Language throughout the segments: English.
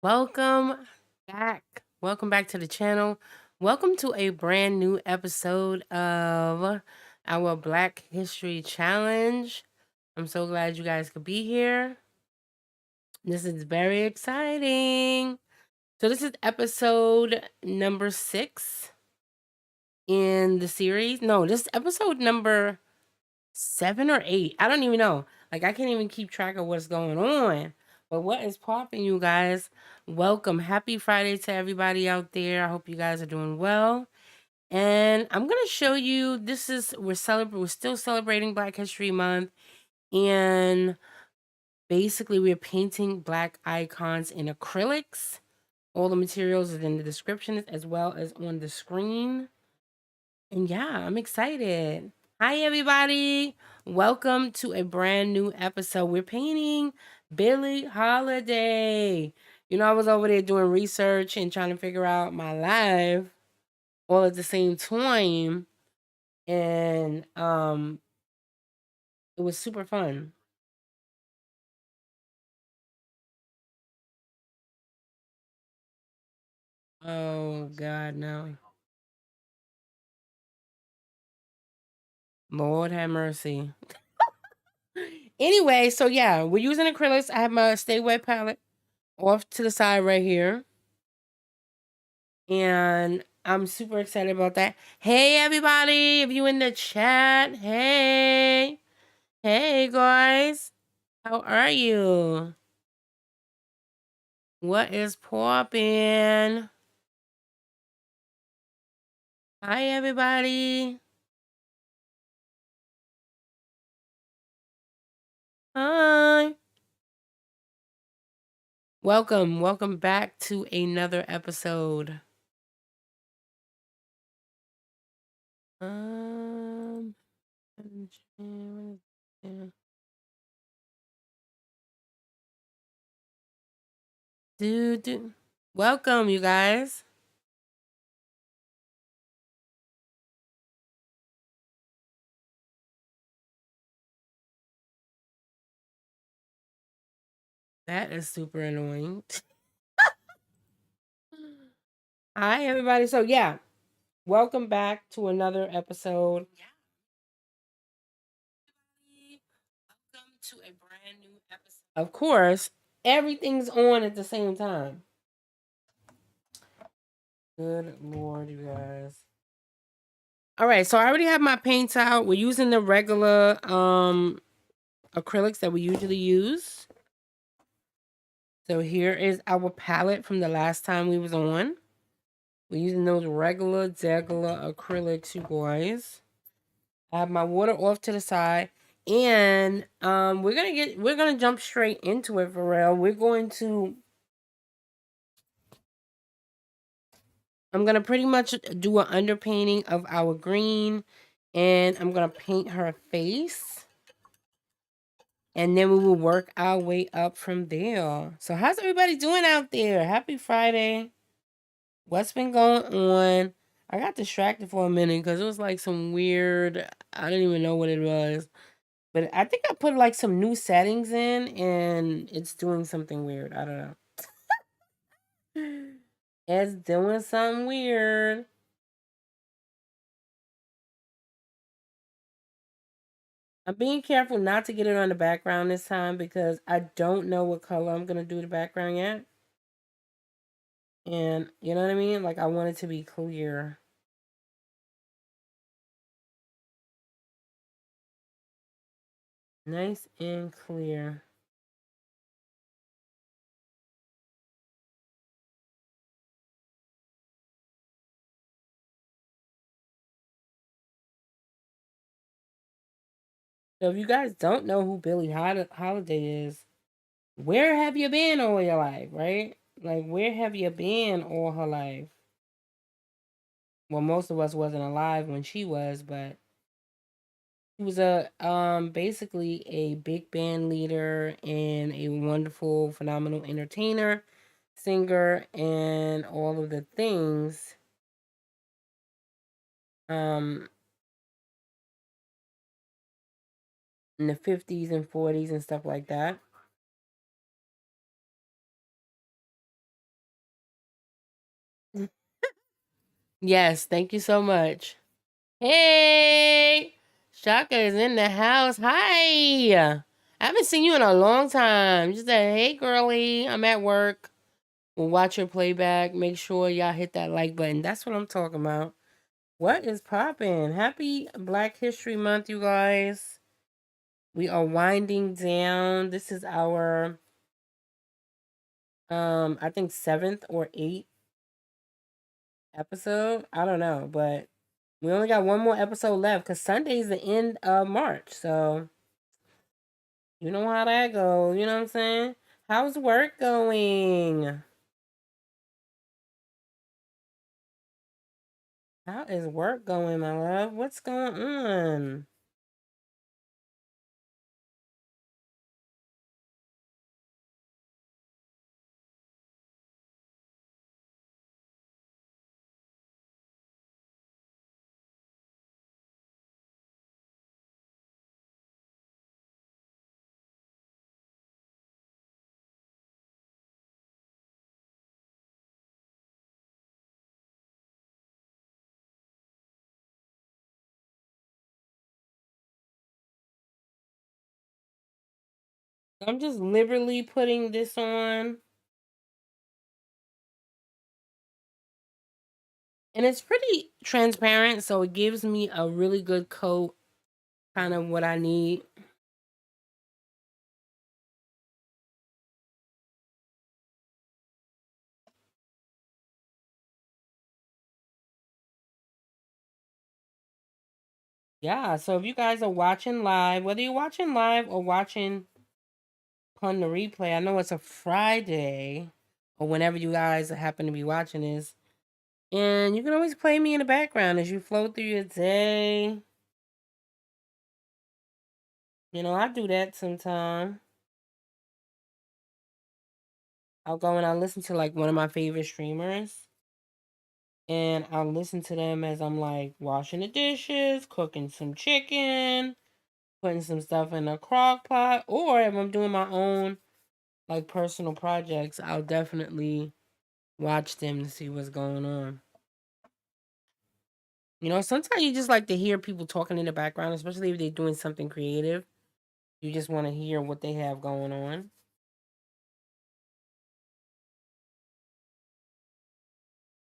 Welcome back. Welcome back to the channel. Welcome to a brand new episode of our Black History Challenge. I'm so glad you guys could be here. This is very exciting. So this is episode number 6 in the series. No, this is episode number 7 or 8. I don't even know. Like, I can't even keep track of what's going on. But what is popping, you guys? Welcome. Happy Friday to everybody out there. I hope you guys are doing well. And I'm going to show you, we're still celebrating Black History Month. And basically, we're painting Black icons in acrylics. All the materials is in the description as well as on the screen. And yeah, I'm excited. Hi, everybody. Welcome to a brand new episode. We're painting Billie Holiday. I was over there doing research and trying to figure out my life all at the same time. And it was super fun. Oh, God, no. Lord have mercy. Anyway, so yeah, we're using acrylics. I have my Stay Wet palette off to the side right here. And I'm super excited about that. Hey, everybody, if you in the chat, hey. Hey, guys. How are you? What is poppin'? Hi, everybody. Hi. Welcome back to another episode. Um, do. Welcome, you guys. That is super annoying. Hi, everybody. So, yeah, welcome back to another episode. Welcome to a brand new episode. Of course, everything's on at the same time. Good Lord, you guys. All right, so I already have my paints out. We're using the regular acrylics that we usually use. So here is our palette from the last time we was on. We're using those regular acrylics, you guys. I have my water off to the side. And we're gonna jump straight into it for real. I'm gonna pretty much do an underpainting of our green, and I'm gonna paint her face. And then we will work our way up from there. So how's everybody doing out there? Happy Friday. What's been going on? I got distracted for a minute because it was like some weird, I didn't even know what it was. But I think I put like some new settings in and it's doing something weird. I don't know. It's doing something weird. I'm being careful not to get it on the background this time because I don't know what color I'm going to do the background yet. And you know what I mean? Like I want it to be clear. Nice and clear. So if you guys don't know who Billie Holiday is, where have you been all your life, right? Like where have you been all her life? Well, most of us wasn't alive when she was, but she was a basically a big band leader and a wonderful, phenomenal entertainer, singer, and all of the things. Um, in the 50s and 40s and stuff like that. Yes, thank you so much. Hey, Shaka is in the house. Hi. I haven't seen you in a long time. Just said, hey, girly, I'm at work. We'll watch your playback. Make sure y'all hit that like button. That's what I'm talking about. What is popping? Happy Black History Month, you guys. We are winding down. This is our I think 7th or 8th episode. I don't know, but we only got one more episode left because Sunday's the end of March. So you know how that goes. You know what I'm saying? How's work going? How is work going, my love? What's going on? I'm just liberally putting this on. And it's pretty transparent, so it gives me a really good coat, kind of what I need. Yeah, so if you guys are watching live, whether you're watching live or watching on the replay, I know it's a Friday or whenever you guys happen to be watching this. And you can always play me in the background as you flow through your day. You know, I do that sometime. I'll go and I'll listen to like one of my favorite streamers. And I'll listen to them as I'm like washing the dishes, cooking some chicken, putting some stuff in a crock pot, or if I'm doing my own like personal projects, I'll definitely watch them to see what's going on. You know, sometimes you just like to hear people talking in the background, especially if they're doing something creative. You just want to hear what they have going on.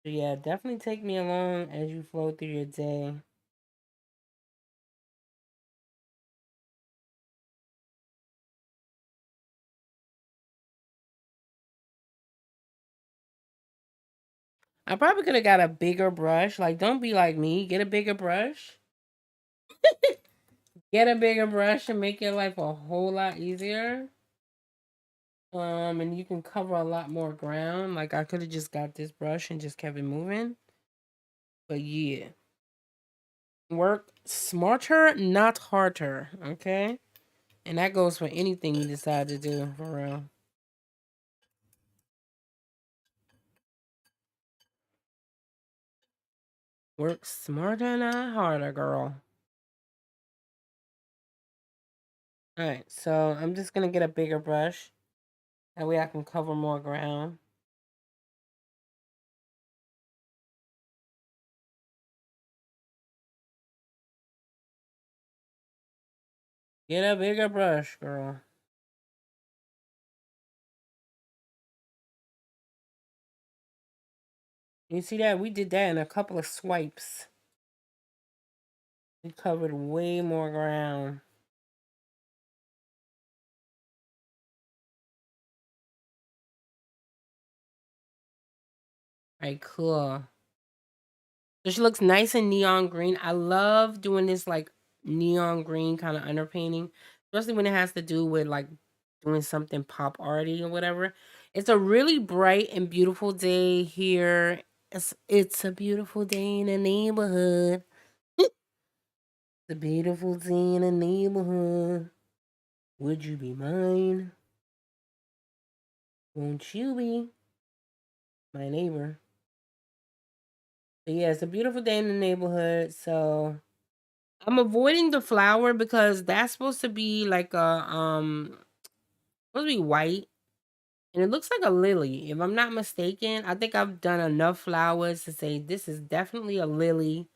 So yeah, definitely take me along as you flow through your day. I probably could have got a bigger brush. Like, don't be like me. Get a bigger brush. Get a bigger brush and make your life a whole lot easier. And you can cover a lot more ground. Like I could have just got this brush and just kept it moving. But yeah. Work smarter, not harder. Okay? And that goes for anything you decide to do, for real. Work smarter, not harder, girl. Alright, so I'm just gonna get a bigger brush. That way I can cover more ground. Get a bigger brush, girl. You see that? We did that in a couple of swipes. We covered way more ground. Alright, cool. So she looks nice in neon green. I love doing this like neon green kind of underpainting, especially when it has to do with like doing something pop arty or whatever. It's a really bright and beautiful day here. It's a beautiful day in the neighborhood. It's a beautiful day in the neighborhood. Would you be mine? Won't you be my neighbor? But yeah, it's a beautiful day in the neighborhood. So I'm avoiding the flower because that's supposed to be like a supposed to be white And it looks like a lily. If I'm not mistaken, I think I've done enough flowers to say this is definitely a lily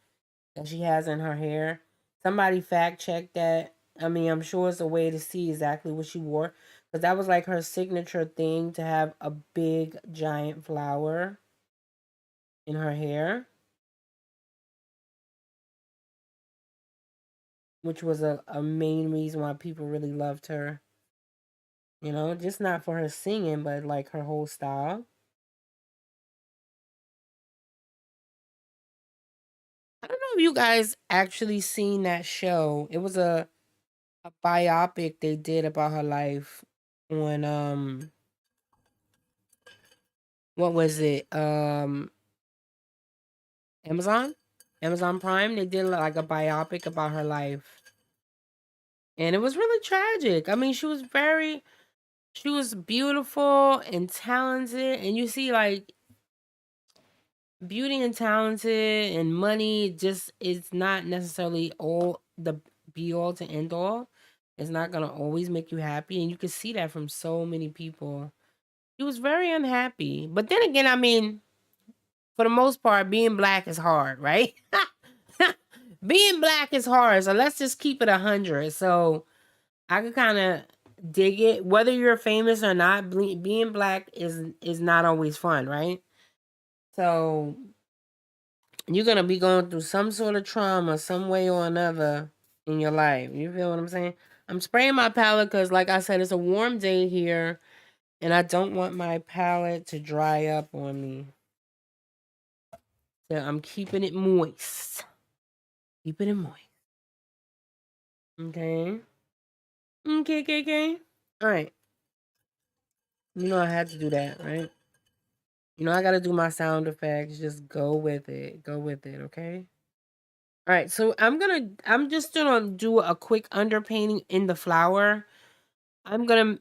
that she has in her hair. Somebody fact check that. I mean, I'm sure it's a way to see exactly what she wore. Because that was like her signature thing to have a big, giant flower in her hair, which was a main reason why people really loved her. You know, just not for her singing, but like her whole style. I don't know if you guys actually seen that show. It was a biopic they did about her life on what was it? Amazon? Amazon Prime. They did like a biopic about her life. And it was really tragic. I mean, she was beautiful and talented, and you see like beauty and talented and money just is not necessarily all the be all to end all. It's not gonna always make you happy, and you can see that from so many people. She was very unhappy. But then again, I mean, for the most part, being black is hard, right? Being black is hard. So let's just keep it 100. So I could kind of dig it. Whether you're famous or not, being black is not always fun, right? So you're gonna be going through some sort of trauma, some way or another in your life. You feel what I'm saying? I'm spraying my palette because, like I said, it's a warm day here, and I don't want my palette to dry up on me. So I'm keeping it moist. Keeping it moist. Okay. Okay, okay, okay. All right. You know I had to do that, right? You know I gotta do my sound effects. Just go with it. Go with it, okay? All right, so I'm just gonna do a quick underpainting in the flower. I'm gonna,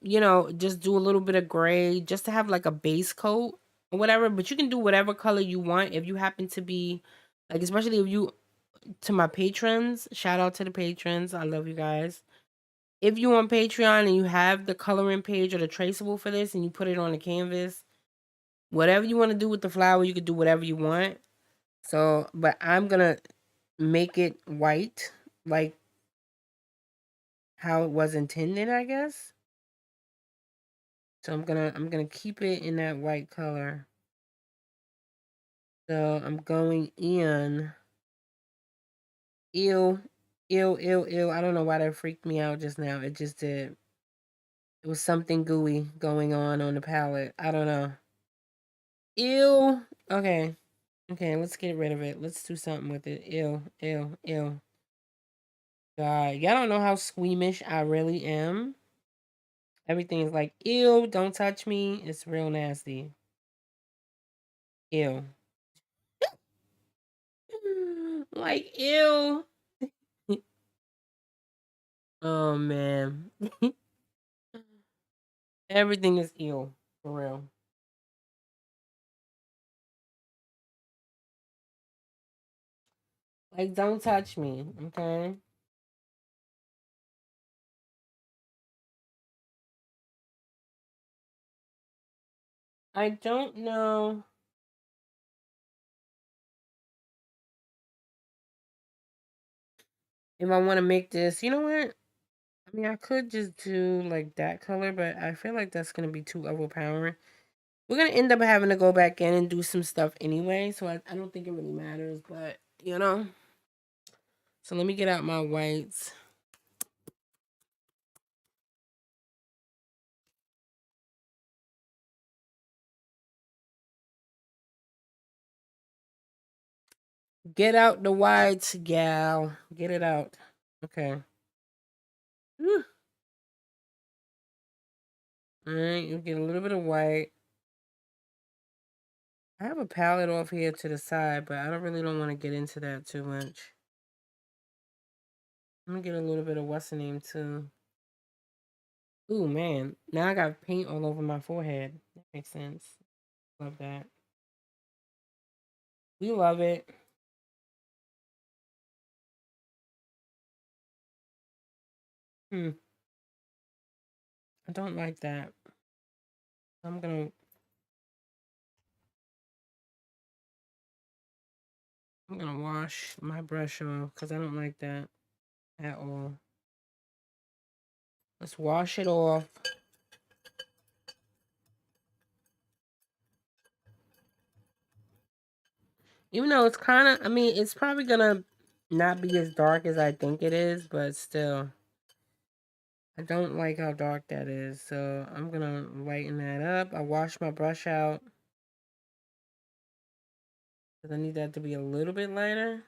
just do a little bit of gray just to have like a base coat or whatever. But you can do whatever color you want if you happen to be like, especially if you to my patrons. Shout out to the patrons. I love you guys. If you on Patreon and you have the coloring page or the traceable for this and you put it on the canvas, whatever you want to do with the flower, you could do whatever you want. So, but I'm gonna make it white, like how it was intended, I guess. So I'm gonna keep it in that white color. So I'm going in. Ew, ew, ew, ew. I don't know why that freaked me out just now. It just did. It was something gooey going on the palette. I don't know. Ew. Okay. Okay, let's get rid of it. Let's do something with it. Ew, ew, ew. God, y'all don't know how squeamish I really am. Everything is like, ew, don't touch me. It's real nasty. Ew. Like, ew. Oh, man. Everything is ew. For real. Like, don't touch me, okay? I don't know if I want to make this. You know what? I mean, I could just do like that color, but I feel like that's going to be too overpowering. We're going to end up having to go back in and do some stuff anyway, so I don't think it really matters, but you know. So let me get out my whites. Get out the whites, gal. Get it out. Okay. Whew. All right, you get a little bit of white. I have a palette off here to the side, but I don't want to get into that too much. I'm gonna get a little bit of what's the name too. Ooh man, now I got paint all over my forehead. That makes sense. Love that. We love it. Hmm. I don't like that. I'm gonna wash my brush off because I don't like that at all. Let's wash it off. Even though it's kind of, I mean, it's probably gonna not be as dark as I think it is, but still, I don't like how dark that is. So I'm gonna lighten that up. I washed my brush out because I need that to be a little bit lighter.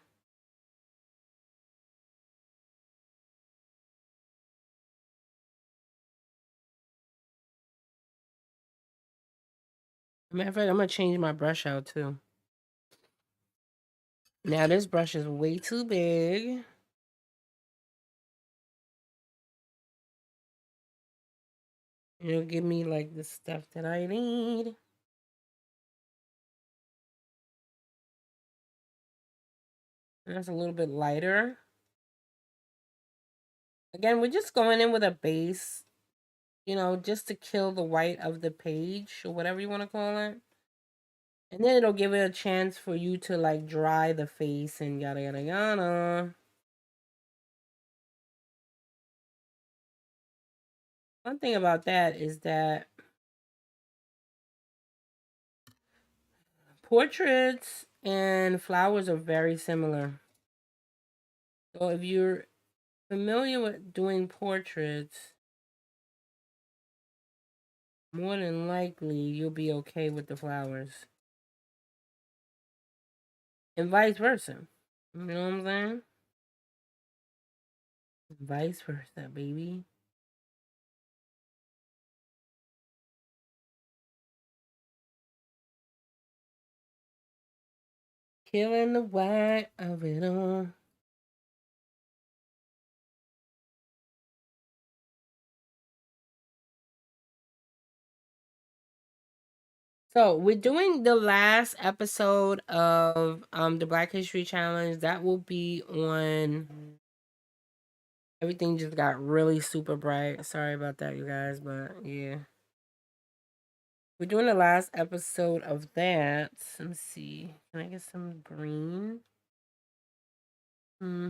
Matter of fact, I'm gonna change my brush out too. Now this brush is way too big. It'll give me like the stuff that I need. And that's a little bit lighter. Again, we're just going in with a base, you know, just to kill the white of the page or whatever you want to call it. And then it'll give it a chance for you to like dry the face and yada yada yada. One thing about that is that portraits and flowers are very similar. So if you're familiar with doing portraits, more than likely you'll be okay with the flowers. And vice versa. You know what I'm saying? Vice versa, baby. Killing the white of it all. So we're doing the last episode of the Black History Challenge. That will be on. Everything just got really super bright. Sorry about that, you guys, but yeah. We're doing the last episode of that. Let me see. Can I get some green? Hmm.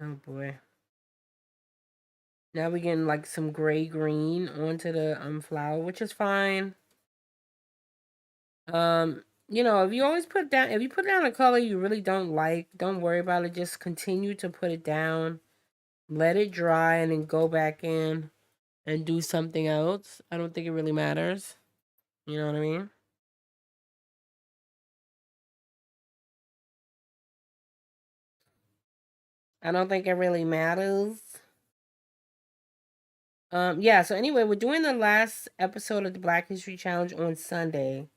Oh boy. Now we're getting like some gray green onto the flower, which is fine. You know, if you put down a color you really don't like, don't worry about it. Just continue to put it down, let it dry, and then go back in and do something else. I don't think it really matters. You know what I mean? I don't think it really matters. Yeah, so anyway, we're doing the last episode of the Black History Challenge on Sunday.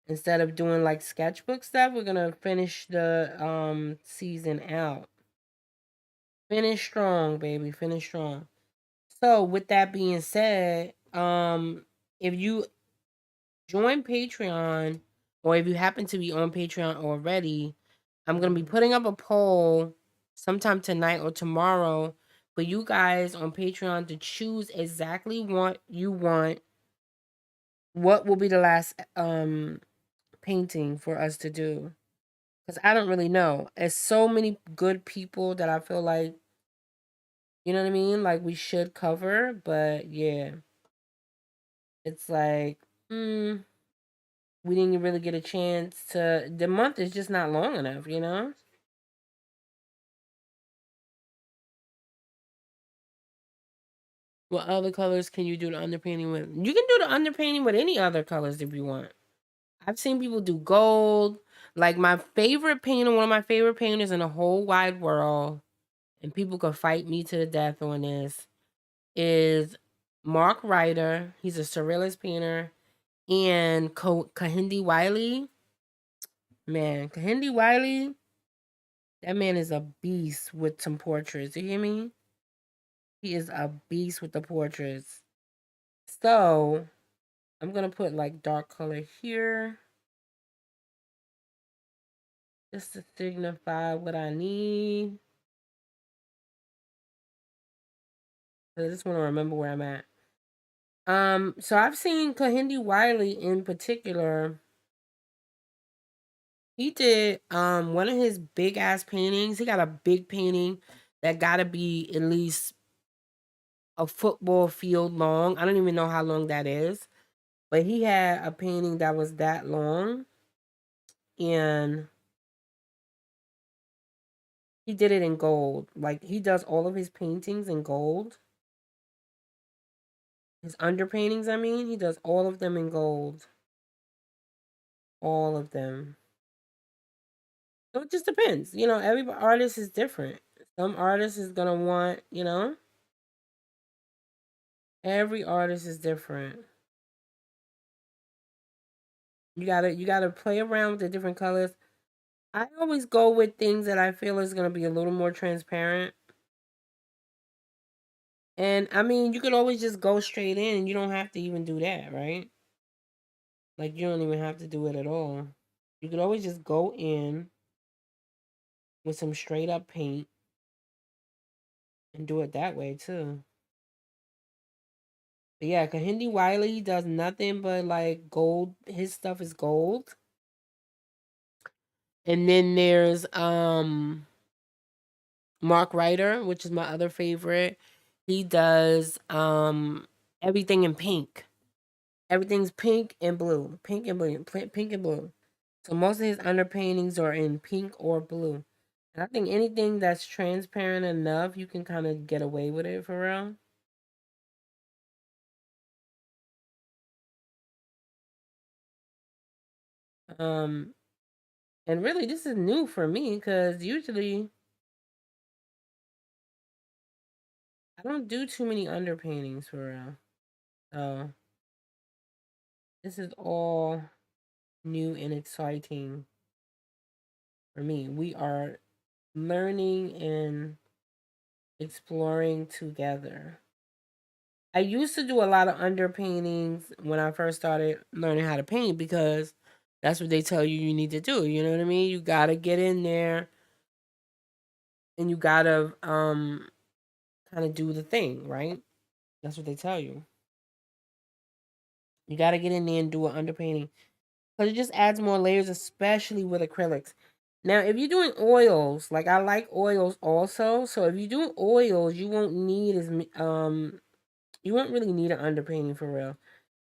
Instead of doing like sketchbook stuff, we're gonna finish the season out. Finish strong, baby. Finish strong. So with that being said, if you join Patreon or if you happen to be on Patreon already, I'm gonna be putting up a poll sometime tonight or tomorrow for you guys on Patreon to choose exactly what you want. What will be the last painting for us to do? Because I don't really know. There's so many good people that I feel like, you know what I mean? Like we should cover, but yeah, it's like, we didn't really get a chance to. The month is just not long enough, you know? What other colors can you do the underpainting with? You can do the underpainting with any other colors if you want. I've seen people do gold. Like my favorite painter, one of my favorite painters in the whole wide world, and people could fight me to the death on this, is Mark Ryder. He's a surrealist painter. And Kahindi Wiley. Man, Kahindi Wiley, that man is a beast with some portraits. You hear me? He is a beast with the portraits. So I'm gonna put like dark color here just to signify what I need. I just want to remember where I'm at. So I've seen Kahindi Wiley in particular. He did one of his big ass paintings. He got a big painting that gotta be at least a football field long. I don't even know how long that is. But he had a painting that was that long, and he did it in gold. Like, he does all of his paintings in gold. His underpaintings, I mean, he does all of them in gold. All of them. So it just depends. You know, every artist is different. Some artist is gonna want, you know, every artist is different. You gotta play around with the different colors. I always go with things that I feel is gonna be a little more transparent. And I mean, you could always just go straight in and you don't have to even do that, right? Like, you don't even have to do it at all. You could always just go in with some straight up paint and do it that way too. But yeah, Kahindi Wiley does nothing but like gold. His stuff is gold. And then there's Mark Ryder, which is my other favorite. He does everything in pink. Everything's pink and blue. Pink and blue. Pink and blue. So most of his underpaintings are in pink or blue. And I think anything that's transparent enough, you can kind of get away with it for real. Um, and really, this is new for me because usually I don't do too many underpaintings for real. So this is all new and exciting for me. We are learning and exploring together. I used to do a lot of underpaintings when I first started learning how to paint because that's what they tell you need to do. You know what I mean? You gotta get in there and you gotta kind of do the thing, right? That's what they tell you. You gotta get in there and do an underpainting because it just adds more layers, especially with acrylics. Now, if you're doing oils, like I like oils also, so if you're doing oils, you won't need you won't really need an underpainting for real.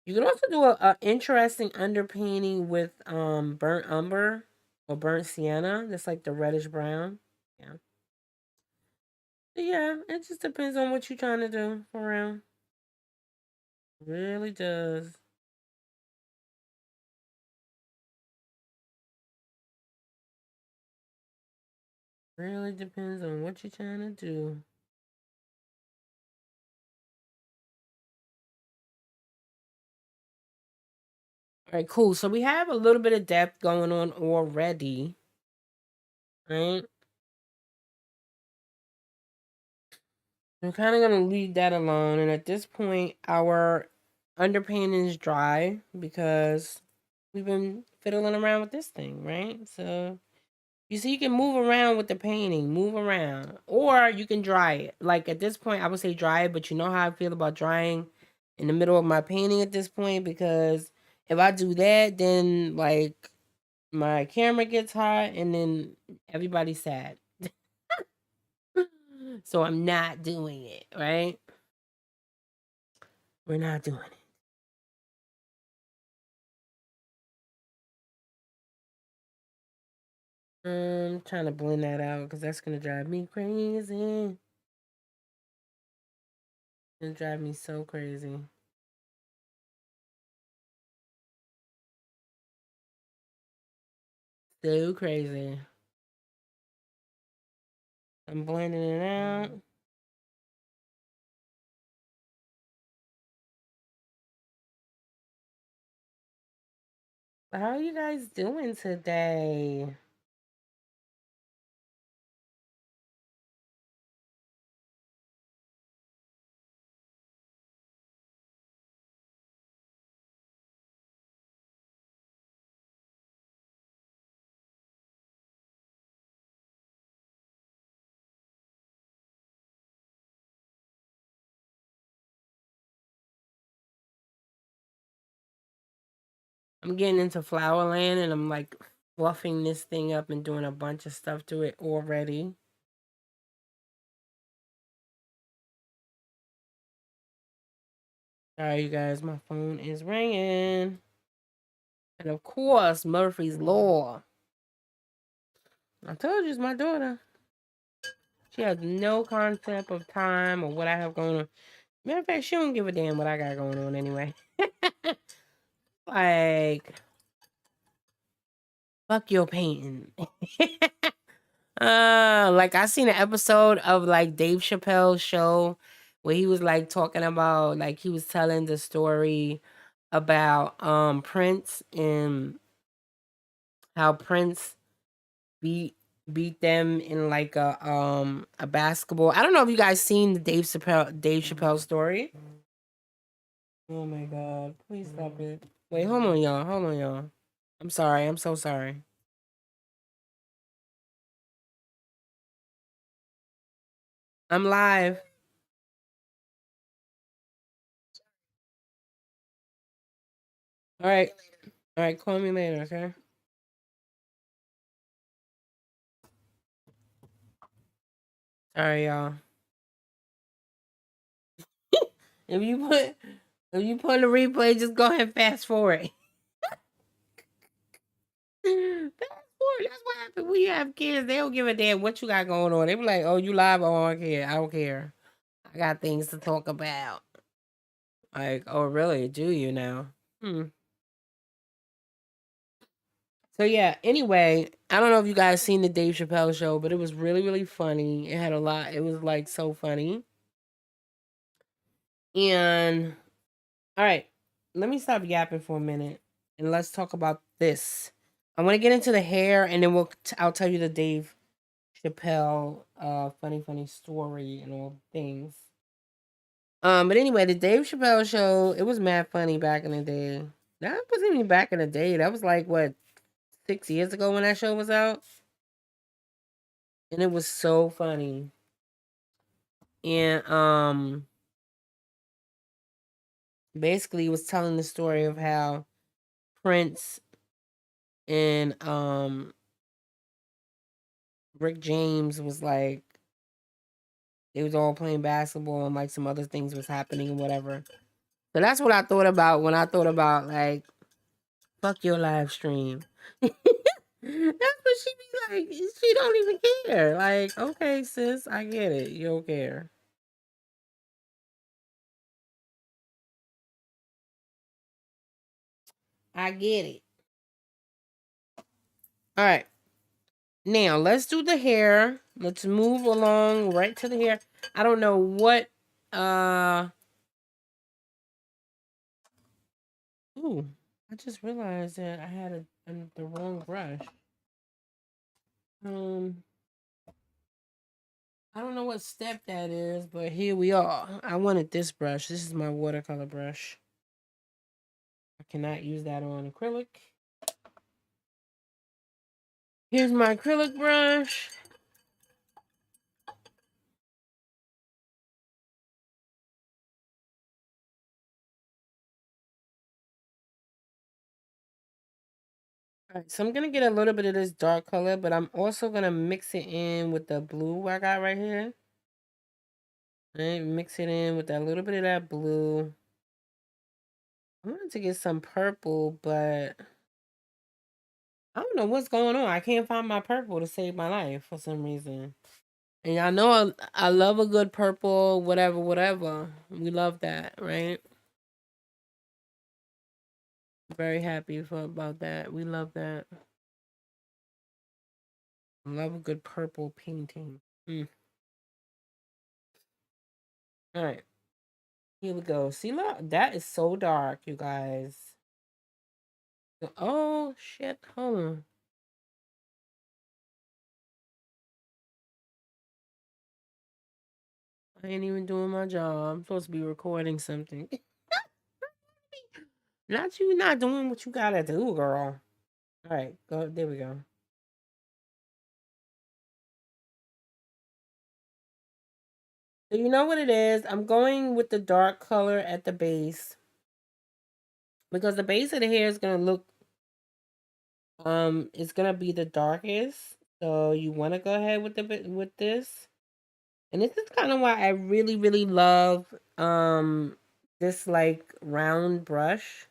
You can also do a interesting underpainting with burnt umber or burnt sienna. That's like the reddish brown. Yeah. But yeah, it just depends on what you're trying to do for real. Really does. Really depends on what you're trying to do. All right, cool. So we have a little bit of depth going on already, right? I'm kind of gonna leave that alone. And at this point, our underpainting is dry because we've been fiddling around with this thing, right? So you see, you can move around with the painting, move around, or you can dry it. Like at this point, I would say dry it, but you know how I feel about drying in the middle of my painting at this point because if I do that, then like my camera gets hot and then everybody's sad. So I'm not doing it, right? We're not doing it. Trying to blend that out because that's gonna drive me crazy. It's gonna drive me so crazy. So crazy. I'm blending it out. How are you guys doing today? I'm getting into Flowerland and I'm like fluffing this thing up and doing a bunch of stuff to it already. Sorry, you guys, my phone is ringing. And of course, Murphy's Law. I told you it's my daughter. She has no concept of time or what I have going on. Matter of fact, she don't give a damn what I got going on anyway. Like, fuck your painting. Like I seen an episode of like Dave Chappelle's show where he was like talking about like he was telling the story about Prince and how Prince beat beat them in like a basketball. I don't know if you guys seen the Dave Chappelle story. Oh my god, please stop it. Wait, hold on y'all. Hold on y'all. I'm sorry. I'm so sorry. I'm live. All right. All right, call me later, okay? Sorry y'all. If you put if you put in the replay, just go ahead and fast forward. Fast forward. That's what happens when you have kids. They don't give a damn what you got going on. They be like, "Oh, you live? Oh, I don't care. I don't care. I got things to talk about." Like, oh, really? Do you now? Hmm. So yeah. Anyway, I don't know if you guys seen the Dave Chappelle show, but it was really, really funny. It had a lot. It was like so funny. And all right, let me stop yapping for a minute and let's talk about this. I want to get into the hair, and then I'll tell you the Dave Chappelle funny story and all things. But anyway, the Dave Chappelle show, it was mad funny back in the day. That wasn't even back in the day. That was like what, 6 years ago when that show was out, and it was so funny. And basically, it was telling the story of how Prince and Rick James was like they was all playing basketball and like some other things was happening and whatever. So that's what I thought about when I thought about like fuck your live stream. That's what she be like. She don't even care. Like, okay, sis, I get it. You don't care. I get it. All right. Now let's do the hair. Let's move along right to the hair. I don't know what ooh, I just realized that I had the wrong brush. Um I don't know what step that is, but here we are. I wanted this brush. This is my watercolor brush. I cannot use that on acrylic. Here's my acrylic brush. All right, so I'm gonna get a little bit of this dark color, but I'm also gonna mix it in with the blue I got right here. Right, mix it in with a little bit of that blue. I wanted to get some purple, but I don't know what's going on. I can't find my purple to save my life for some reason. And y'all know I love a good purple, whatever, whatever. We love that, right? Very happy about that. We love that. Love a good purple painting. Mm. All right, here we go. See, look, that is so dark, you guys. Oh shit! Hold on. I ain't even doing my job. I'm supposed to be recording something. Not you not doing what you gotta do, girl. All right, go. There we go. So you know what it is. I'm going with the dark color at the base. because the base of the hair is gonna look it's gonna be the darkest. So you want to go ahead with with this. And this is kind of why I really really love this like round brush.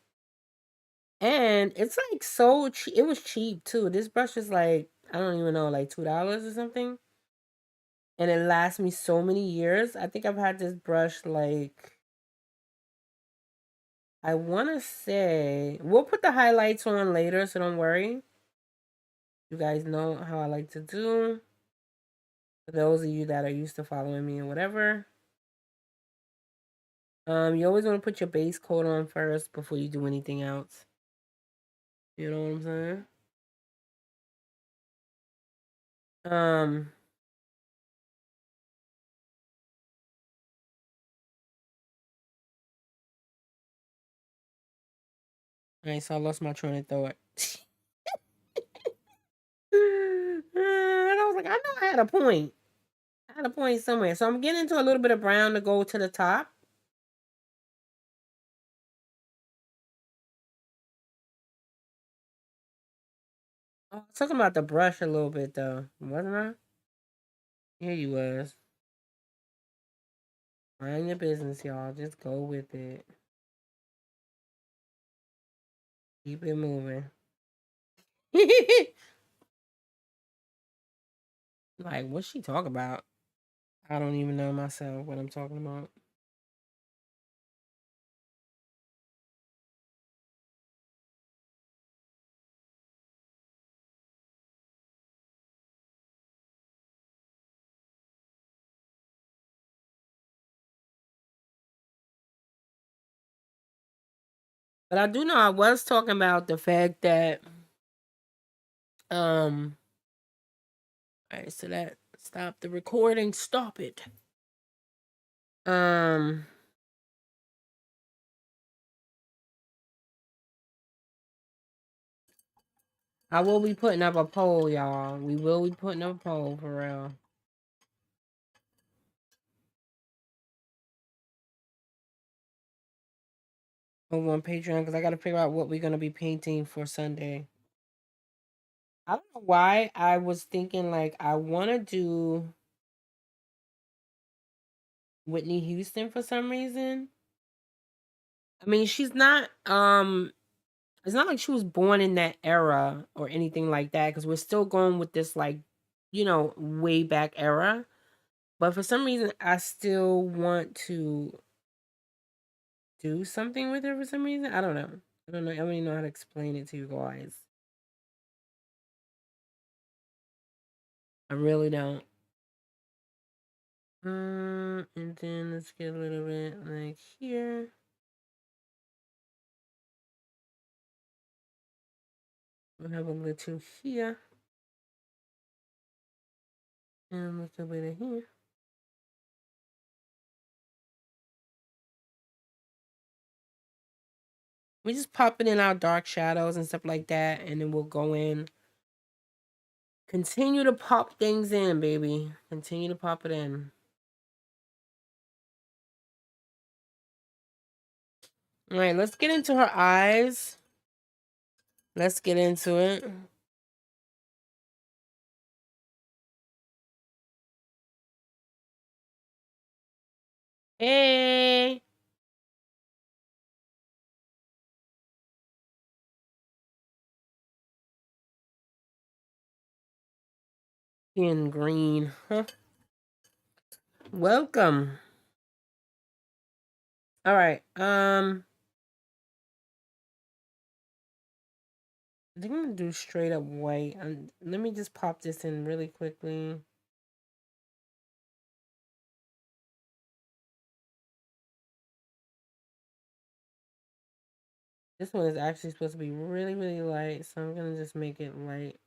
And it's like so cheap. It was cheap too. This brush is like, I don't even know, like $2 or something. And it lasts me so many years. I think I've had this brush like, I want to say, we'll put the highlights on later, so don't worry. You guys know how I like to do. For those of you that are used to following me and whatever. You always want to put your base coat on first before you do anything else. You know what I'm saying? Um, alright, so I lost my train of thought. And I was like, I know I had a point. I had a point somewhere. So I'm getting into a little bit of brown to go to the top. I was talking about the brush a little bit though, wasn't I? Yeah, you was. Mind your business, y'all. Just go with it. Keep it moving. Like, what's she talking about? I don't even know myself what I'm talking about. But I do know I was talking about the fact that um alright, so that stop the recording, stop it. Um I will be putting up a poll, y'all. We will be putting up a poll for real. Over on Patreon because I got to figure out what we're gonna be painting for Sunday. I don't know why I was thinking like I want to do Whitney Houston for some reason. I mean, she's not it's not like she was born in that era or anything like that because we're still going with this like, way back era. But for some reason I still want to do something with her for some reason. I don't know. I don't know. I don't even know how to explain it to you guys. I really don't. And then let's get a little bit like here. We'll have a little here. And a little bit of here. We just pop it in our dark shadows and stuff like that. And then we'll go in. Continue to pop things in, baby. Continue to pop it in. All right, let's get into her eyes. Let's get into it. Hey. In green. Huh? Welcome. All right. I think I'm gonna do straight up white. Let me just pop this in really quickly. This one is actually supposed to be really, really light, so I'm gonna just make it light.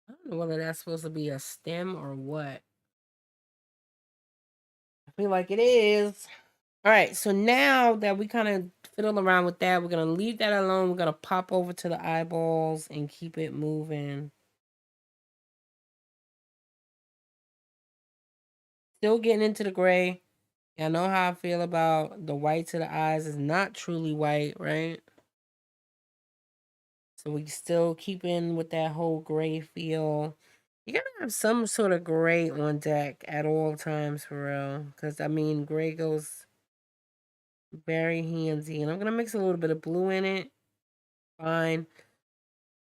I don't know whether that's supposed to be a stem or what. I feel like it is. All right, so now that we kind of fiddle around with that, we're gonna leave that alone. We're gonna pop over to the eyeballs and keep it moving. Still getting into the gray. Y'all know how I feel about the white to the eyes is not truly white, right? So we still keep in with that whole gray feel. You gotta have some sort of gray on deck at all times for real. Because, I mean, gray goes very handsy. And I'm gonna mix a little bit of blue in it. Fine.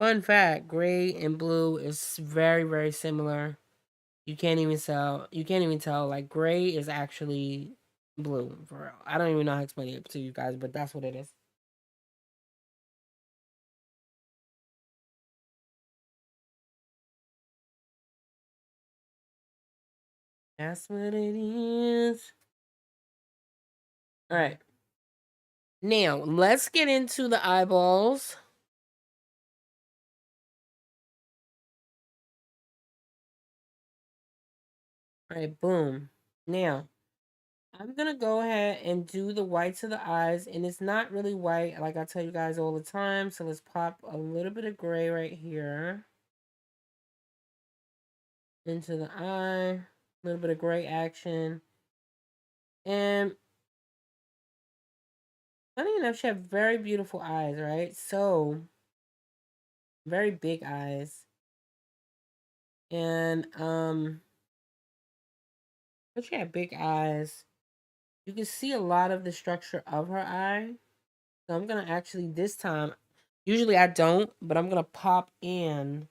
Fun fact, gray and blue is very, very similar. You can't even tell. You can't even tell. Like, gray is actually blue for real. I don't even know how to explain it to you guys, but that's what it is. That's what it is. All right. Now, let's get into the eyeballs. All right, boom. Now, I'm going to go ahead and do the whites of the eyes, and it's not really white like I tell you guys all the time. So let's pop a little bit of gray right here into the eye, a little bit of gray action. And funny enough, she had very beautiful eyes, right? So, very big eyes. And, but she had big eyes. You can see a lot of the structure of her eye. So I'm gonna actually this time, usually I don't, but I'm gonna pop in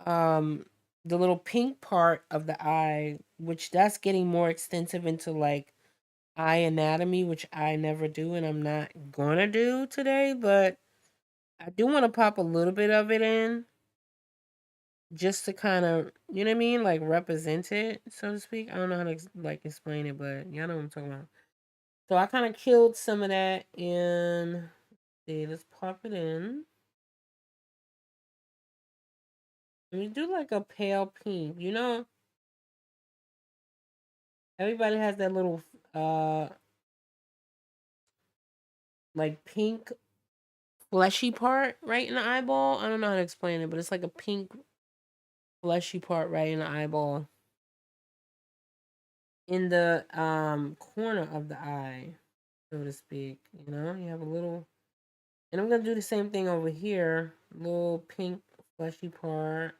um the little pink part of the eye, which that's getting more extensive into like eye anatomy, which I never do and I'm not gonna do today, but I do want to pop a little bit of it in just to kind of, you know what I mean, like represent it, so to speak. I don't know how to like explain it, but y'all know what I'm talking about. So I kind of killed some of that in. See, let's pop it in. We do like a pale pink. You know, everybody has that little uh like pink fleshy part right in the eyeball. I don't know how to explain it, but it's like a pink fleshy part right in the eyeball. In the corner of the eye, so to speak. You know, you have a little, and I'm gonna do the same thing over here. Little pink fleshy part.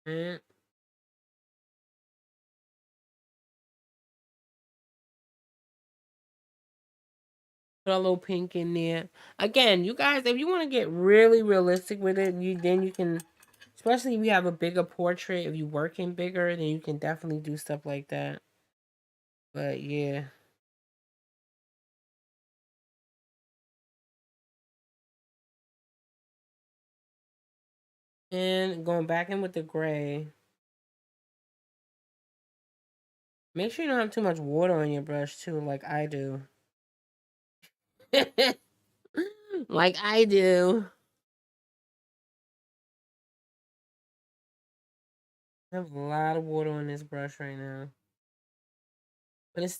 Right? Put a little pink in there. Again, you guys, if you want to get really realistic with it, you can, especially if you have a bigger portrait, if you working bigger, then you can definitely do stuff like that. But yeah. And going back in with the gray. Make sure you don't have too much water on your brush too, like I do. Like I do. I have a lot of water on this brush right now. But it's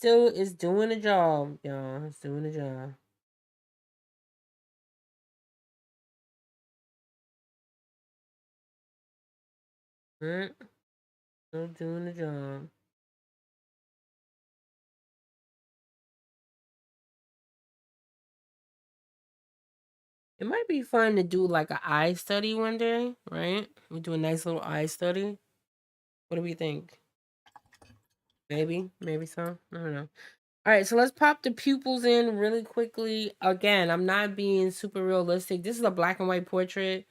doing the job, y'all. It's doing the job. Right? Still doing the job. It might be fun to do like a eye study one day, right? We do a nice little eye study. What do we think? Maybe so. I don't know. All right, so let's pop the pupils in really quickly. Again, I'm not being super realistic. This is a black and white portrait,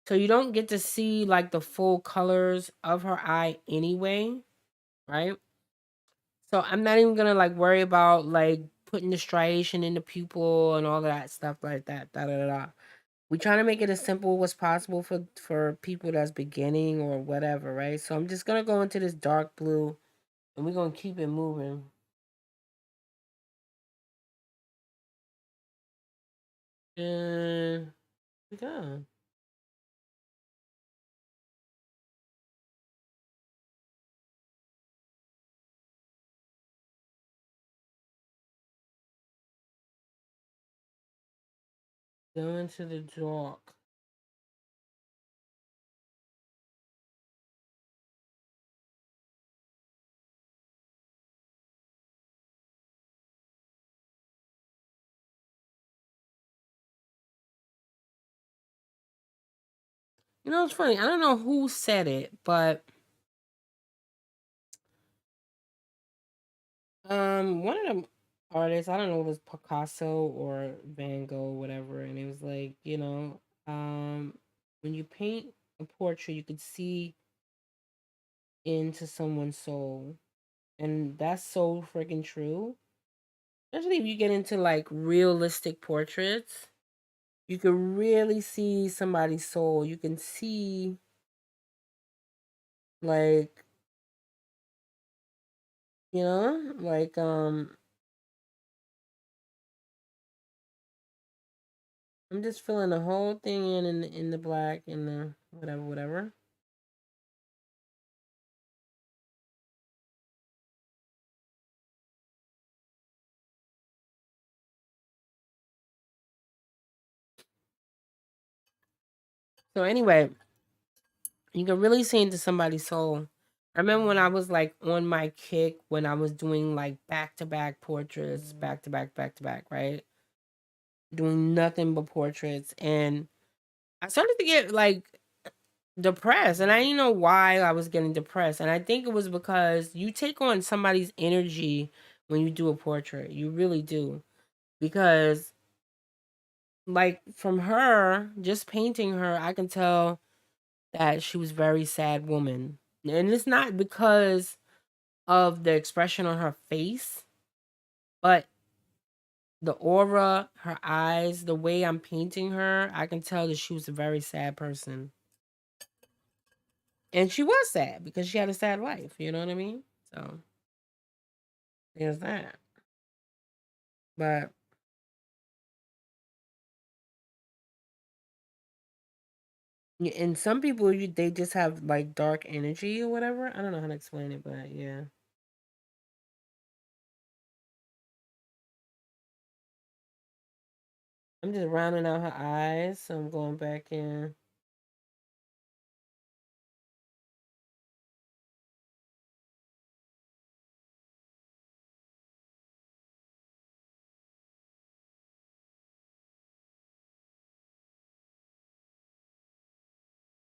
so you don't get to see like the full colors of her eye anyway, right? So I'm not even gonna like worry about like putting the striation in the pupil and all of that stuff like that. Da da da. Da. We trying to make it as simple as possible for people that's beginning or whatever, right? So I'm just gonna go into this dark blue, and we're gonna keep it moving. And we go. Go into the dark. You know, it's funny. I don't know who said it, but one of them artists, I don't know if it was Picasso or Van Gogh, whatever, and it was like, when you paint a portrait, you could see into someone's soul. And that's so freaking true. Especially if you get into like realistic portraits, you can really see somebody's soul. You can see like, I'm just filling the whole thing in the black and the whatever, whatever. So anyway, you can really see into somebody's soul. I remember when I was like on my kick when I was doing like back to back portraits, back to back, right? Doing nothing but portraits. And I started to get like depressed. And I didn't know why I was getting depressed. And I think it was because you take on somebody's energy when you do a portrait. You really do. Because like from her, just painting her, I can tell that she was a very sad woman. And it's not because of the expression on her face, but the aura, her eyes, the way I'm painting her, I can tell that she was a very sad person. And she was sad because she had a sad life, you know what I mean? So there's that. But and some people they just have like dark energy or whatever. I don't know how to explain it, but yeah. I'm just rounding out her eyes, so I'm going back in.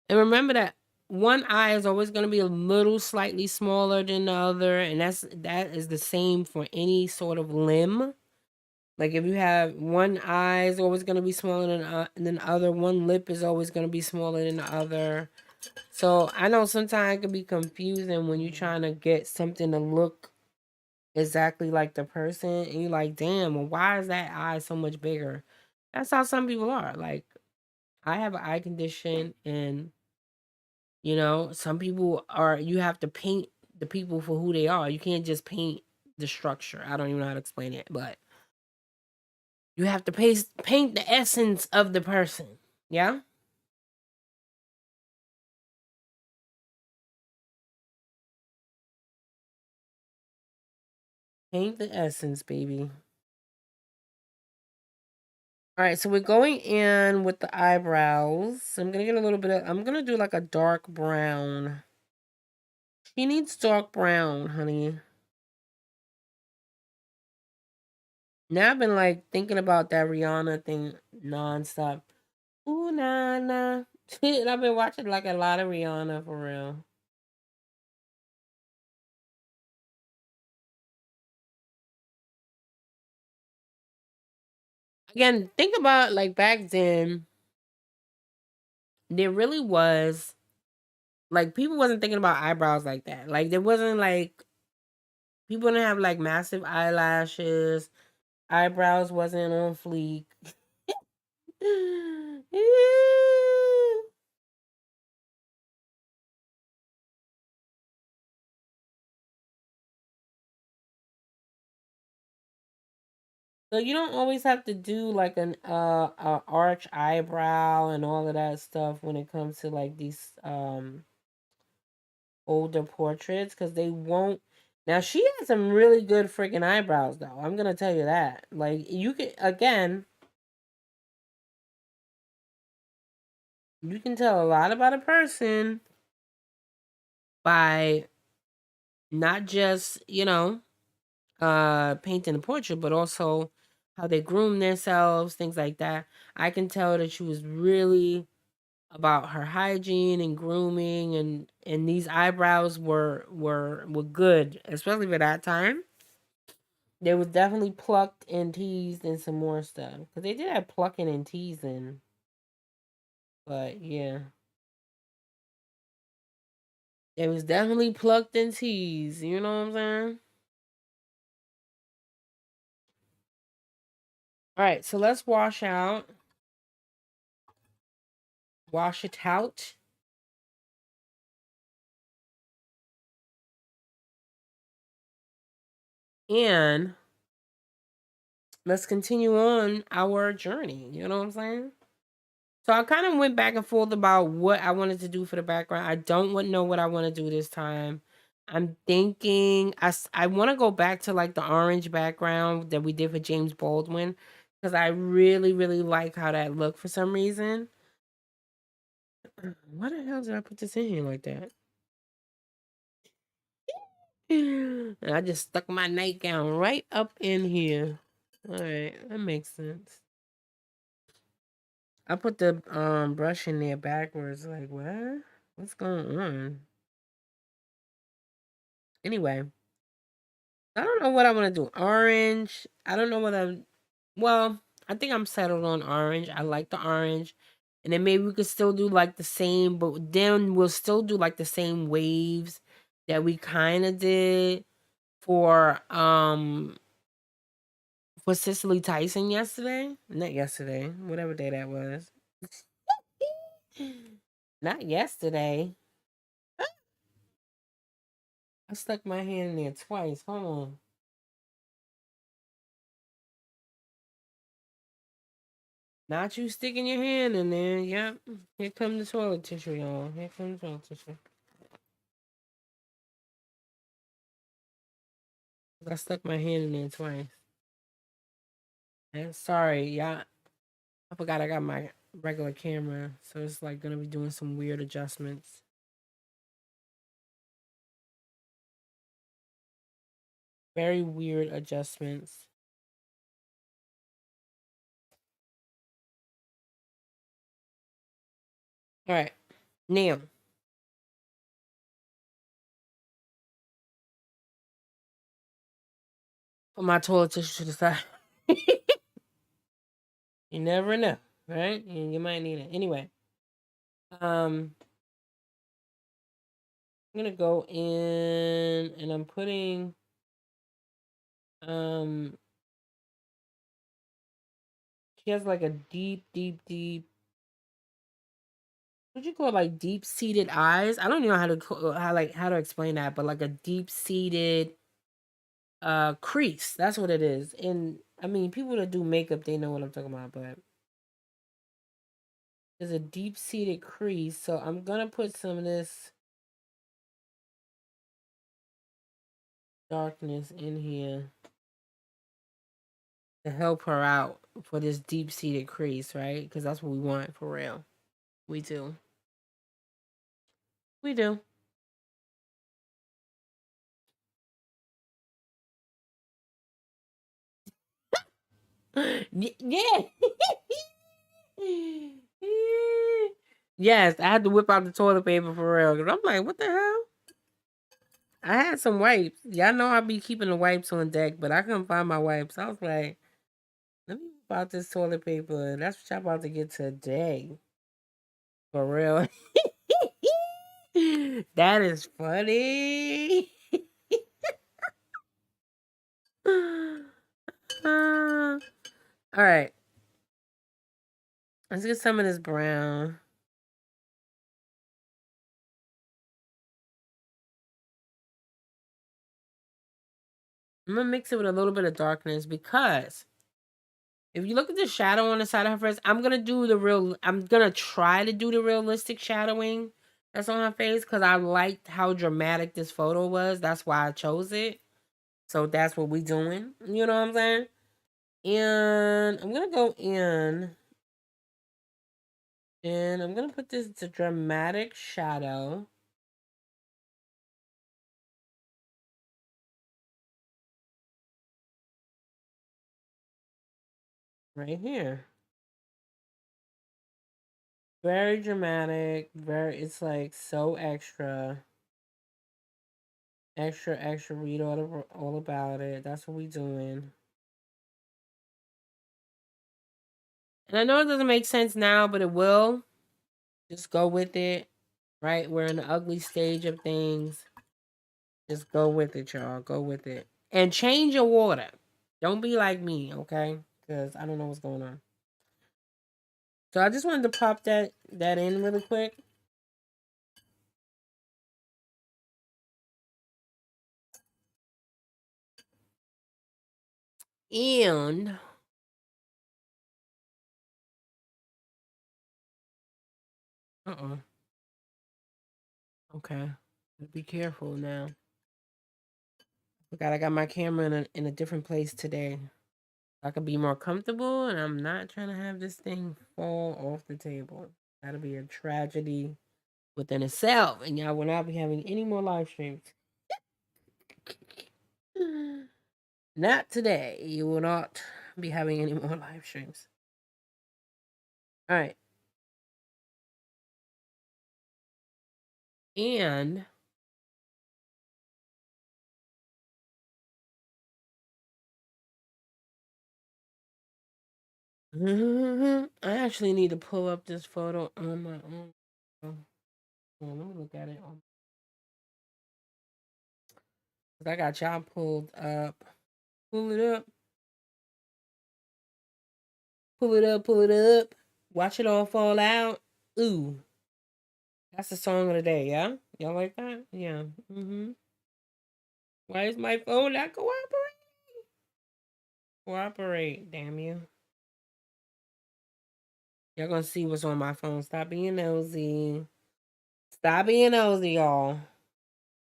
And remember that one eye is always going to be a little slightly smaller than the other, and that is the same for any sort of limb. Like if you have one eye is always going to be smaller than the other, one lip is always going to be smaller than the other. So I know sometimes it can be confusing when you're trying to get something to look exactly like the person, and you're like, damn, well, why is that eye so much bigger? That's how some people are. Like I have an eye condition, and some people are, you have to paint the people for who they are. You can't just paint the structure. I don't even know how to explain it, but you have to paint the essence of the person. Yeah? Paint the essence, baby. All right, so we're going in with the eyebrows. I'm gonna get a little bit of, I'm gonna do like a dark brown. She needs dark brown, honey. Now I've been like thinking about that Rihanna thing nonstop. Ooh, nah, nah. And I've been watching like a lot of Rihanna for real. Again, think about like back then, there really was like people wasn't thinking about eyebrows like that. Like there wasn't like people didn't have like massive eyelashes, eyebrows wasn't on fleek. So you don't always have to do like an a arch eyebrow and all of that stuff when it comes to like these older portraits because they won't. Now she has some really good freaking eyebrows though. I'm gonna tell you that. Like you can again. You can tell a lot about a person by not just, painting a portrait, but also how they groom themselves, things like that. I can tell that she was really about her hygiene and grooming, and these eyebrows were good, especially for that time. They was definitely plucked and teased and some more stuff, because they did have plucking and teasing. But yeah, it was definitely plucked and teased. You know what I'm saying? All right, so let's wash it out, and let's continue on our journey. You know what I'm saying? So I kind of went back and forth about what I wanted to do for the background. I don't know what I want to do this time. I'm thinking I want to go back to like the orange background that we did for James Baldwin, because I really really like how that looked for some reason. Why the hell did I put this in here like that? And I just stuck my nightgown right up in here. All right, that makes sense. I put the brush in there backwards. Like what? What's going on? Anyway, I don't know what I want to do. Orange. I don't know what I'm. Well, I think I'm settled on orange. I like the orange, and then maybe we could still do like the same, but then we'll still do like the same waves that we kind of did for Cicely Tyson yesterday. Not yesterday, whatever day that was. Not yesterday. I stuck my hand in there twice. Hold on. Not you sticking your hand in there. Yep. Here come the toilet tissue, y'all. Here comes the toilet tissue. I stuck my hand in there twice. And sorry, y'all. I forgot I got my regular camera, so it's like gonna be doing some weird adjustments. Very weird adjustments. All right. Now, put my toilet tissue to the side. You never know, right? You might need it. Anyway, I'm gonna go in and I'm putting um she has like a deep what you call it, like deep seated eyes. I don't know how to how to explain that, but like a deep seated crease. That's what it is. And I mean, people that do makeup, they know what I'm talking about, but there's a deep seated crease. So I'm gonna put some of this darkness in here to help her out for this deep seated crease, right? Because that's what we want for real. We do. We do. Yeah. Yes, I had to whip out the toilet paper for real. Cause I'm like, what the hell? I had some wipes. Y'all know I be keeping the wipes on deck, but I couldn't find my wipes. I was like, let me whip out this toilet paper. That's what y'all about to get today. For real. That is funny. All right. Let's get some of this brown. I'm gonna mix it with a little bit of darkness because if you look at the shadow on the side of her face, I'm gonna try to do the realistic shadowing that's on her face because I liked how dramatic this photo was. That's why I chose it. So that's what we doing. You know what I'm saying? And I'm gonna go in And I'm going to put this to dramatic shadow. Right here. Very dramatic. It's like so extra. Extra, extra. Read all about it. That's what we doing. And I know it doesn't make sense now, but it will. Just go with it. Right? We're in the ugly stage of things. Just go with it, y'all. Go with it. And change your water. Don't be like me, okay? Because I don't know what's going on. So I just wanted to pop that in really quick. And okay. Be careful now. I got my camera in a different place today. I could be more comfortable, and I'm not trying to have this thing fall off the table. That'll be a tragedy within itself, and y'all will not be having any more live streams. Not today. You will not be having any more live streams. All right. And I actually need to pull up this photo on my own. Let me look at it. I got y'all pulled up. Pull it up. Pull it up. Pull it up. Watch it all fall out. Ooh. That's the song of the day, yeah? Y'all like that? Yeah. Why is my phone not cooperating? Cooperate, damn you. Y'all gonna see what's on my phone. Stop being nosy. Stop being nosy, y'all.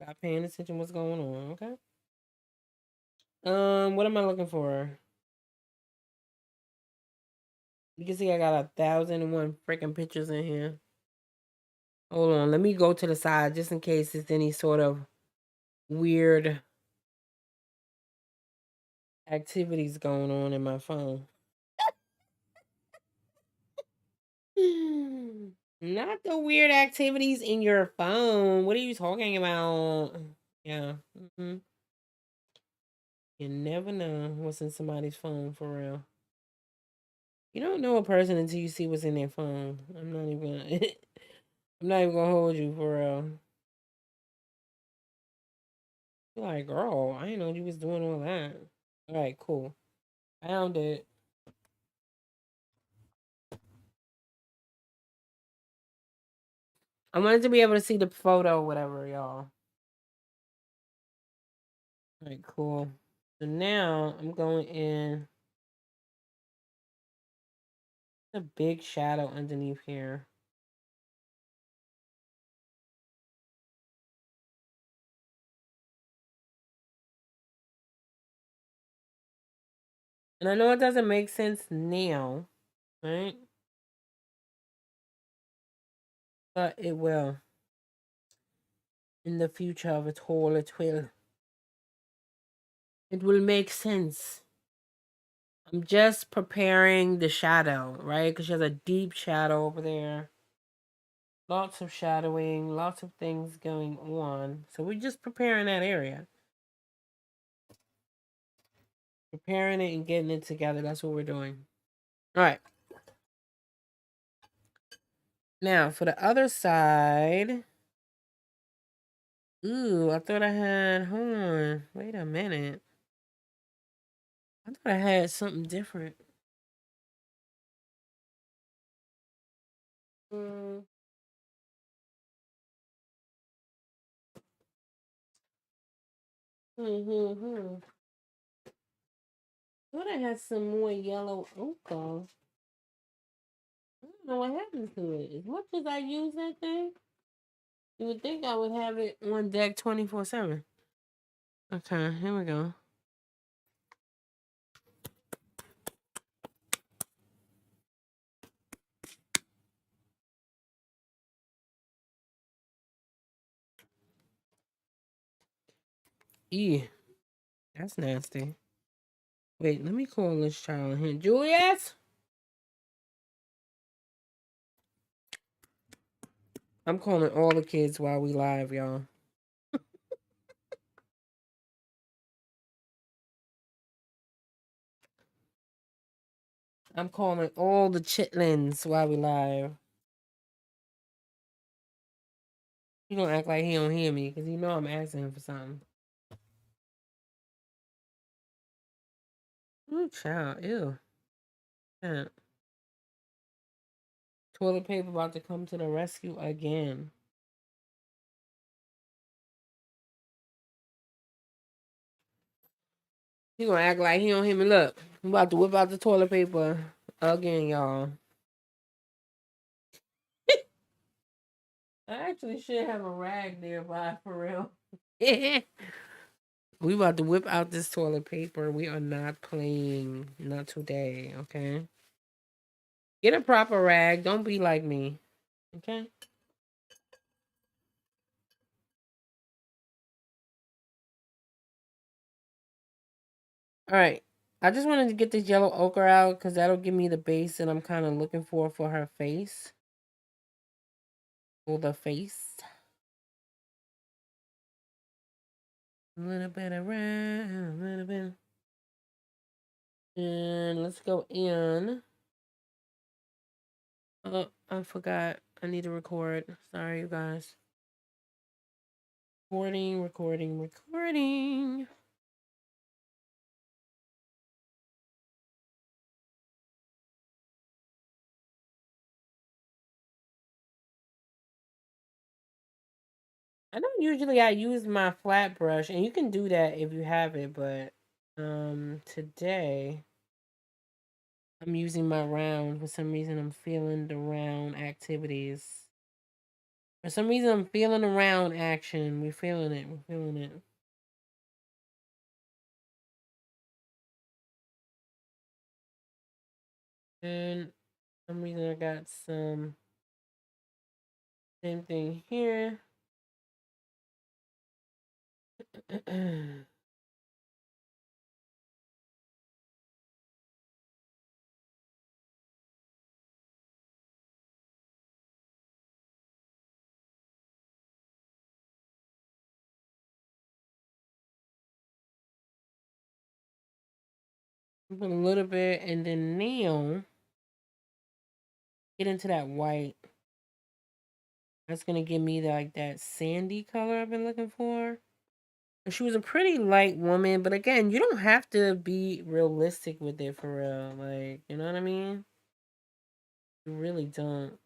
Stop paying attention what's going on, okay? What am I looking for? You can see I got 1,001 freaking pictures in here. Hold on, let me go to the side just in case there's any sort of weird activities going on in my phone. Not the weird activities in your phone. What are you talking about? Yeah. You never know what's in somebody's phone for real. You don't know a person until you see what's in their phone. I'm not even gonna I'm not even gonna hold you for real. You're like, girl, I didn't know you was doing all that. Alright, cool. Found it. I wanted to be able to see the photo, whatever, y'all. Alright, cool. So now I'm going in a big shadow underneath here. And I know it doesn't make sense now, right? But it will. In the future of it all, it will. It will make sense. I'm just preparing the shadow, right? Because she has a deep shadow over there. Lots of shadowing, lots of things going on. So we're just preparing that area. Preparing it and getting it together. That's what we're doing. All right. Now, for the other side. Ooh, I thought I had. Hold on. Wait a minute. I thought I had something different. Hmm. Hmm. Thought I had some more yellow ochre. I don't know what happened to it. As much as I use that thing, you would think I would have it on deck 24/7. Okay, here we go. Ew, that's nasty. Wait, let me call this child in here. Juliet? I'm calling all the kids while we live, y'all. I'm calling all the chitlins while we live. He gonna act like he don't hear me because he know I'm asking him for something. Ooh, child, ew. Yeah. Toilet paper about to come to the rescue again. He gonna act like he don't hear me. Look, I'm about to whip out the toilet paper again, y'all. I actually should have a rag nearby for real. We about to whip out this toilet paper. We are not playing. Not today, okay? Get a proper rag. Don't be like me. Okay? Alright. I just wanted to get this yellow ochre out because that'll give me the base that I'm kind of looking for her face. For the face. A little bit of red, a little bit. And let's go in. Oh, I forgot. I need to record. Sorry, you guys. Recording, recording, recording. I know usually I use my flat brush, and you can do that if you have it, but today I'm using my round. For some reason I'm feeling the round activities. For some reason I'm feeling the round action. We're feeling it. We're feeling it. And for some reason I got some same thing here. Put a little bit, and then now get into that white. That's gonna give me like that sandy color I've been looking for. And she was a pretty light woman, but again, you don't have to be realistic with it for real. Like, you know what I mean? You really don't.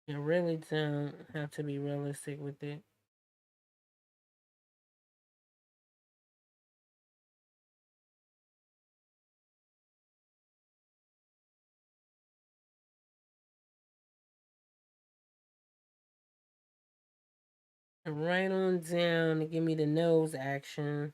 You really don't have to be realistic with it. And right on down to give me the nose action.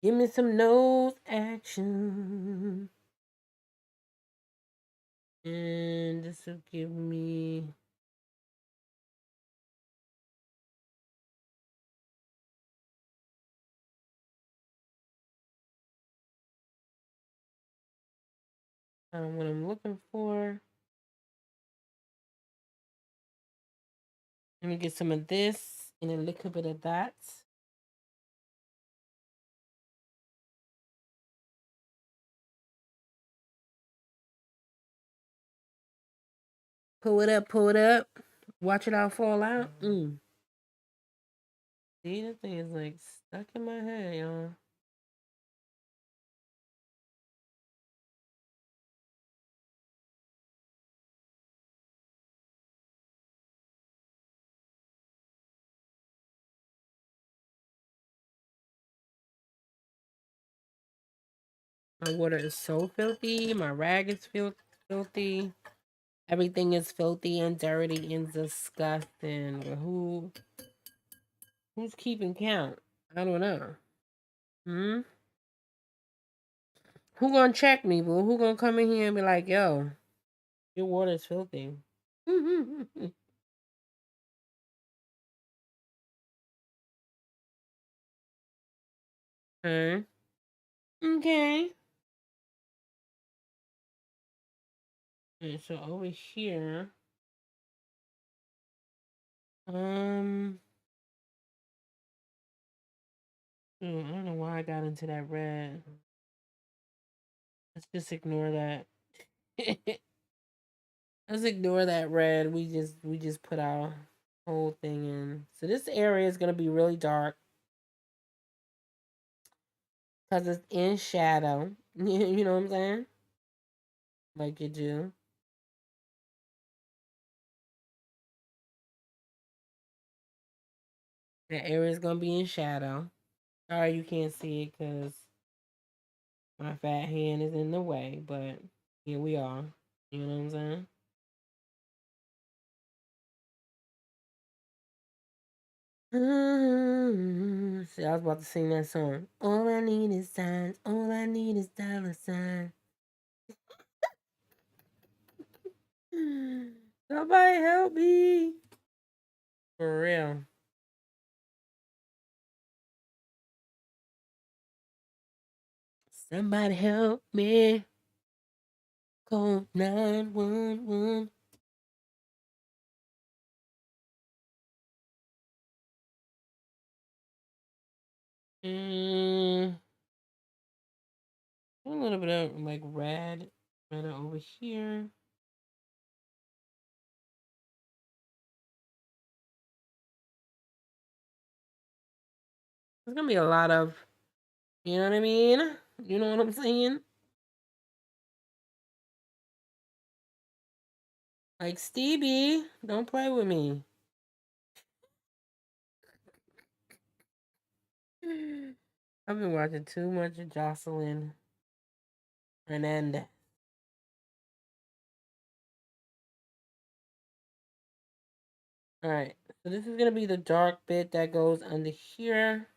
Give me some nose action. And this will give me what I'm looking for. Let me get some of this and a little bit of that. Pull it up, pull it up. Watch it all fall out. See, the thing is like stuck in my head, y'all. My water is so filthy. My rag is filthy. Everything is filthy and dirty and disgusting. But who's keeping count? I don't know. Hmm? Who gonna check me, boo? Who gonna come in here and be like, yo, your water is filthy? Okay. Okay. And so over here, um, I don't know why I got into that red. Let's just ignore that. Let's ignore that red. We just put our whole thing in. So this area is gonna be really dark because it's in shadow. You know what I'm saying? Like you do. That area is gonna be in shadow. Sorry you can't see it because my fat hand is in the way, but here we are. You know what I'm saying? See, I was about to sing that song. All I need is signs. All I need is dollar sign. Somebody help me. For real. Somebody help me. Call 911. Mm, a little bit of like red over here. There's gonna be a lot of, you know what I mean? You know what I'm saying? Like Stevie, don't play with me. I've been watching too much of Jocelyn Hernandez. All right, so this is gonna be the dark bit that goes under here.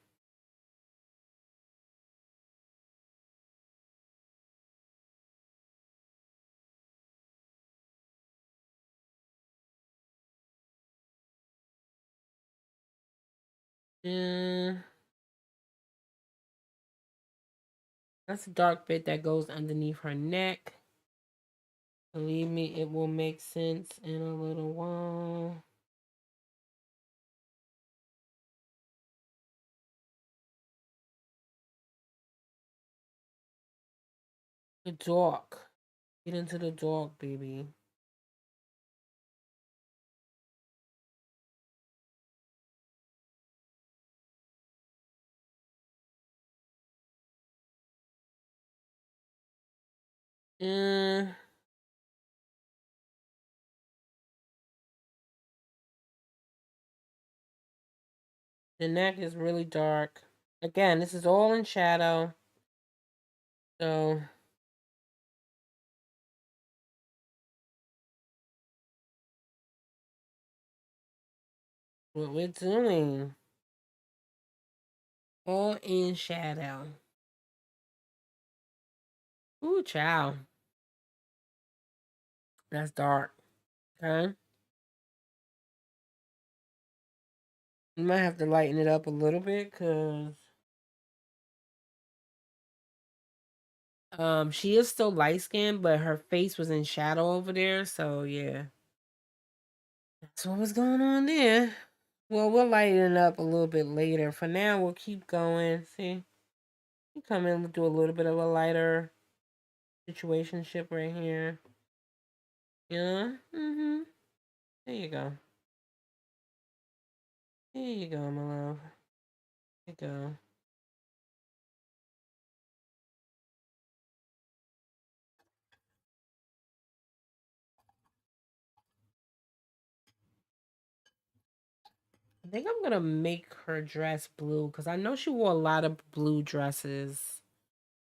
Yeah, that's the dark bit that goes underneath her neck. Believe me, it will make sense in a little while. The dark. Get into the dark, baby. Uh, the neck is really dark. Again, this is all in shadow. So, what we're doing, all in shadow. Ooh, child. That's dark. Okay. You might have to lighten it up a little bit because she is still light skinned, but her face was in shadow over there. So yeah. That's what was going on there. Well, we'll lighten it up a little bit later. For now, we'll keep going. See, you come in and do a little bit of a lighter situationship right here. Yeah. Mm-hmm. There you go. There you go, my love. There you go. I think I'm gonna make her dress blue because I know she wore a lot of blue dresses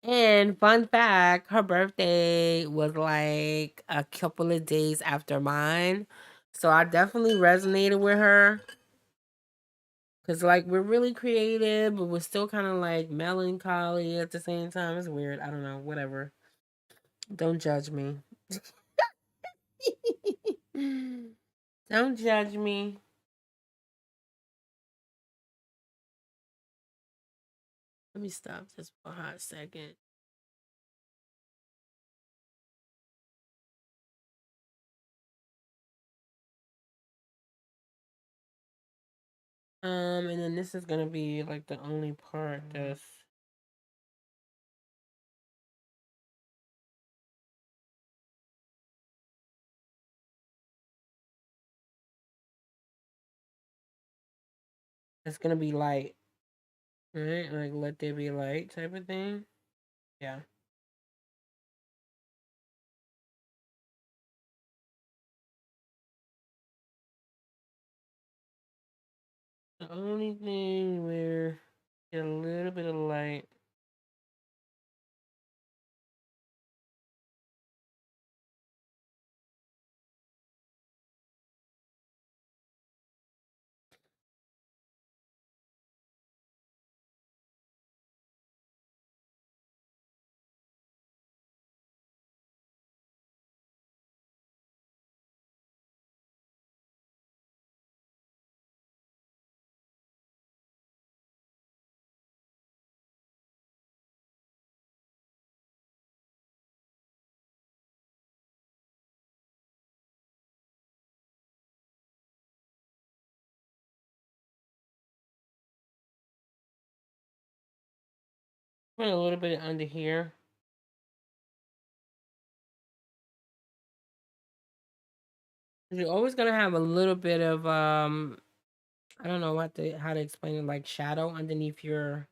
And fun fact, her birthday was like a couple of days after mine. So I definitely resonated with her. Cause like we're really creative, but we're still kind of like melancholy at the same time. It's weird. I don't know. Whatever. Don't judge me. Don't judge me. Let me stop this for a hot second. And then this is gonna be like the only part that's gonna be light, right? Like let there be light type of thing. Yeah. The only thing where get a little bit of light. Put a little bit under here. You're always gonna have a little bit of I don't know how to explain it, like shadow underneath your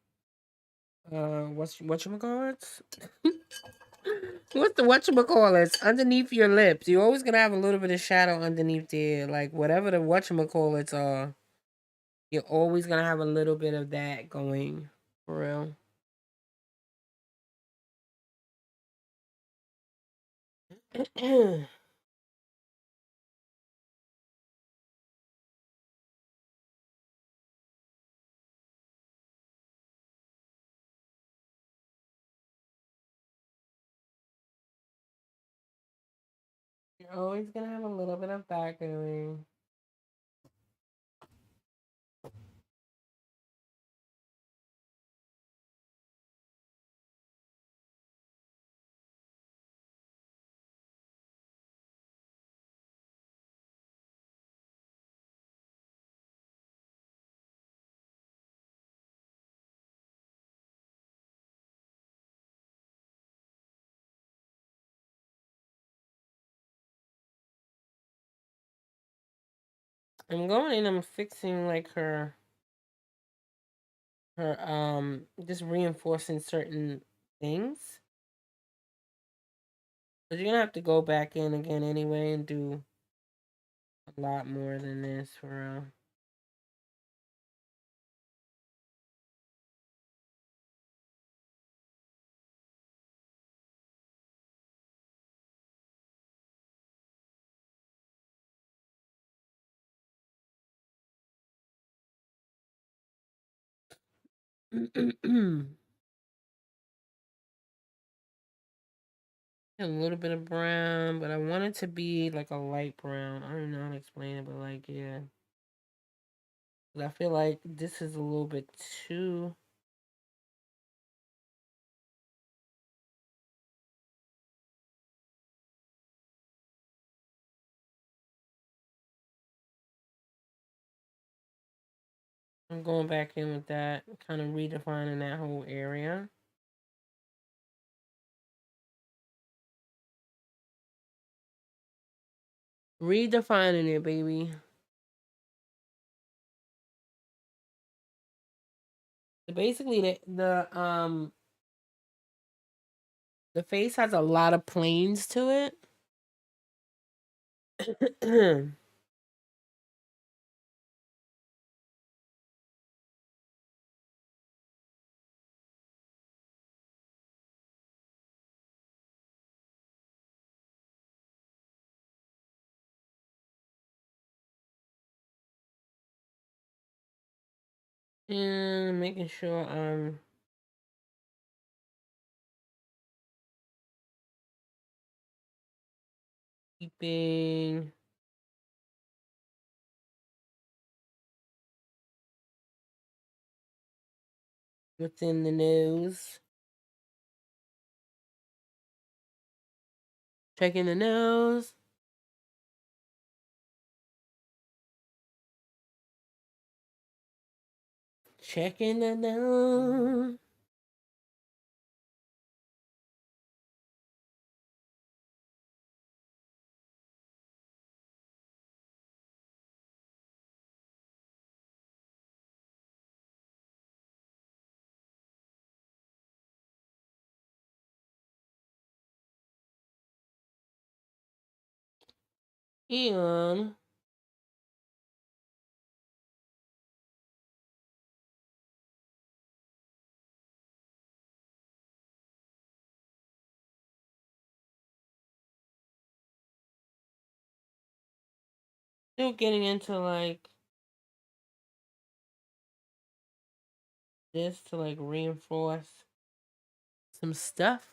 whatchamacallits? What's the whatchamacallits? Underneath your lips. You're always gonna have a little bit of shadow underneath there. Like whatever the whatchamacallits are, you're always gonna have a little bit of that going. For real. You're always gonna have a little bit of that going. I'm going in, I'm fixing like her just reinforcing certain things. But you're gonna have to go back in again anyway and do a lot more than this for real. A little bit of brown, but I want it to be like a light brown. I don't know how to explain it, but like, yeah. I feel like this is a little bit too. I'm going back in with that, kind of redefining that whole area. Redefining it, baby. Basically, the face has a lot of planes to it. And making sure I'm keeping within the nose. Checking the nose. Checking the nose. And still getting into like this to like reinforce some stuff.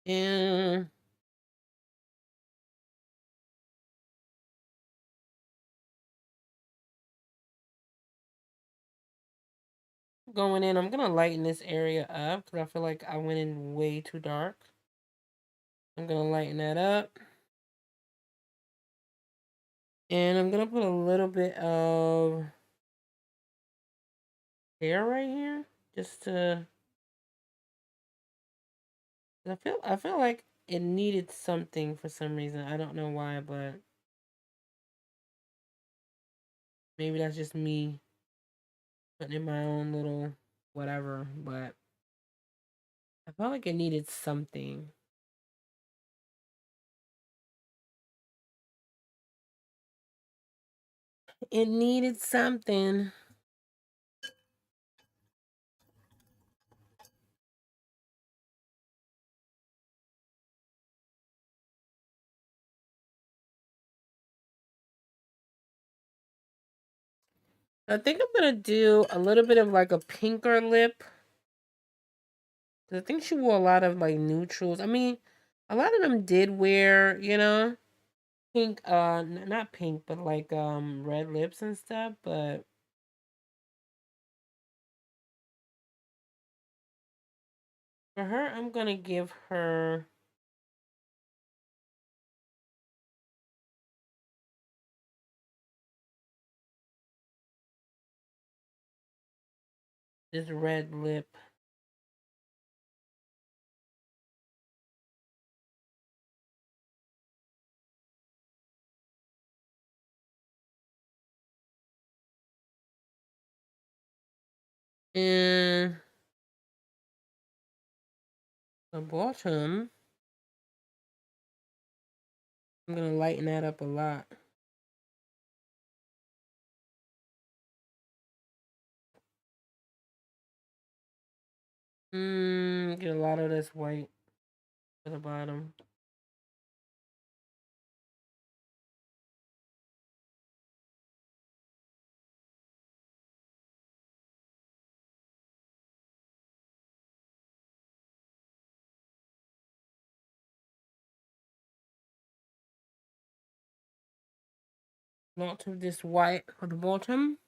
And going in, I'm gonna lighten this area up because I feel like I went in way too dark. I'm gonna lighten that up. And I'm gonna put a little bit of hair right here. Just to I feel like it needed something for some reason. I don't know why, but maybe that's just me putting in my own little whatever, but I felt like it needed something. It needed something. I think I'm gonna do a little bit of like a pinker lip. 'Cause I think she wore a lot of like neutrals. I mean, a lot of them did wear, pink, not pink, but like red lips and stuff, but for her I'm gonna give her this red lip. And the bottom, I'm gonna lighten that up a lot. Get a lot of this white to the bottom. Lot of this white for the bottom.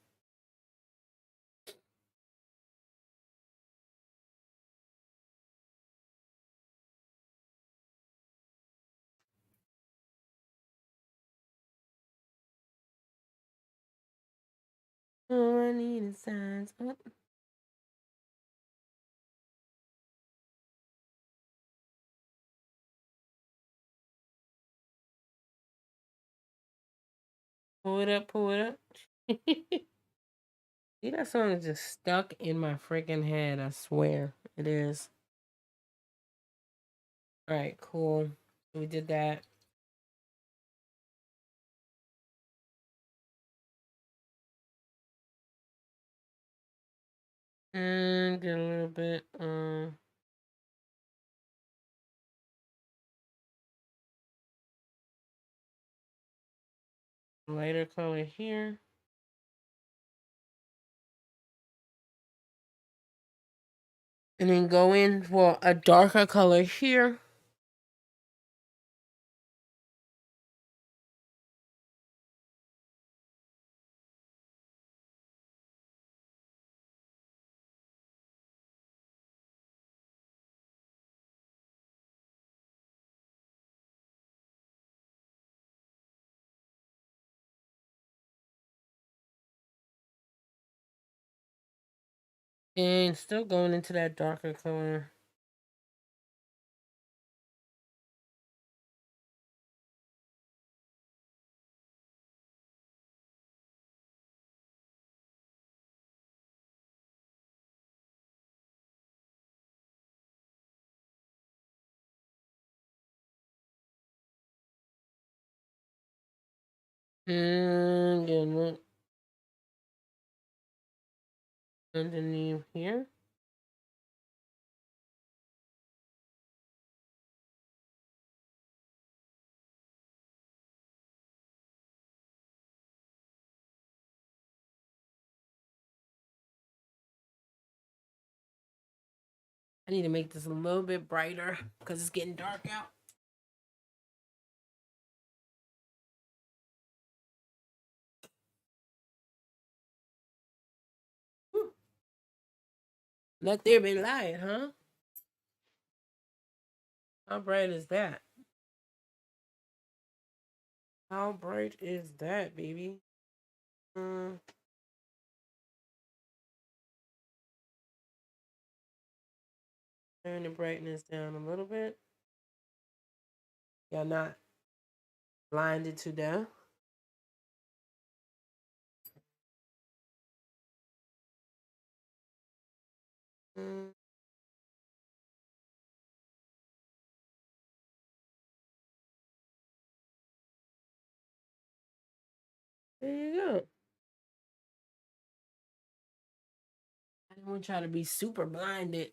All I need is signs up. Pull it up, pull it up. See, that song is just stuck in my freaking head. I swear it is. All right, cool. We did that. get a little bit lighter color here. And then go in for a darker color here. And still going into that darker color. And get a little underneath here. I need to make this a little bit brighter because it's getting dark out. Whew. Let there be light, huh? How bright is that? How bright is that, baby? Mm, turn the brightness down a little bit. Y'all not blinded to death. Mm, there you go. I didn't want y'all to be super blinded.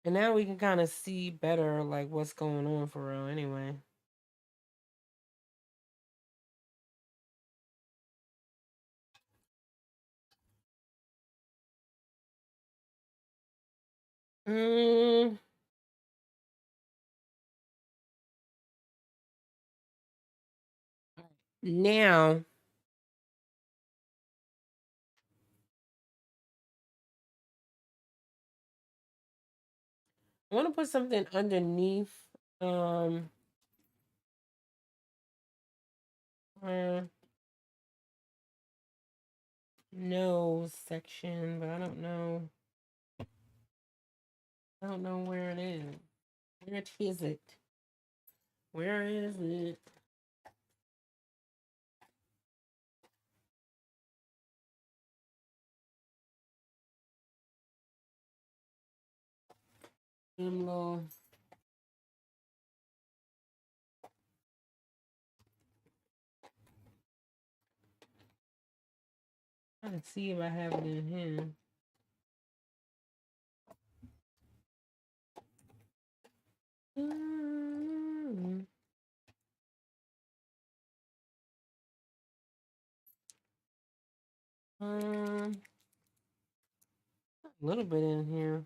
And now we can kind of see better, like what's going on for real. Anyway. Mm, now I want to put something underneath um her nose section, but I don't know. I don't know where it is. Where is it? Where is it? Them little. I can see if I have it in here. Mm, um, a little bit in here.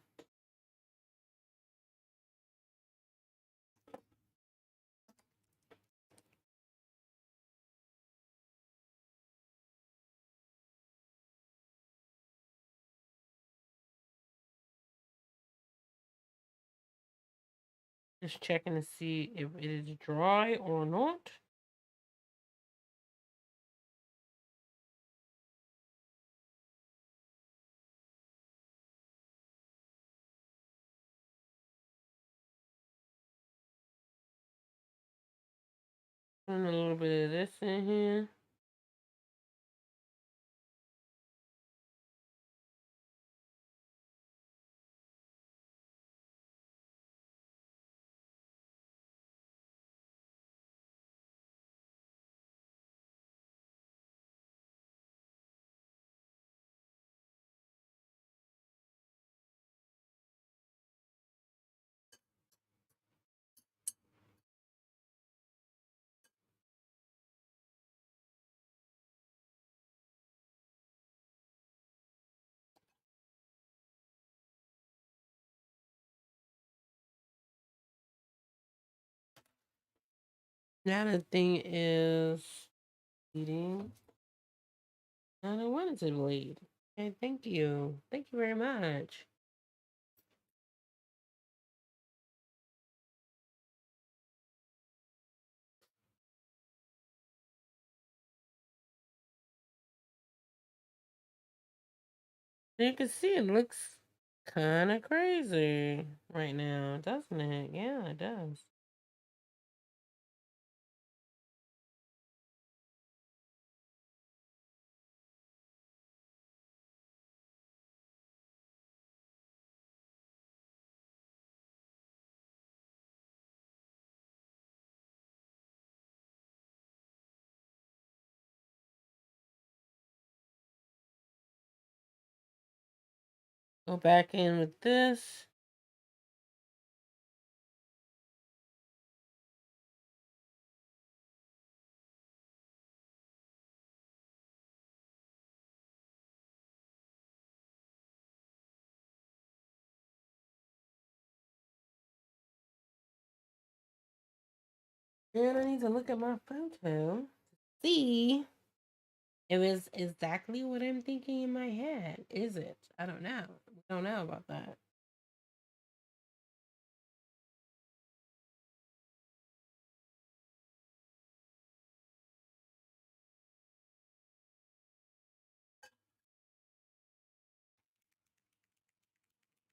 Just checking to see if it is dry or not. And a little bit of this in here. Now the thing is bleeding. I don't want it to bleed. Okay, thank you. Thank you very much. You can see it looks kind of crazy right now, doesn't it? Yeah, it does. Go back in with this. And I need to look at my photo. See if it's exactly what I'm thinking in my head. Is it? I don't know. We don't know about that.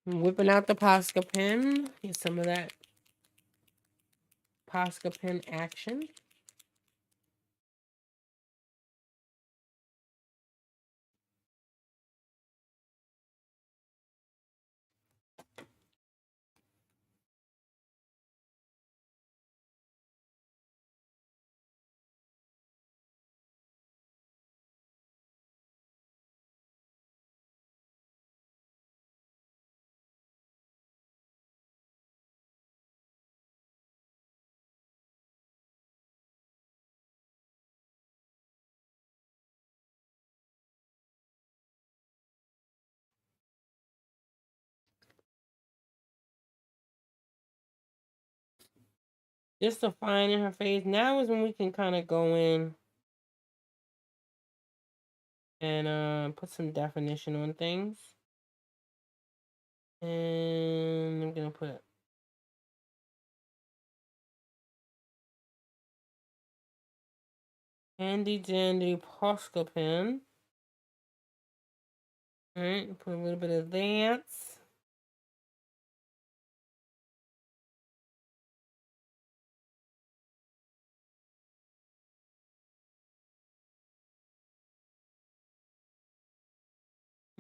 I'm whipping out the Posca pen. Get some of that Posca pen action. Just to find in her face. Now is when we can kind of go in and put some definition on things. And I'm gonna put handy dandy Posca pen. Alright, put a little bit of that.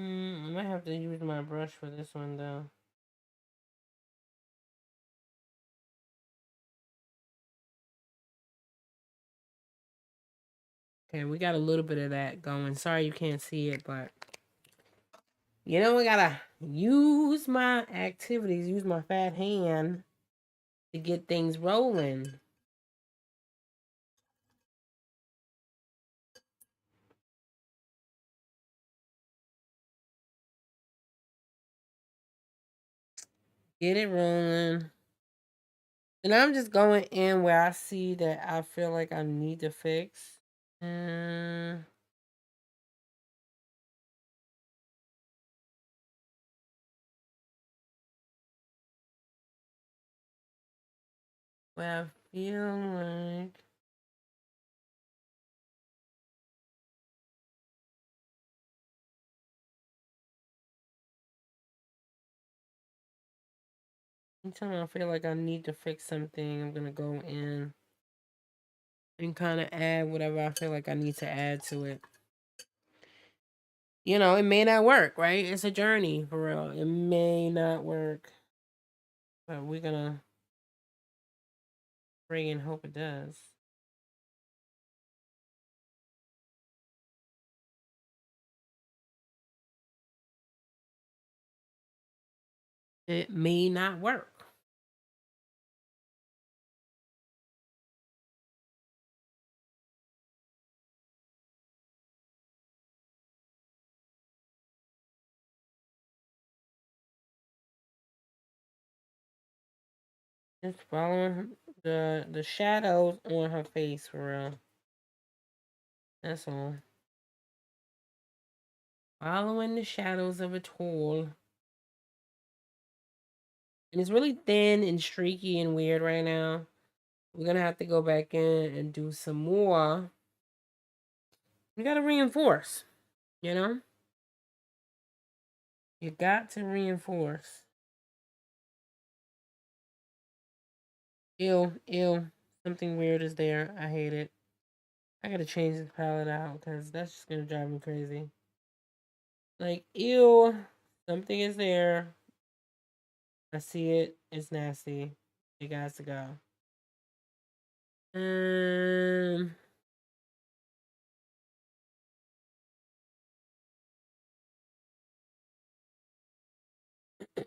I might have to use my brush for this one though. Okay, we got a little bit of that going. Sorry you can't see it, but you know, I gotta use my activities, use my fat hand to get things rolling. Get it rolling. And I'm just going in where I see that I feel like I need to fix. Uh, where I feel like anytime I feel like I need to fix something, I'm gonna go in and kind of add whatever I feel like I need to add to it. You know, it may not work, right? It's a journey for real. It may not work, but we're gonna pray and hope it does. It may not work. Just following the shadows on her face for real. That's all. Following the shadows of a tool. And it's really thin and streaky and weird right now. We're gonna have to go back in and do some more. You gotta reinforce, you know? You got to reinforce. Ew, ew. Something weird is there. I hate it. I gotta change this palette out because that's just gonna drive me crazy. Like, ew. Something is there. I see it. It's nasty. It got to go. Um,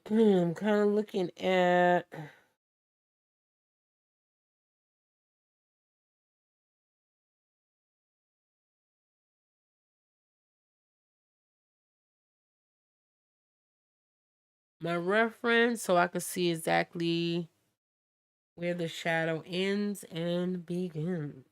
I'm kind of looking at my reference so I can see exactly where the shadow ends and begins.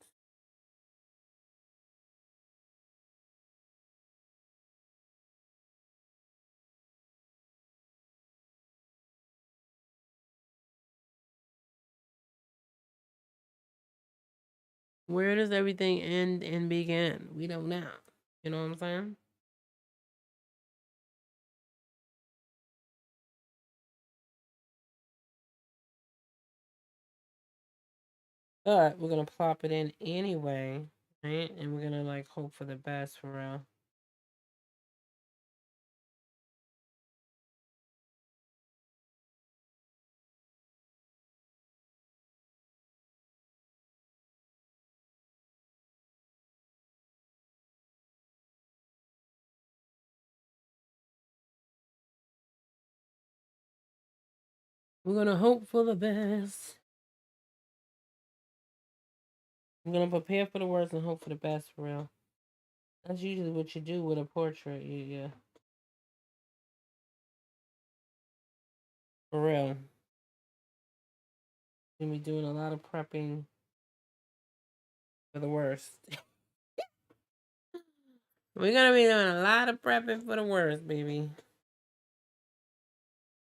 Where does everything end and begin? We don't know. You know what I'm saying? But we're gonna plop it in anyway, right? And we're gonna like hope for the best for real. We're gonna hope for the best. I'm gonna prepare for the worst and hope for the best for real. That's usually what you do with a portrait. Yeah, for real. Gonna be doing a lot of prepping for the worst. We're gonna be doing a lot of prepping for the worst, baby.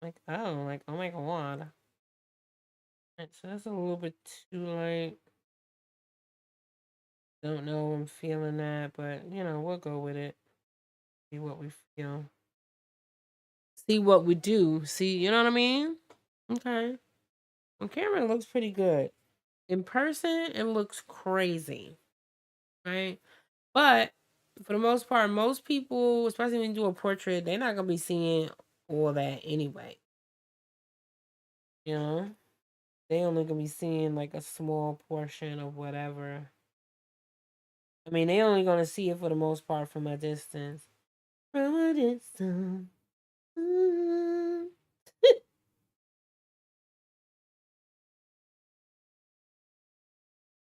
Like, oh my god. Right, so that's a little bit too light. Don't know I'm feeling that, but you know, we'll go with it. See what we feel. See what we do. See, you know what I mean? Okay. On camera, it looks pretty good. In person, it looks crazy. Right? But for the most part, most people, especially when you do a portrait, they're not gonna be seeing all that anyway. You know? They only gonna be seeing like a small portion of whatever. I mean, they only gonna see it for the most part from a distance. From a distance. Mm.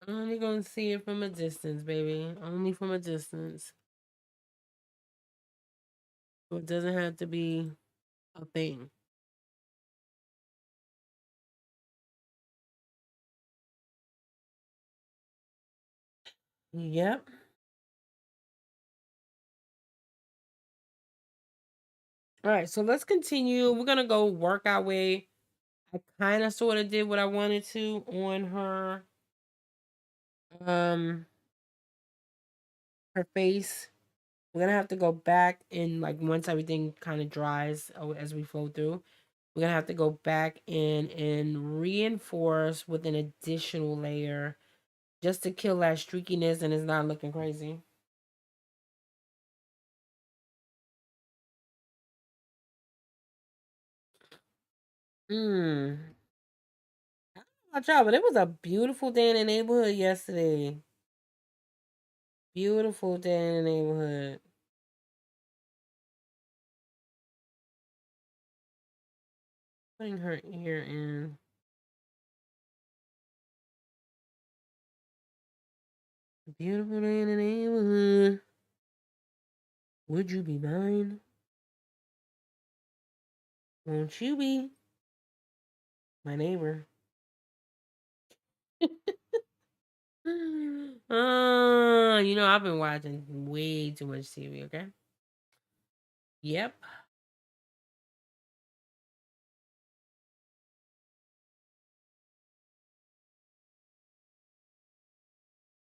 Only gonna see it from a distance, baby. Only from a distance. So it doesn't have to be a thing. Yep. All right, so let's continue. We're gonna go work our way. I kind of sort of did what I wanted to on um her face. We're gonna have to go back and like once everything kind of dries as we flow through, we're gonna have to go back in and reinforce with an additional layer just to kill that streakiness and it's not looking crazy. Hmm. Watch out, but it was a beautiful day in the neighborhood yesterday. Beautiful day in the neighborhood. Putting her ear in. Beautiful day in the neighborhood. Would you be mine? Won't you be my neighbor? You know, I've been watching way too much TV, okay? Yep.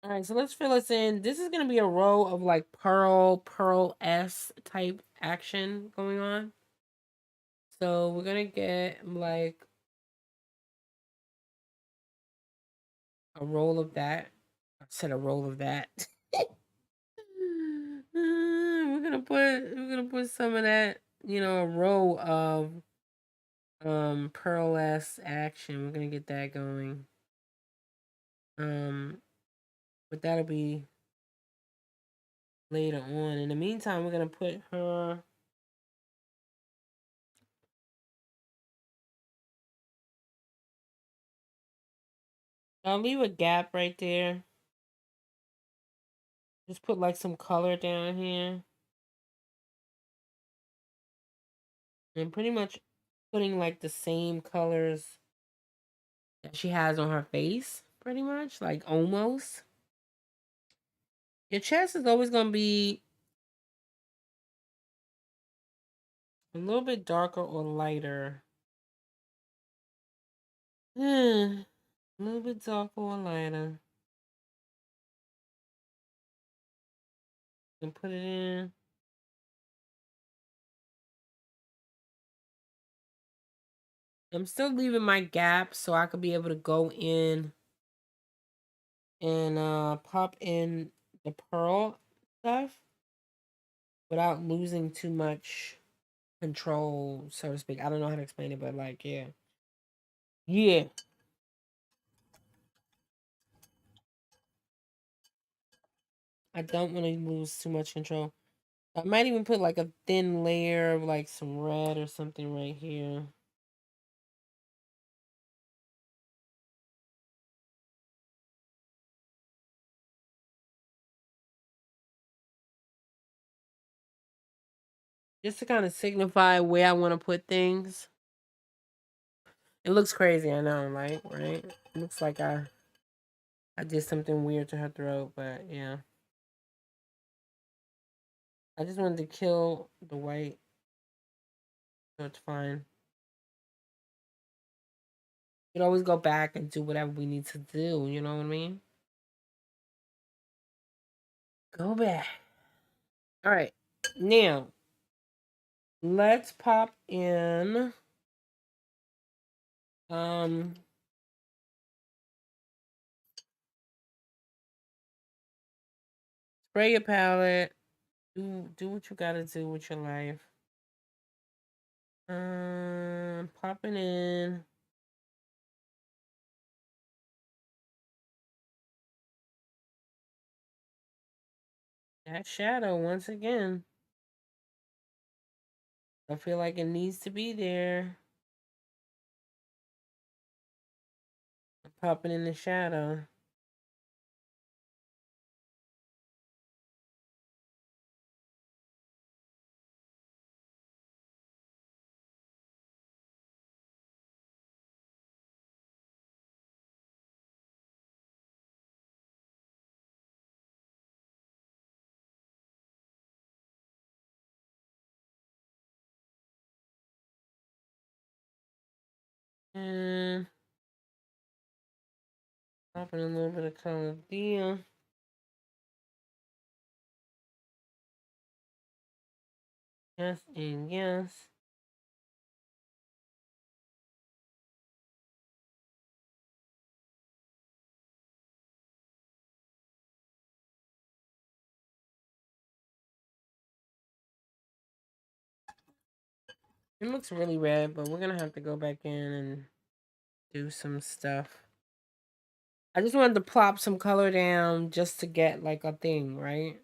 All right, so let's fill this in. This is gonna be a row of like pearl S type action going on. So we're gonna get like a roll of that. I said a roll of that. we're gonna put some of that, you know, a row of pearl S action. We're gonna get that going. Um, but that'll be later on. In the meantime, we're gonna put her. I'll leave a gap right there. Just put like some color down here. And pretty much putting like the same colors that she has on her face, pretty much. Like almost. Your chest is always gonna be a little bit darker or lighter. A little bit darker or lighter. And put it in. I'm still leaving my gap so I could be able to go in and pop in the pearl stuff without losing too much control, so to speak. I don't know how to explain it, but like, yeah. Yeah. I don't want to lose too much control. I might even put like a thin layer of like some red or something right here. Just to kind of signify where I want to put things. It looks crazy, I know, like, right? It looks like I did something weird to her throat, but yeah. I just wanted to kill the white, so it's fine. We can always go back and do whatever we need to do, you know what I mean? Go back. All right. Now, let's pop in um spray your palette. Do what you gotta do with your life. Popping in that shadow once again. I feel like it needs to be there. Popping in the shadow. And popping a little bit of color there. Yes and yes. It looks really red, but we're gonna have to go back in and do some stuff. I just wanted to plop some color down just to get like a thing, right?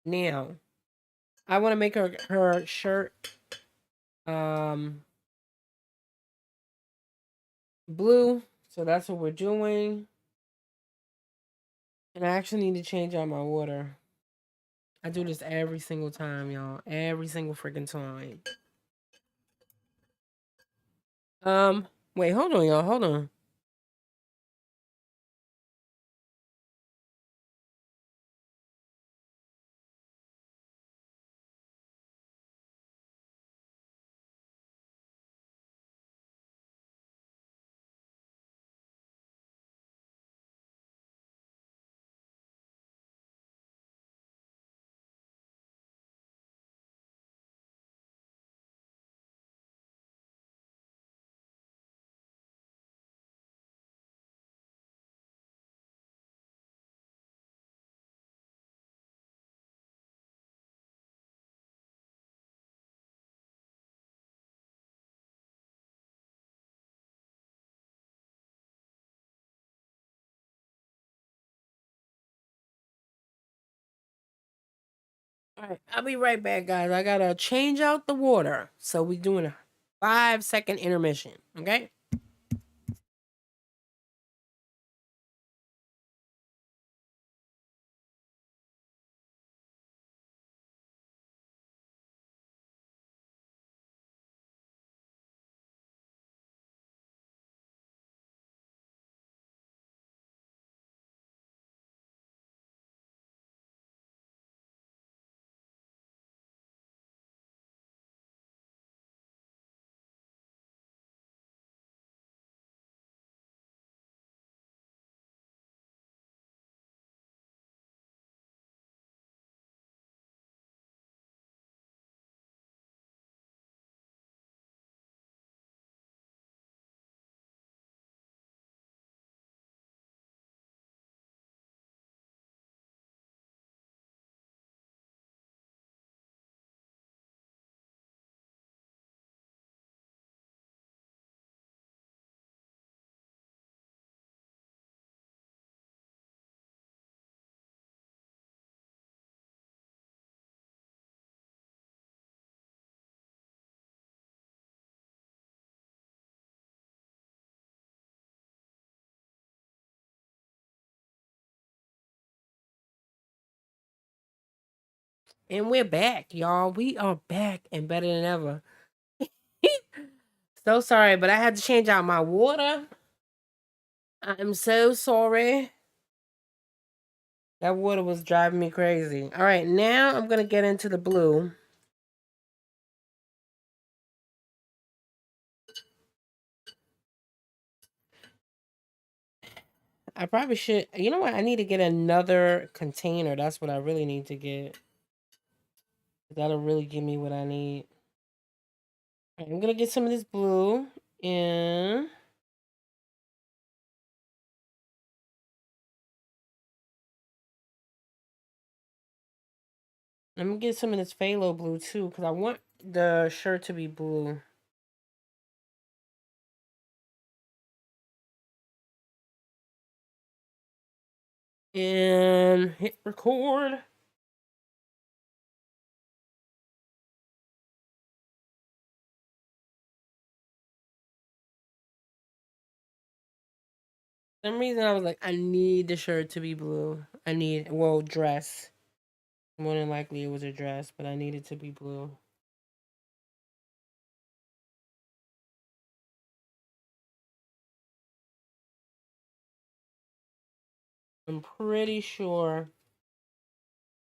Now, I want to make her shirt um blue, so that's what we're doing. And I actually need to change out my water. I do this every single time, y'all. Every single freaking time. Um, wait, hold on, y'all. Hold on. All right, I'll be right back, guys. I gotta change out the water. So we're doing a 5-second intermission. Okay. And we're back, y'all. We are back and better than ever. So sorry, but I had to change out my water. I'm so sorry. That water was driving me crazy. All right, now I'm gonna get into the blue. I probably should. You know what? I need to get another container. That's what I really need to get. That'll really give me what I need. All right, I'm gonna get some of this blue and I'm gonna get some of this phthalo blue too, because I want the shirt to be blue. And hit record. For some reason I was like, I need the shirt to be blue. I need, well, dress. More than likely it was a dress, but I need it to be blue. I'm pretty sure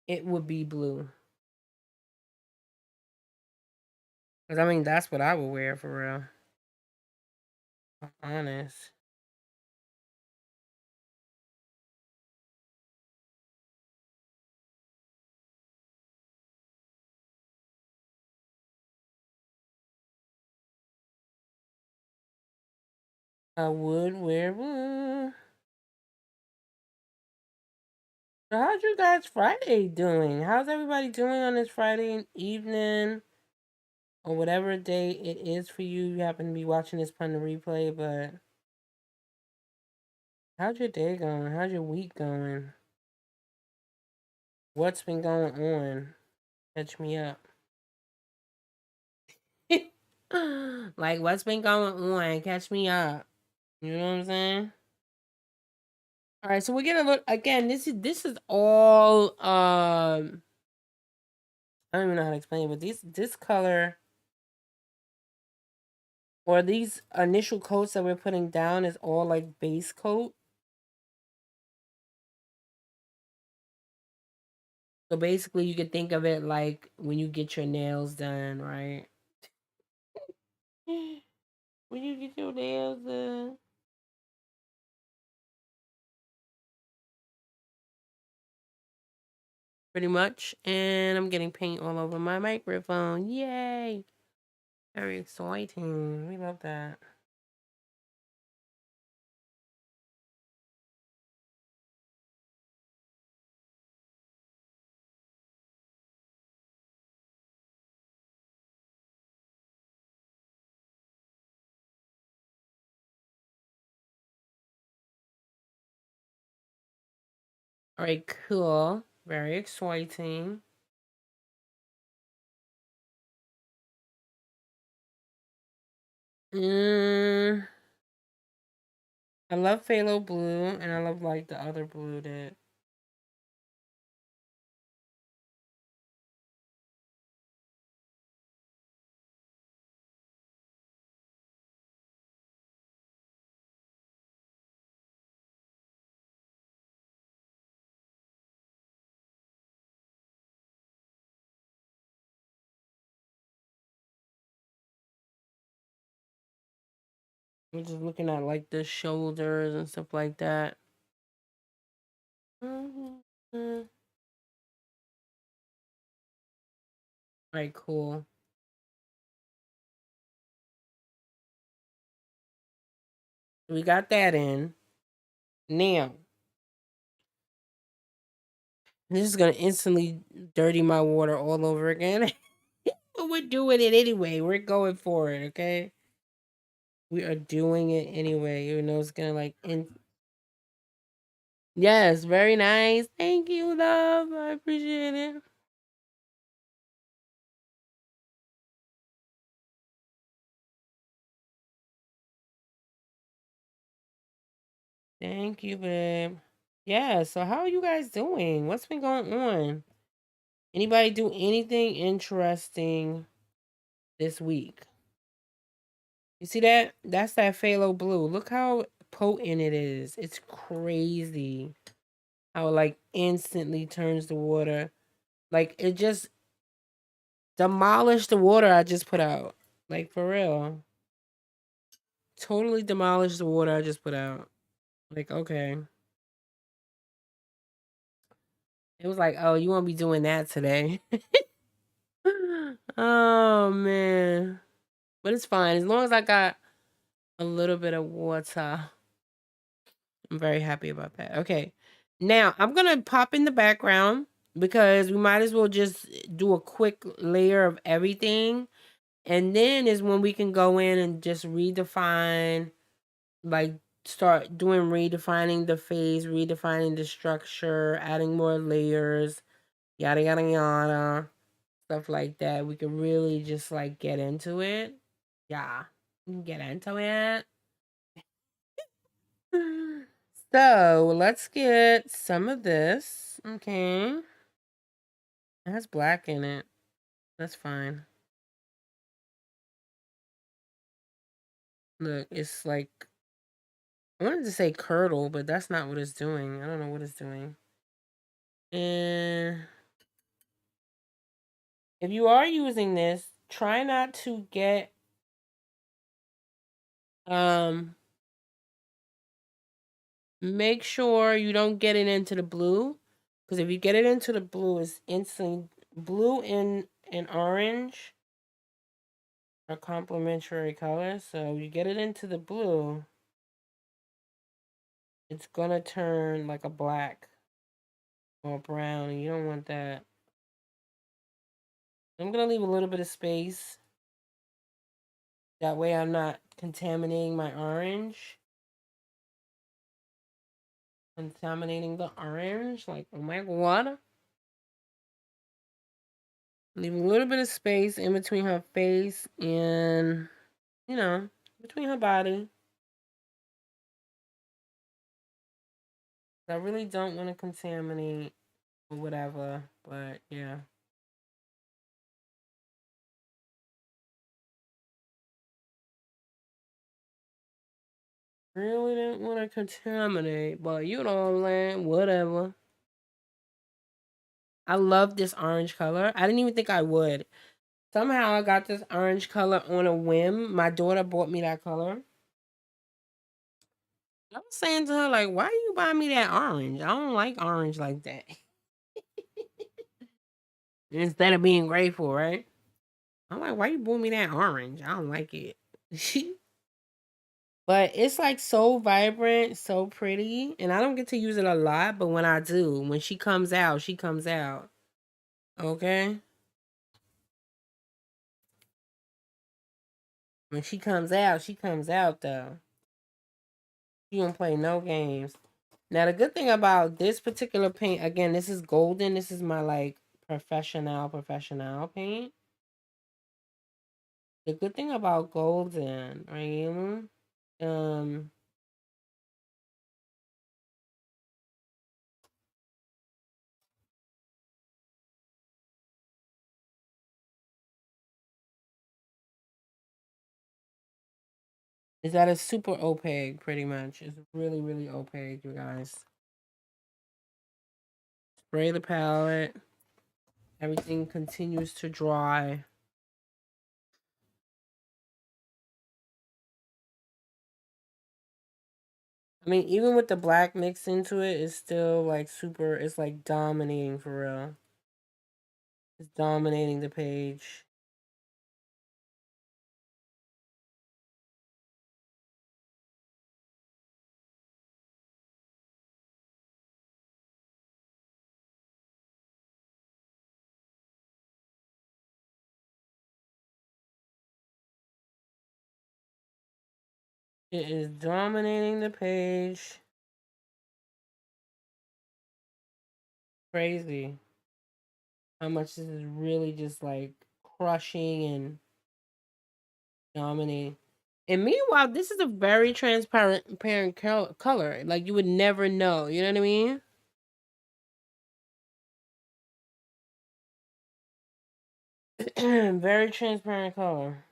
it would be blue. Because I mean, that's what I would wear for real. I'm honest. I would wear blue. So how's you guys Friday doing? How's everybody doing on this Friday evening? Or whatever day it is for you. You happen to be watching this on the replay, but how's your day going? How's your week going? What's been going on? Catch me up. Like, what's been going on? Catch me up. You know what I'm saying? All right, so we're gonna look again. This is all I don't even know how to explain it, but this color or these initial coats that we're putting down is all like base coat. So basically, you could think of it like when you get your nails done, right? When you get your nails done. Pretty much. And I'm getting paint all over my microphone. Yay! Very exciting. We love that. All right, cool. Very exciting. Mm, I love phthalo blue, and I love like the other blue that. I'm just looking at like the shoulders and stuff like that. Mhm. All right, cool. We got that in. Now, this is gonna instantly dirty my water all over again. But we're doing it anyway. We're going for it, okay? We are doing it anyway. You know it's gonna like yes, very nice. Thank you, love. I appreciate it. Thank you, babe. Yeah, so how are you guys doing? What's been going on? Anybody do anything interesting this week? You see that? That's that phthalo blue. Look how potent it is. It's crazy how it like instantly turns the water. Like it just demolished the water I just put out. Like for real. Totally demolished the water I just put out. Like, okay. It was like, oh, you won't be doing that today. Oh man. But it's fine. As long as I got a little bit of water. I'm very happy about that. Okay. Now I'm gonna pop in the background because we might as well just do a quick layer of everything. And then is when we can go in and just redefine, like start doing redefining the phase, redefining the structure, adding more layers, yada yada yada, stuff like that. We can really just like get into it. Yeah. We can get into it. So let's get some of this. Okay. It has black in it. That's fine. Look, it's like I wanted to say curdle, but that's not what it's doing. I don't know what it's doing. And if you are using this, try not to get um make sure you don't get it into the blue. Because if you get it into the blue, it's instantly blue and orange are complementary colors. So you get it into the blue, it's gonna turn like a black or brown, and you don't want that. I'm gonna leave a little bit of space. That way I'm not contaminating my orange. Contaminating the orange, like oh my god. Leave a little bit of space in between her face and, you know, between her body. I really don't want to contaminate or whatever, but yeah. Really didn't want to contaminate, but you know, land, whatever. I love this orange color. I didn't even think I would. Somehow I got this orange color on a whim. My daughter bought me that color. I was saying to her, like, why you buy me that orange? I don't like orange like that. Instead of being grateful, right? I'm like, why you bought me that orange? I don't like it. But it's like so vibrant, so pretty. And I don't get to use it a lot, but when I do, when she comes out, she comes out. Okay? When she comes out though. She don't play no games. Now the good thing about this particular paint, again, this is golden. This is my like professional paint. The good thing about golden, right? Um, is that it's super opaque, pretty much. It's really, really opaque, you guys. Spray the palette. Everything continues to dry. I mean, even with the black mixed into it, it's still like super, it's like dominating for real. It's dominating the page. It is dominating the page. Crazy how much this is really just like crushing and dominating. And meanwhile, this is a very transparent color. Like you would never know. You know what I mean? Very transparent color.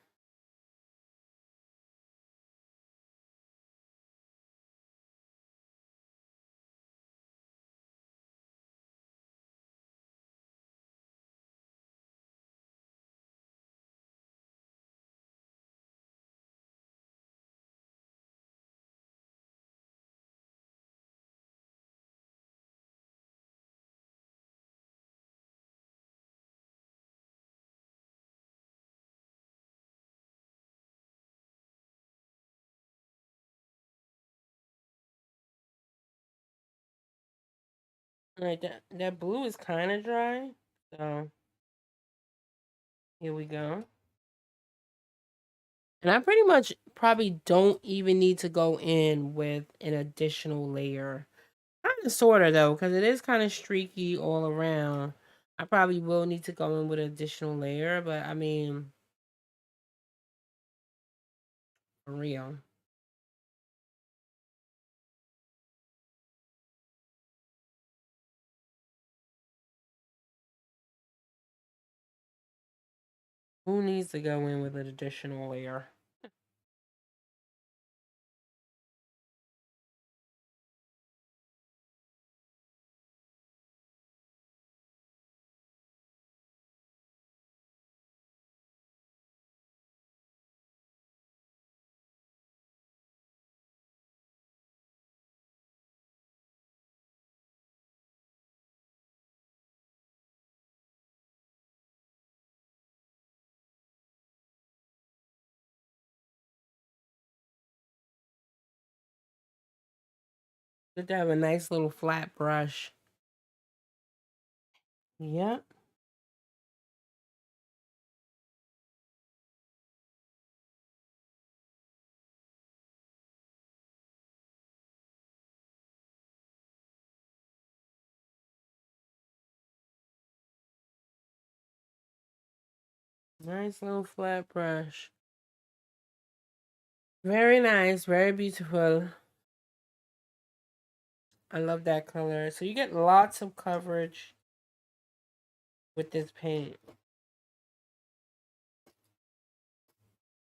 Alright, that blue is kind of dry. So here we go. And I pretty much probably don't even need to go in with an additional layer. Kind of sort of though, because it is kind of streaky all around. I probably will need to go in with an additional layer, but I mean, for real. Who needs to go in with an additional layer? Good to have a nice little flat brush. Yep. Nice little flat brush. Very nice. Very beautiful. I love that color. So you get lots of coverage with this paint.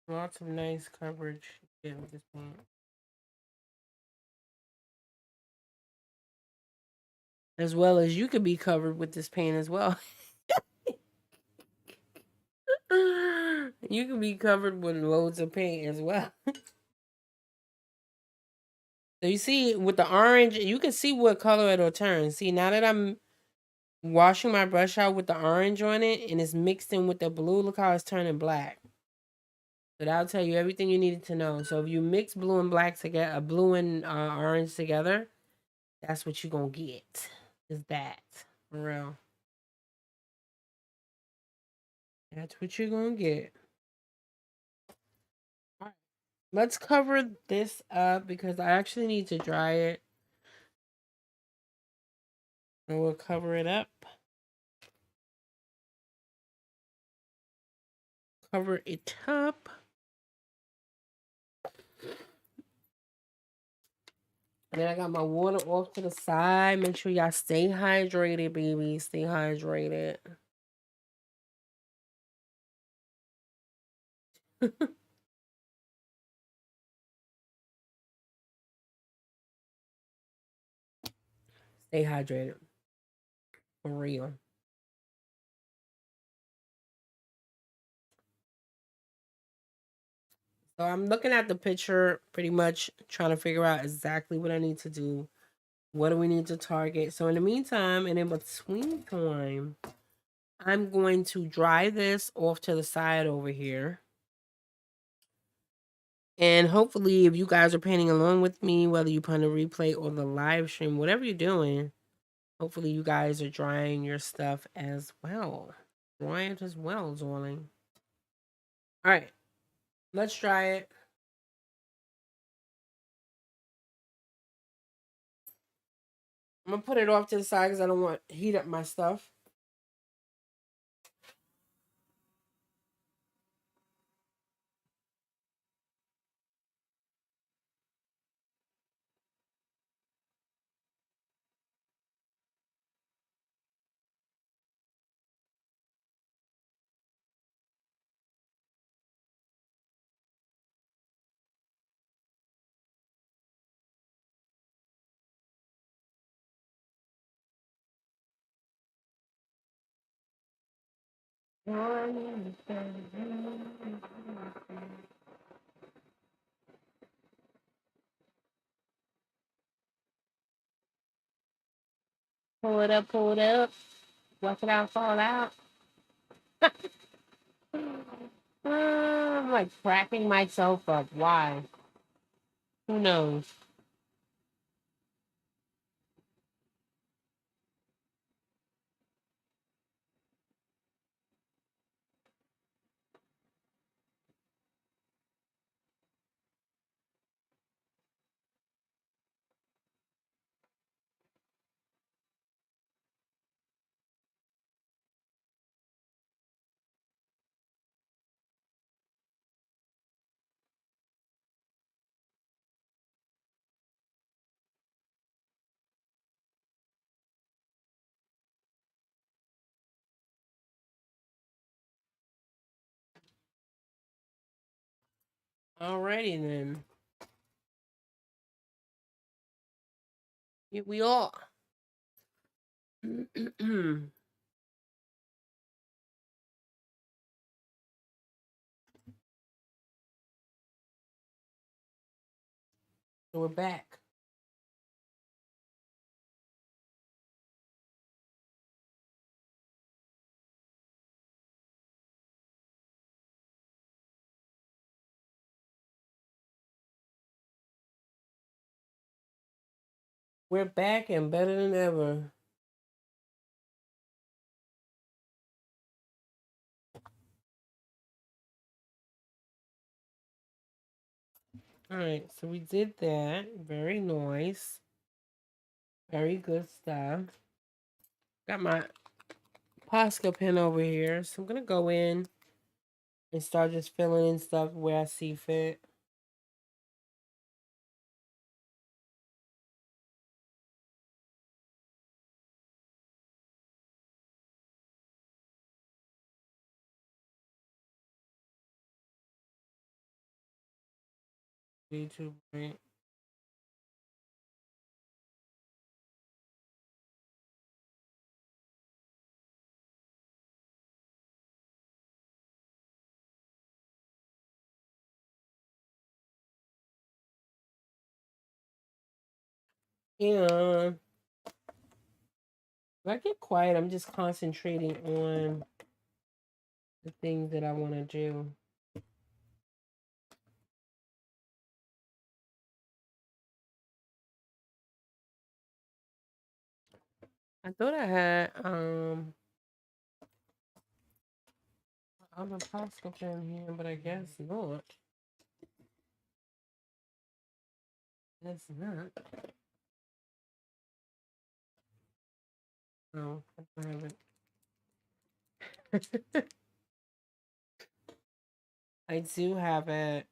Lots of nice coverage you get with this paint. As well as you could be covered with this paint as well. You can be covered with loads of paint as well. So you see with the orange, you can see what color it'll turn. See, now that I'm washing my brush out with the orange on it and it's mixed in with the blue, look how it's turning black. So that'll tell you everything you needed to know. So if you mix blue and black together, blue and orange together, that's what you're gonna get. Is that for real? That's what you're gonna get. All right. Let's cover this up because I actually need to dry it. And we'll cover it up. cover it up. And then I got my water off to the side. Make sure y'all stay hydrated, baby. Stay hydrated. Stay hydrated. For real. So I'm looking at the picture, pretty much trying to figure out exactly what I need to do. What do we need to target? So in the meantime, and in between time, I'm going to dry this off to the side over here. And hopefully, if you guys are painting along with me, whether you put on the replay or the live stream, whatever you're doing, hopefully you guys are drying your stuff as well. Dry it as well, darling. All right, let's try it. I'm gonna put it off to the side because I don't want to heat up my stuff. Pull it up, pull it up. Watch it out, fall out. I'm like cracking myself up. Why? Who knows? Alrighty then. Here we are. So we're back. We're back and better than ever. All right, so we did that. Very nice. Very good stuff. Got my Posca pen over here. So I'm going to go in and start just filling in stuff where I see fit. YouTube, right? Yeah. If I get quiet, I'm just concentrating on the things that I want to do. I thought I had other Posca pen here, but I guess not. That's not. No, I don't have it. I do have it.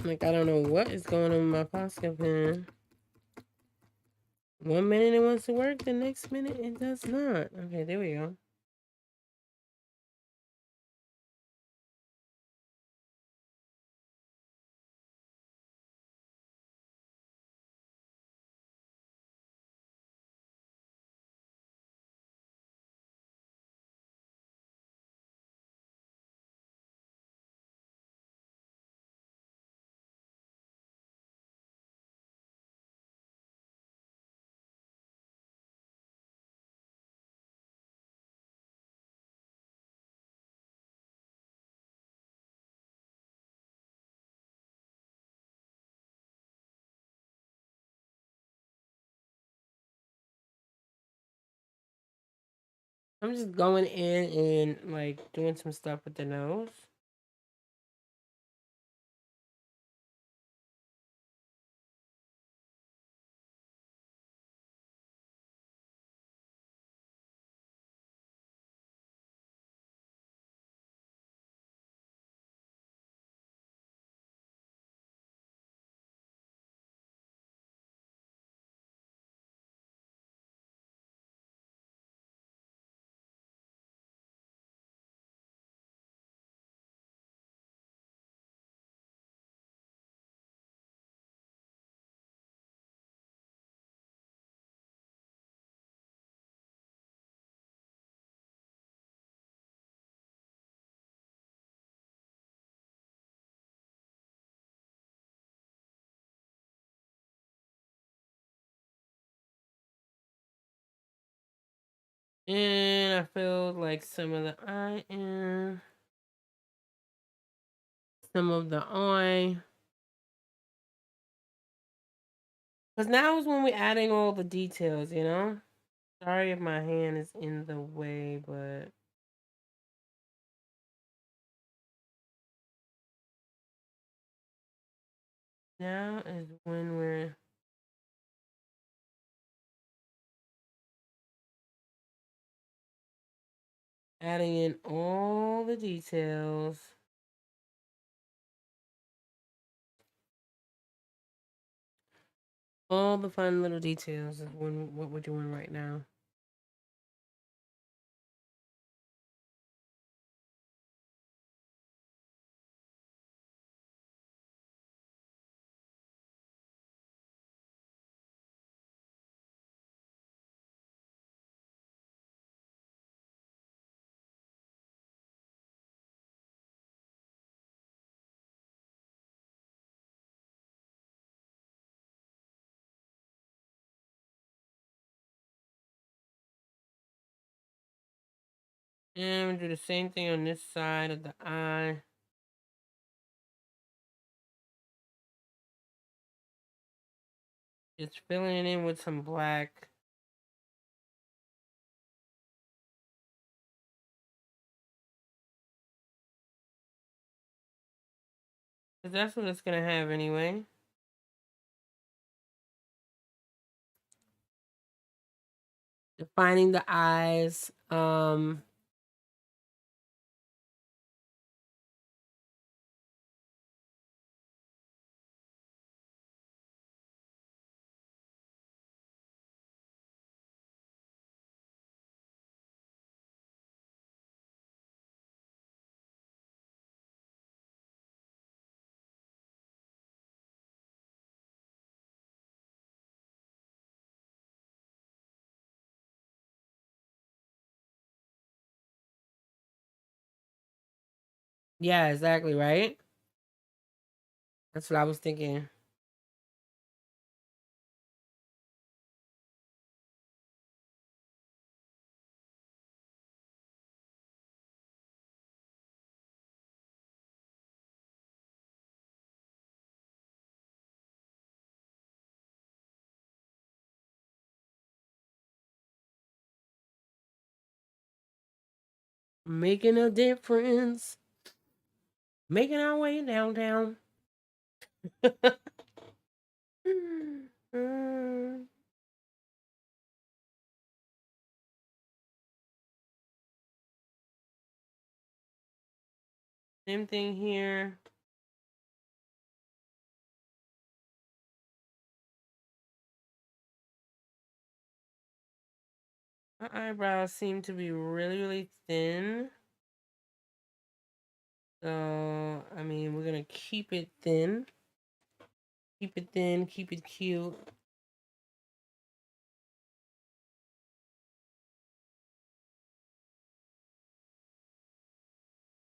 Like, I don't know what is going on with my Posca pen. 1 minute it wants to work, the next minute it does not. Okay, there we go. I'm just going in and like doing some stuff with the nose. And I filled like some of the eye in, some of the eye. Because now is when we're adding all the details, you know? Sorry if my hand is in the way, but now is when we're adding in all the details. All the fun little details is what we're doing right now. And we do the same thing on this side of the eye. Just filling it in with some black. Because that's what it's going to have anyway. Defining the eyes. Yeah, exactly, right? That's what I was thinking. Making a difference. Making our way downtown. Same thing here. My eyebrows seem to be really, really thin. So, I mean, we're going to keep it thin. Keep it thin, keep it cute.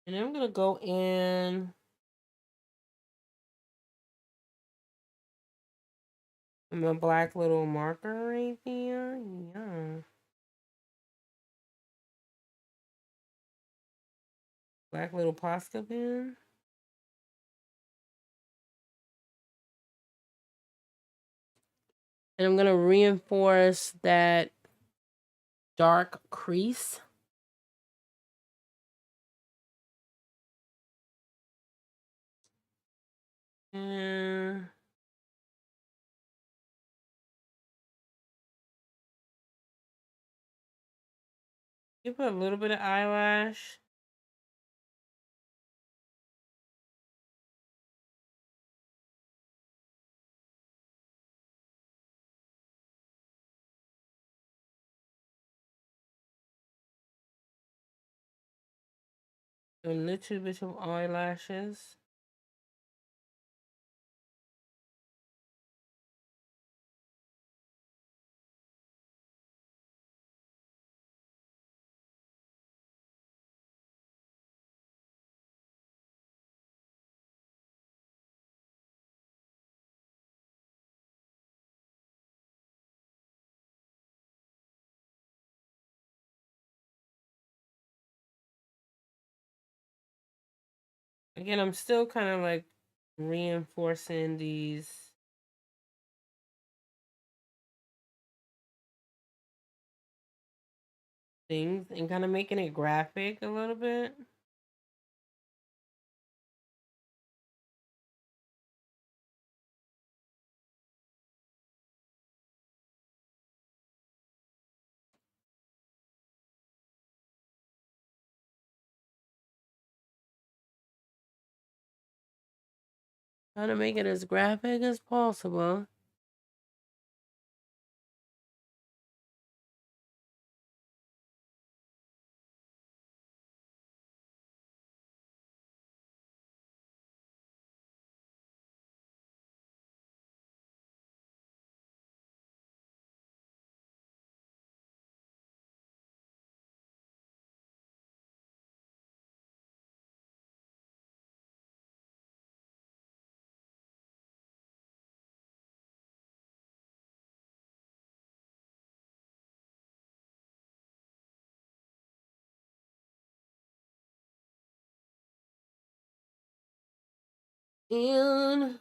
And then I'm going to go in with my black little marker right there. Yeah. Black little Posca pen. And I'm going to reinforce that dark crease. And you put a little bit of eyelash. A little bit of eyelashes. Again, I'm still kind of like reinforcing these things and kind of making it graphic a little bit. Trying to make it as graphic as possible. And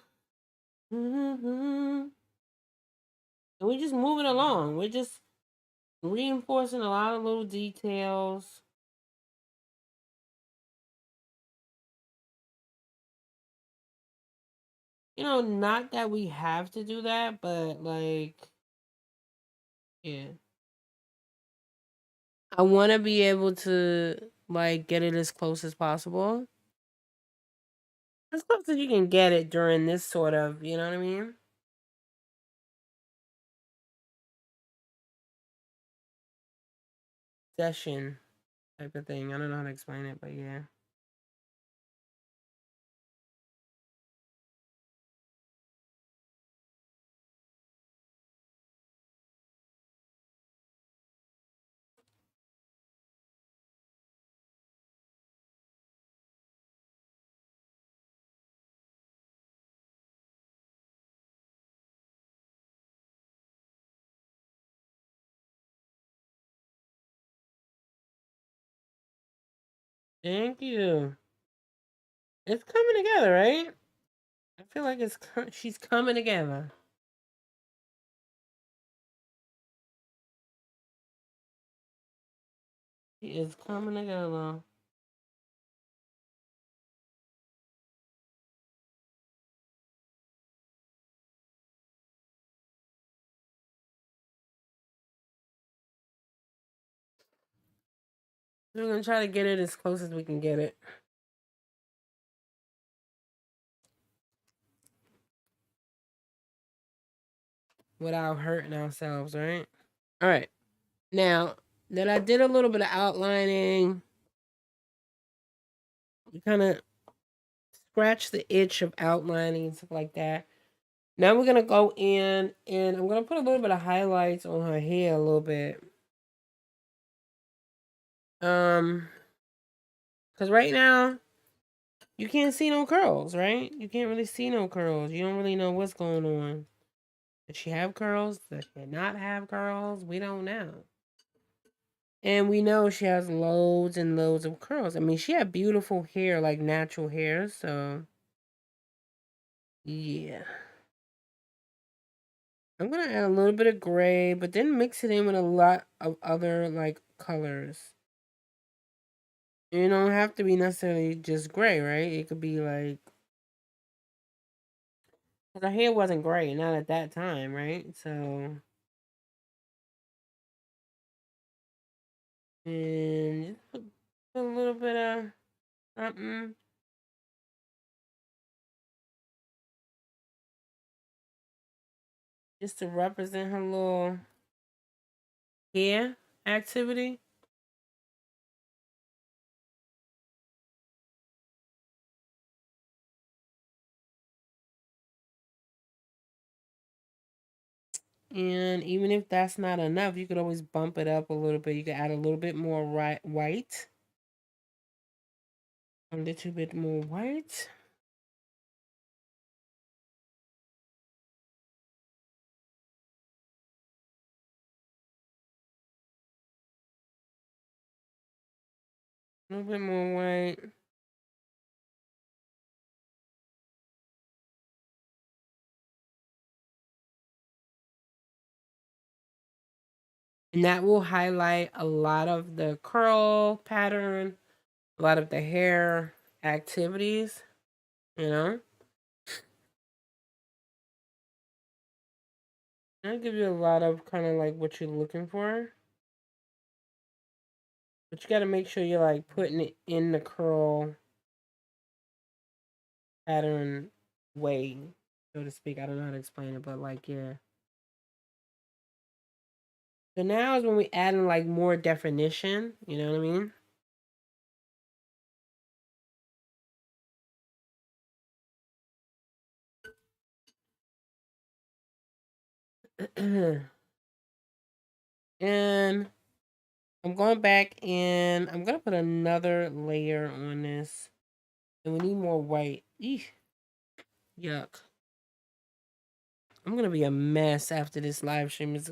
and we're just moving along. We're just reinforcing a lot of little details. You know, not that we have to do that, but like, yeah. I want to be able to like get it as close as possible. As close as you can get it during this sort of, you know what I mean? Session type of thing. I don't know how to explain it, but yeah. Thank you. It's coming together, right? I feel like she's coming together. She is coming together. We're gonna try to get it as close as we can get it without hurting ourselves, right? All right. Now that I did a little bit of outlining, you kind of scratch the itch of outlining and stuff like that. Now we're gonna go in and I'm gonna put a little bit of highlights on her hair a little bit. Cause right now you can't see no curls, right? You can't really see no curls. You don't really know what's going on. Does she have curls? Does she not have curls? We don't know. And we know she has loads and loads of curls. I mean, she had beautiful hair, like natural hair, so yeah. I'm gonna add a little bit of gray, but then mix it in with a lot of other like colors. You don't have to be necessarily just gray, right? It could be like, cause her hair wasn't gray, not at that time, right? So, and just put a little bit of something just to represent her little hair activity. And even if that's not enough, you could always bump it up a little bit. You could add a little bit more white, a little bit more white. A little bit more white. And that will highlight a lot of the curl pattern, a lot of the hair activities, you know? That'll give you a lot of kind of like what you're looking for. But you got to make sure you're like putting it in the curl pattern way, so to speak. I don't know how to explain it, but like, yeah. So now is when we add in like more definition, you know what I mean? And I'm going back and I'm gonna put another layer on this. And we need more white. Eesh, yuck. I'm gonna be a mess after this live stream.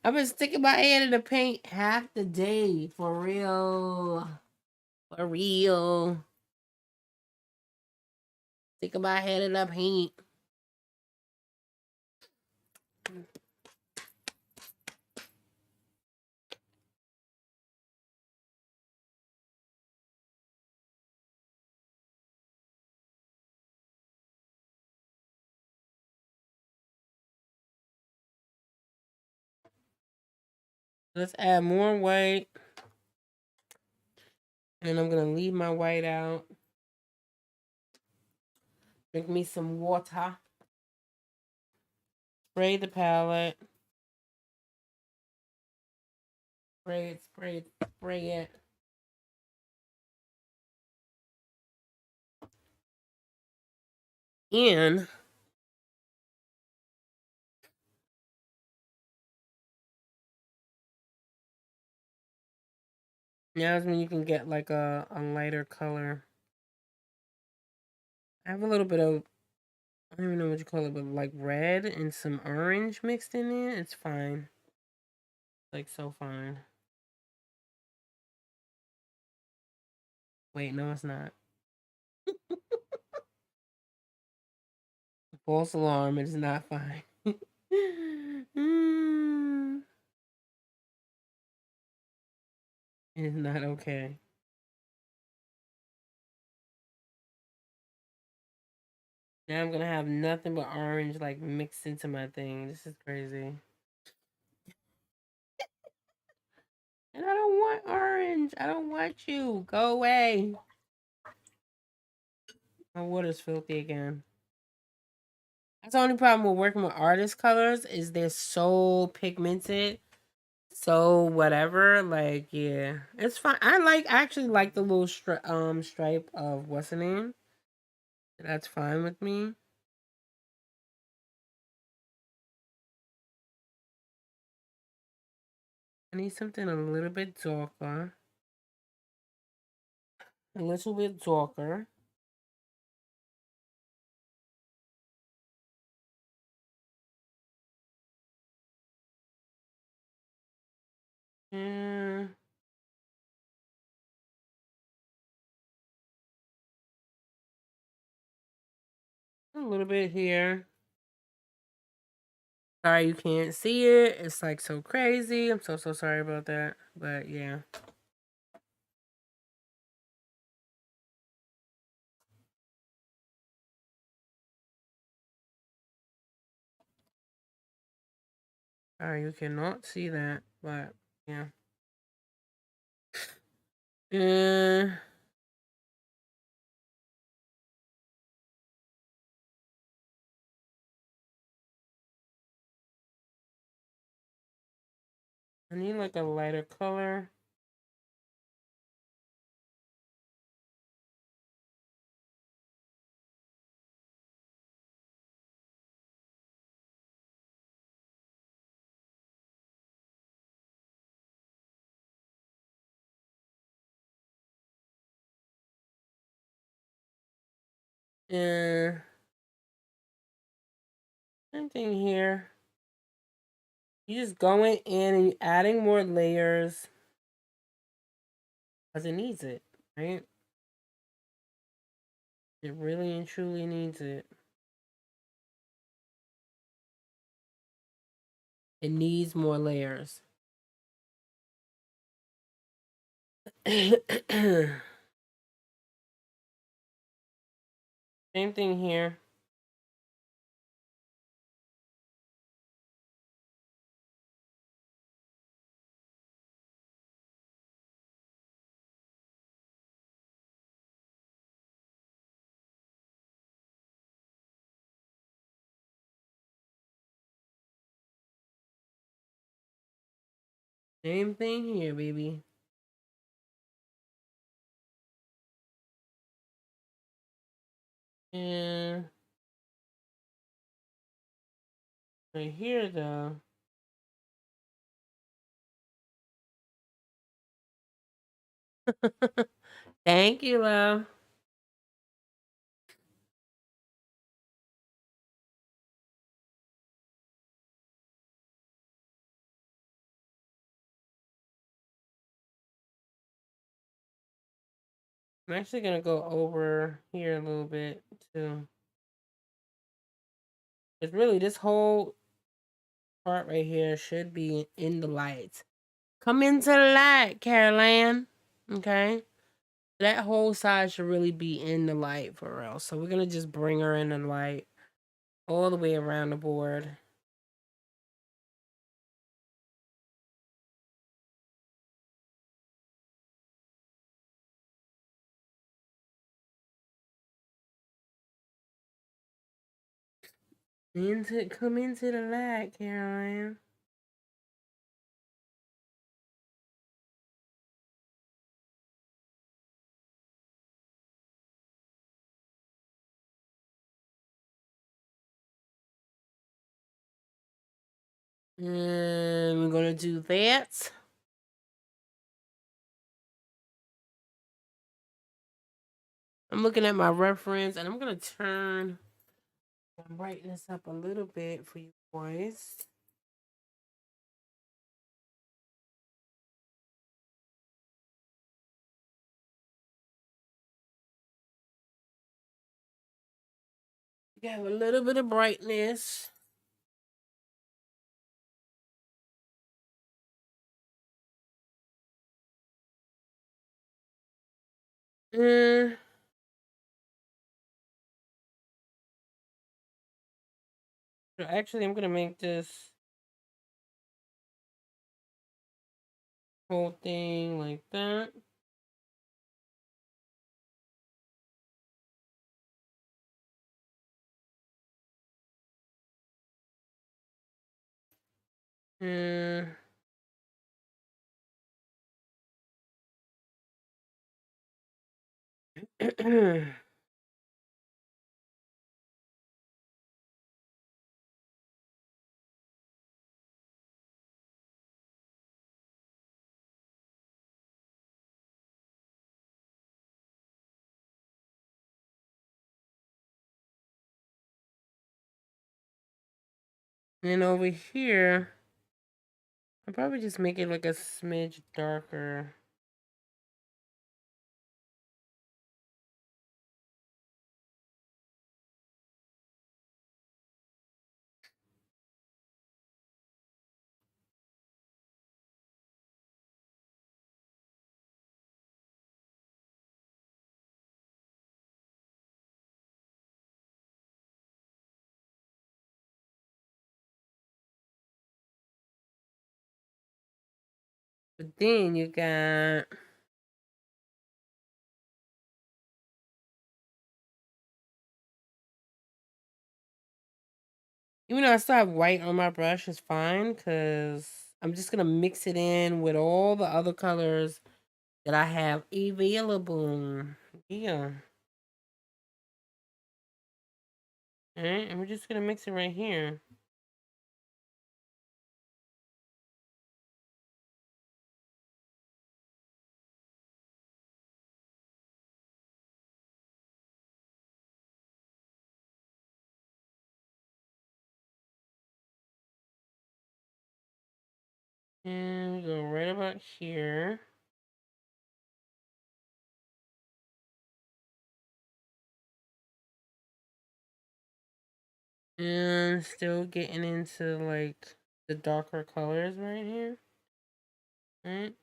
I've been sticking my hand in the paint half the day. For real. For real. Sticking my hand in the paint. Let's add more white. And I'm gonna leave my white out. Drink me some water. Spray the palette. Spray it, spray it, spray it. And now is when you can get like a lighter color. I have a little bit of, I don't even know what you call it, but like red and some orange mixed in there. It's fine. Like so fine. Wait, no, it's not. False alarm. It is not fine. Mm, it is not okay. Now I'm gonna have nothing but orange like mixed into my thing. This is crazy. And I don't want orange. I don't want you. Go away. My water's filthy again. That's the only problem with working with artist colors is they're so pigmented. So whatever, like yeah, it's fine. I actually like the little stripe of what's the name. That's fine with me. I need something a little bit darker. A little bit darker. And a little bit here. Sorry you can't see it. It's like so crazy. I'm so sorry about that. But yeah. Sorry you cannot see that. But yeah. And I need like a lighter color. And same thing here. You just going in and you adding more layers because it needs it, right? It really and truly needs it. It needs more layers. Same thing here. Same thing here, baby. And right here, though. Thank you, love. I'm actually gonna go over here a little bit too. It's really this whole part right here should be in the light. Come into the light, Caroline. Okay. That whole side should really be in the light for real. So we're gonna just bring her in the light all the way around the board. Come into the light, Caroline. And we're gonna do that. I'm looking at my reference and I'm gonna turn and brighten this up a little bit for you boys. You have a little bit of brightness. Mm, so actually, I'm gonna make this whole thing like that. And then over here, I'll probably just make it like a smidge darker. But then you got, even though I still have white on my brush, it's fine because I'm just gonna mix it in with all the other colors that I have available. Yeah. Alright, and we're just gonna mix it right here. And go right about here. And still getting into like the darker colors right here. Right?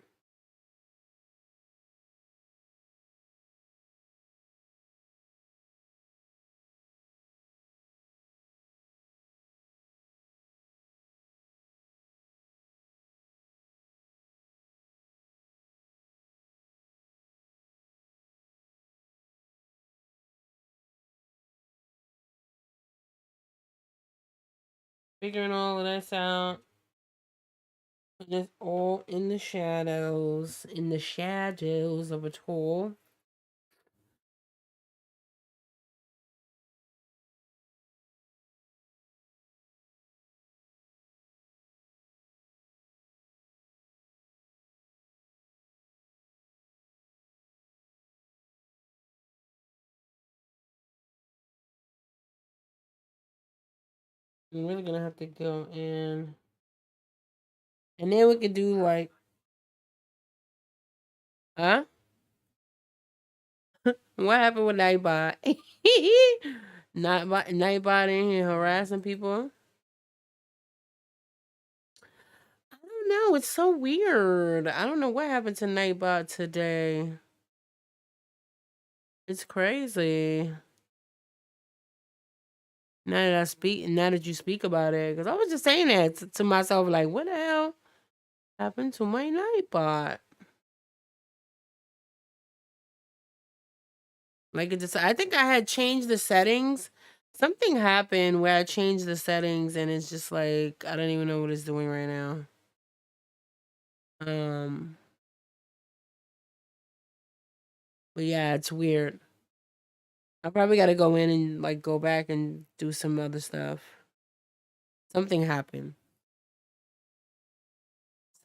Figuring all of this out. Just all in the shadows. In the shadows of a tool. I'm really gonna have to go in. And then we could do like, huh? What happened with Nightbot? Nightbot in here harassing people. I don't know. It's so weird. I don't know what happened to Nightbot today. It's crazy. Now that you speak about it, because I was just saying that to myself, like, what the hell happened to my Nightbot? Like, it just, I think I had changed the settings. Something happened where I changed the settings, and it's just like I don't even know what it's doing right now. Um, but yeah, it's weird. I probably got to go in and like go back and do some other stuff. Something happened.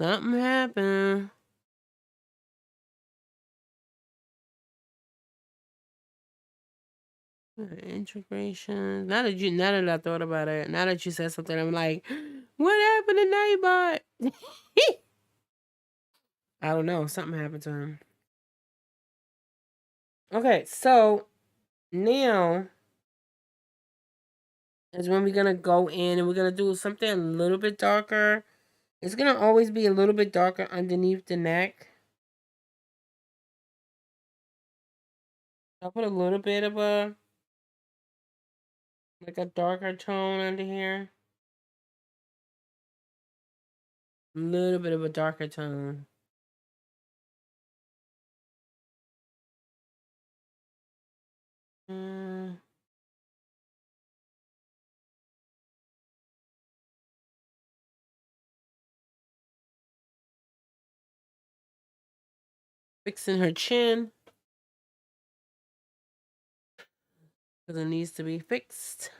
Something happened. Integration. Now that I thought about it, now that you said something, I'm like, what happened to Nightbot? I don't know. Something happened to him. Okay, so now is when we're gonna go in and we're gonna do something a little bit darker. It's gonna always be a little bit darker underneath the neck. I'll put a little bit of a like a darker tone under here. A little bit of a darker tone. Mm, fixing her chin because it needs to be fixed.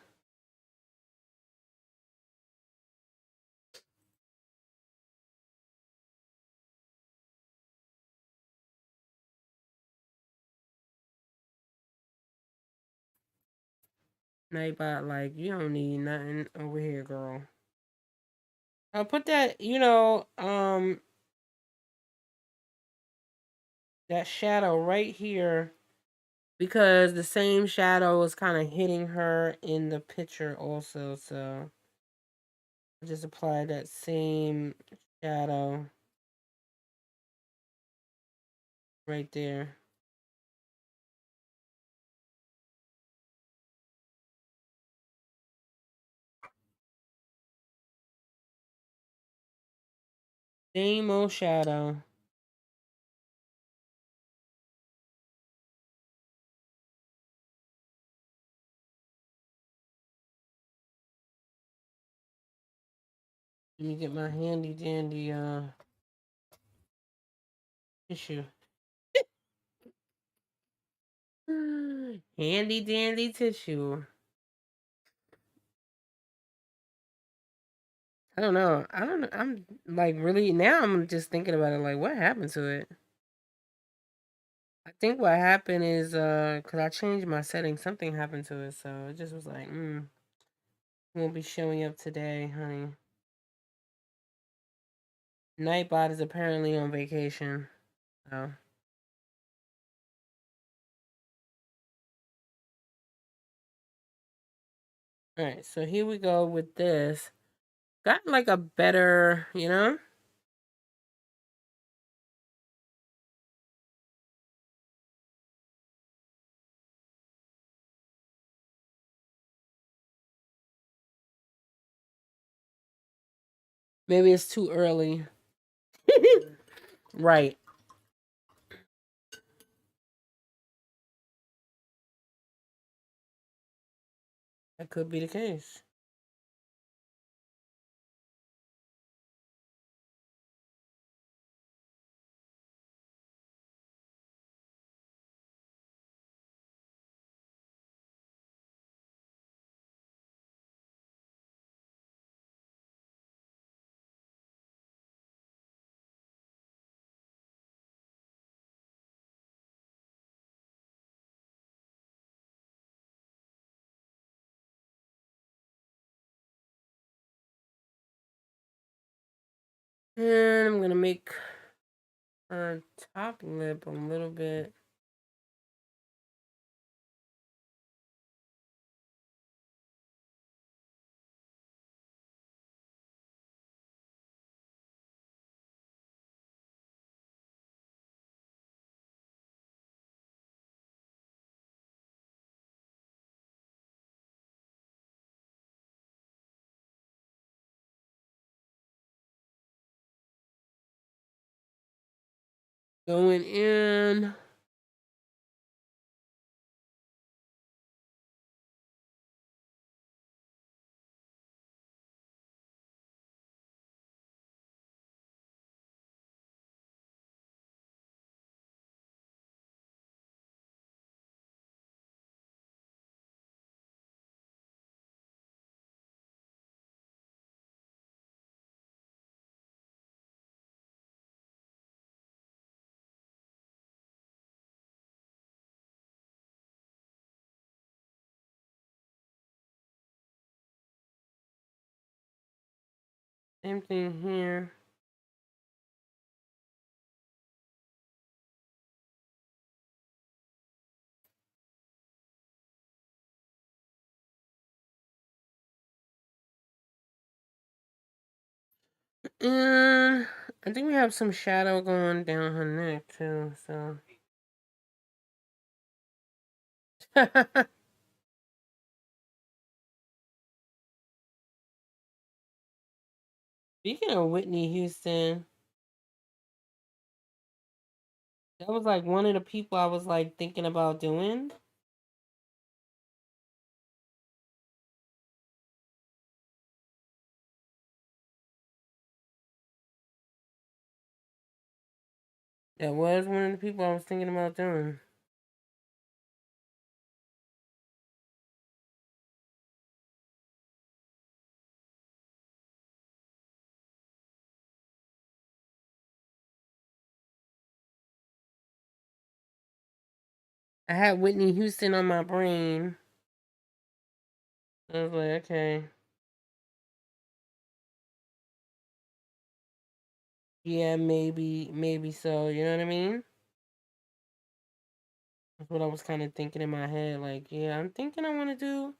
Nightbot, like, you don't need nothing over here, girl. I'll put that, that shadow right here because the same shadow is kind of hitting her in the picture also. So I just apply that same shadow right there. Same old shadow. Let me get my handy dandy tissue. Handy dandy tissue. I don't know. I don't know. I'm like really now. I'm just thinking about it. Like, what happened to it? I think what happened is cause I changed my settings. Something happened to it, so it just was like, won't be showing up today, honey. Nightbot is apparently on vacation. So, all right. So here we go with this. Got like a better, maybe it's too early. Right. That could be the case. And I'm gonna make her top lip a little bit. Going in. Same thing here. And I think we have some shadow going down her neck too. So speaking of Whitney Houston, that was like one of the people I was like thinking about doing. That was one of the people I was thinking about doing. I had Whitney Houston on my brain. I was like, okay. Yeah, maybe so. You know what I mean? That's what I was kind of thinking in my head. Like, yeah, I'm thinking I want to do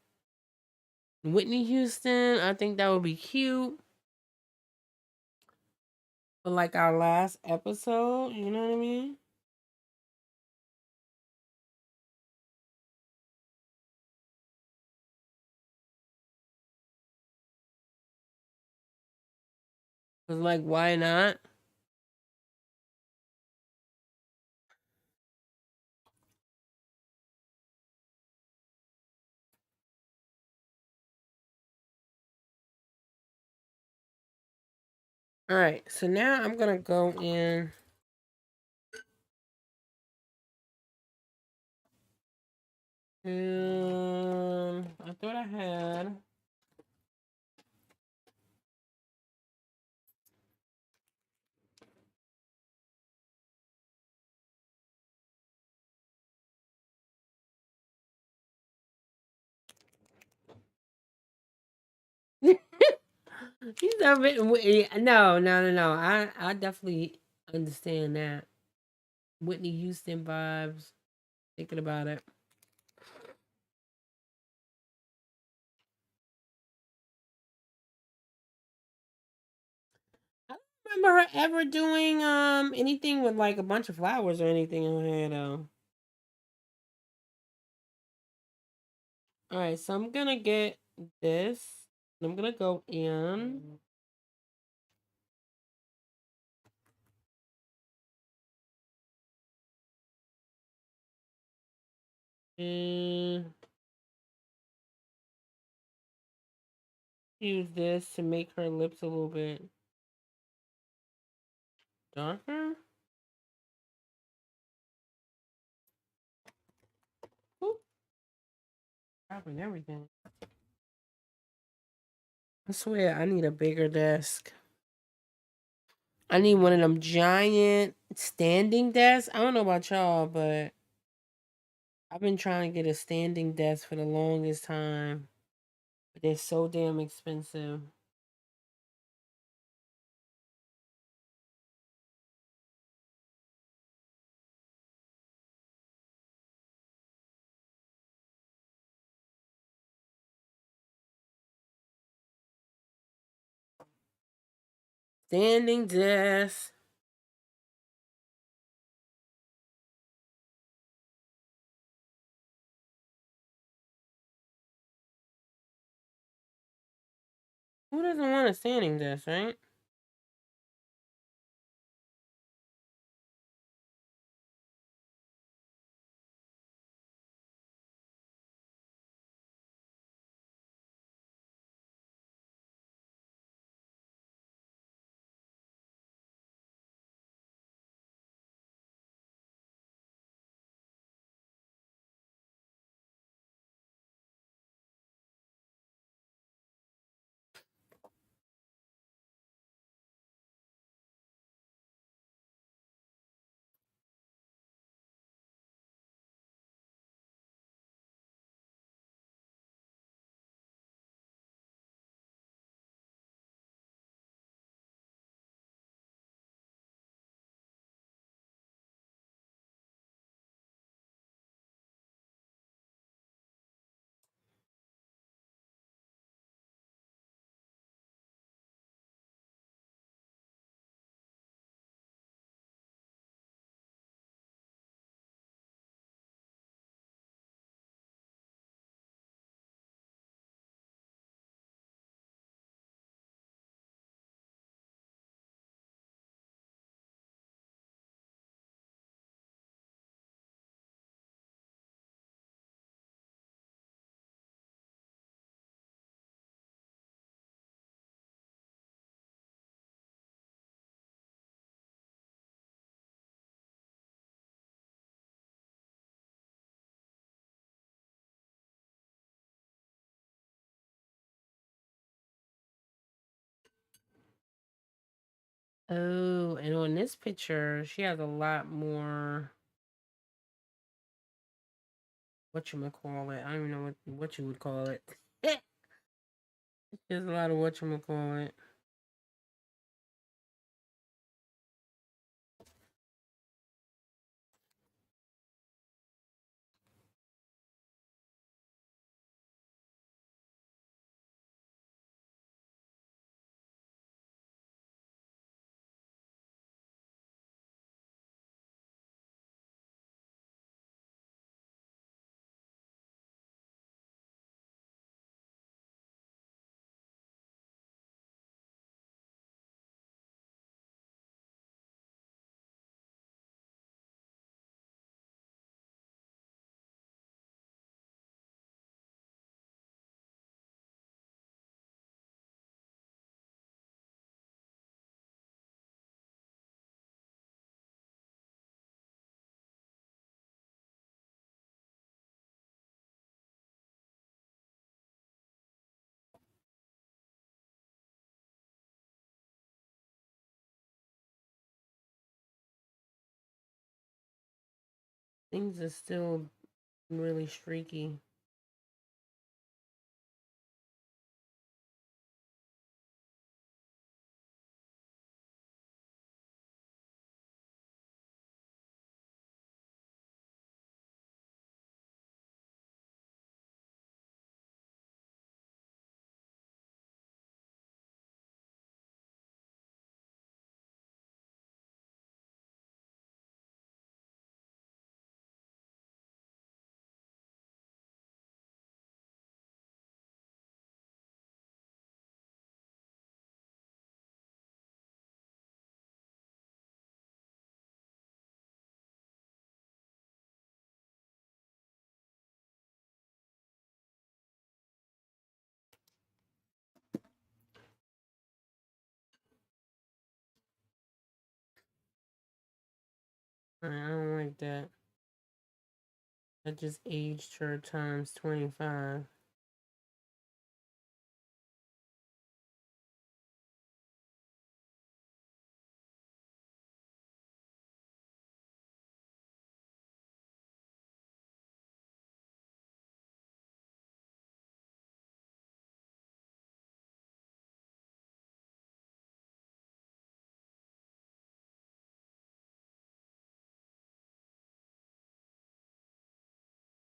Whitney Houston. I think that would be cute. For like our last episode, you know what I mean? Cause like, why not? All right, so now I'm gonna go in. I thought I had. He's a bit. No. I definitely understand that Whitney Houston vibes. Thinking about it, I don't remember her ever doing anything with like a bunch of flowers or anything in her hair though. All right, so I'm gonna get this. I'm gonna go in. And use this to make her lips a little bit darker. Oop, dropping everything. I swear, I need a bigger desk. I need one of them giant standing desks. I don't know about y'all, but I've been trying to get a standing desk for the longest time. But they're so damn expensive. Standing desk. Who doesn't want a standing desk, right? Oh, and on this picture, she has a lot more. What you call it? I don't even know what you would call it. There's a lot of what you call it. Things are still really streaky. I don't like that. I just aged her times 25.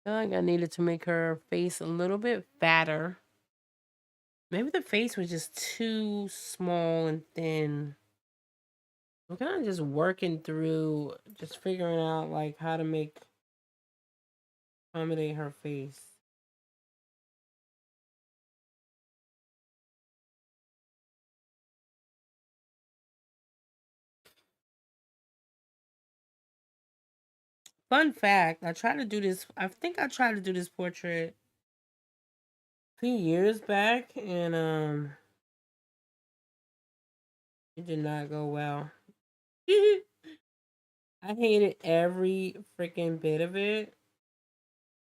I feel like I needed to make her face a little bit fatter. Maybe the face was just too small and thin. I'm kind of just working through, just figuring out like how to accommodate her face. Fun fact, I tried to do this. I think I tried to do this portrait a few years back, and it did not go well. I hated every freaking bit of it.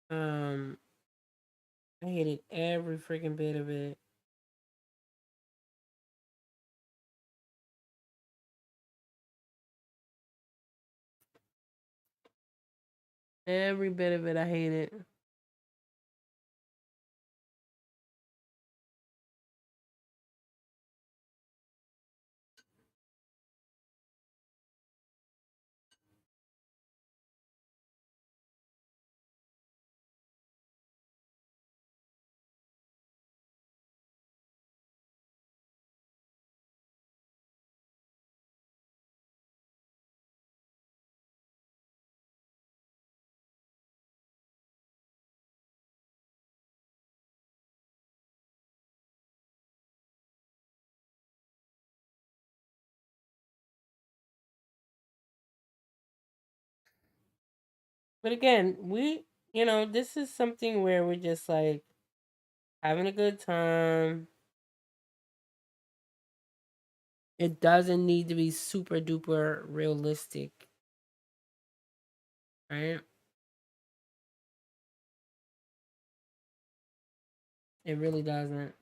Um, I hated every freaking bit of it. Every bit of it, I hated. But again, this is something where we're just like having a good time. It doesn't need to be super duper realistic, right? It really doesn't.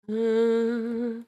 Mm.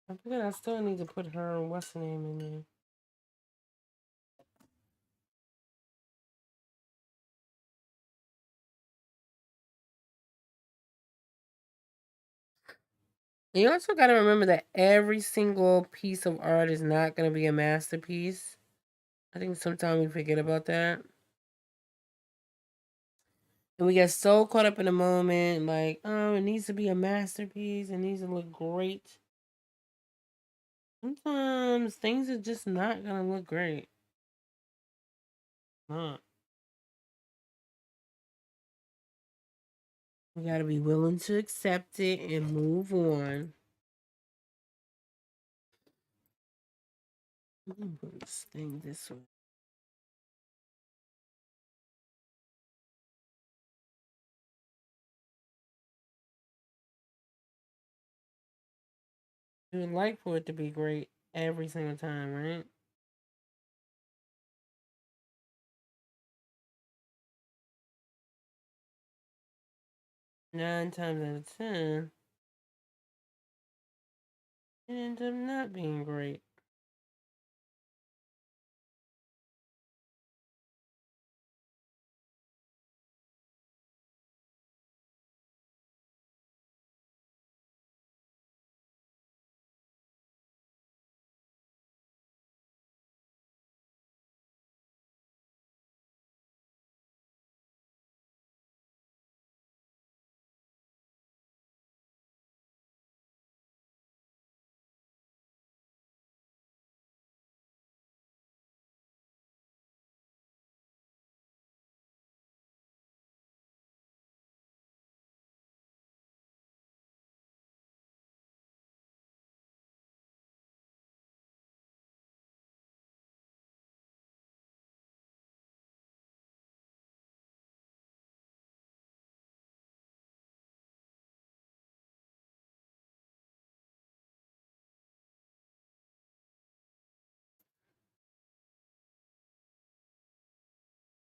I forget I still need to put her what's the name in there. You also got to remember that every single piece of art is not going to be a masterpiece. I think sometimes we forget about that. And we get so caught up in the moment, like, oh, it needs to be a masterpiece. It needs to look great. Sometimes things are just not going to look great. Not. We got to be willing to accept it and move on. I'm going to put this thing this way. You would like for it to be great every single time, right? 9 times out of 10, it ends up not being great.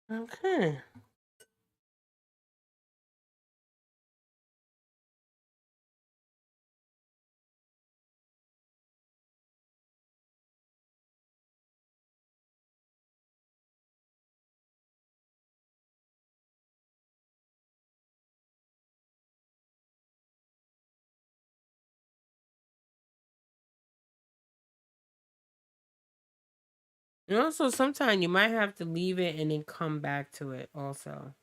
Okay. And also, sometimes you might have to leave it and then come back to it. Also,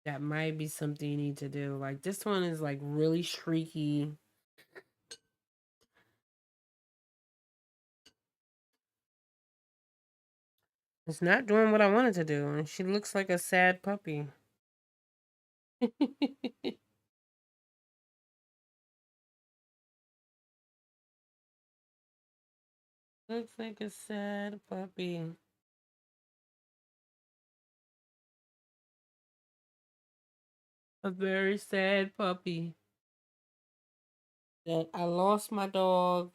that might be something you need to do. Like this one is like really streaky. It's not doing what I wanted to do, and she looks like a sad puppy. Looks like a sad puppy. A very sad puppy. That I lost my dog.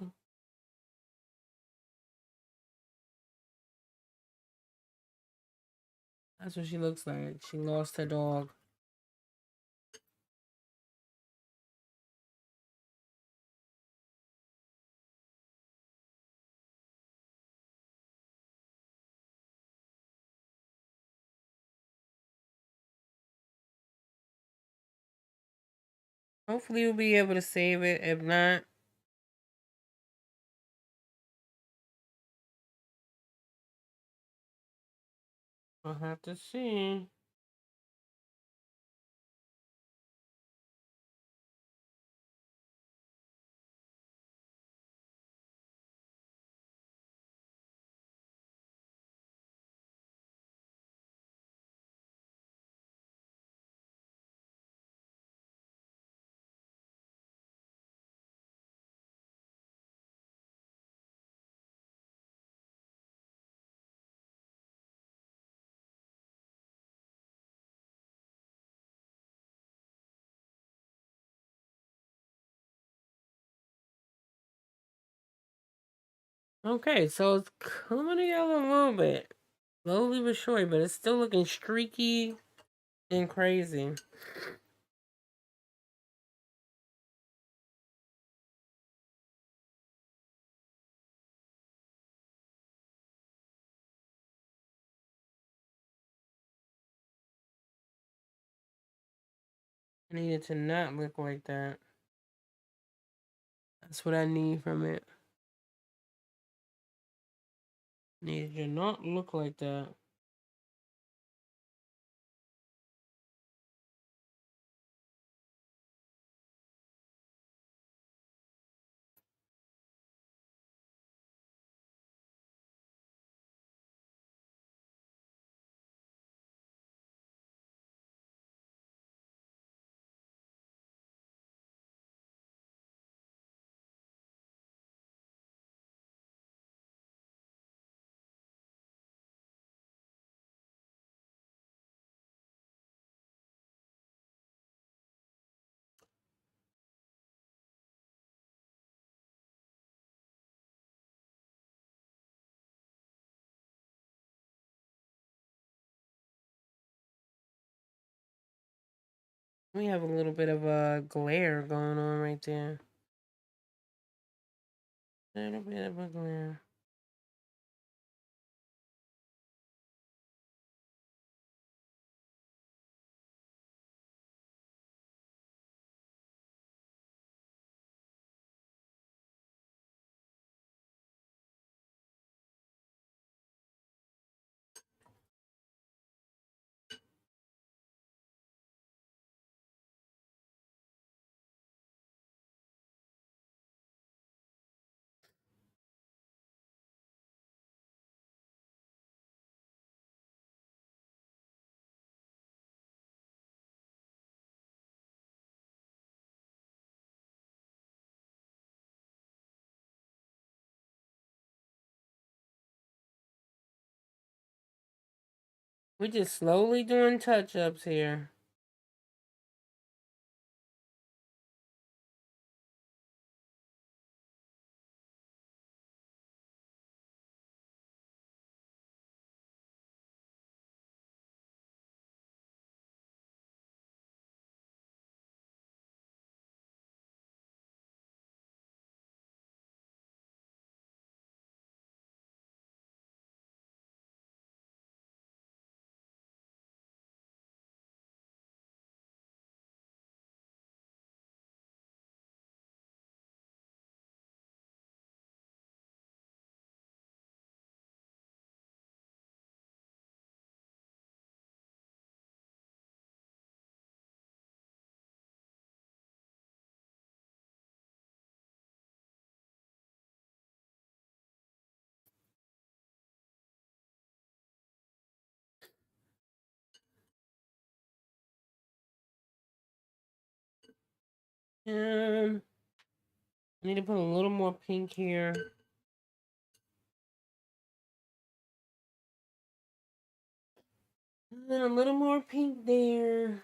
That's what she looks like. She lost her dog. Hopefully we'll be able to save it. If not, I'll have to see. Okay, so it's coming together a little bit. Slowly but surely, but it's still looking streaky and crazy. I need it to not look like that. That's what I need from it. Need it to not look like that. We have a little bit of a glare going on right there. A little bit of a glare. We're just slowly doing touch-ups here. I need to put a little more pink here. And then a little more pink there.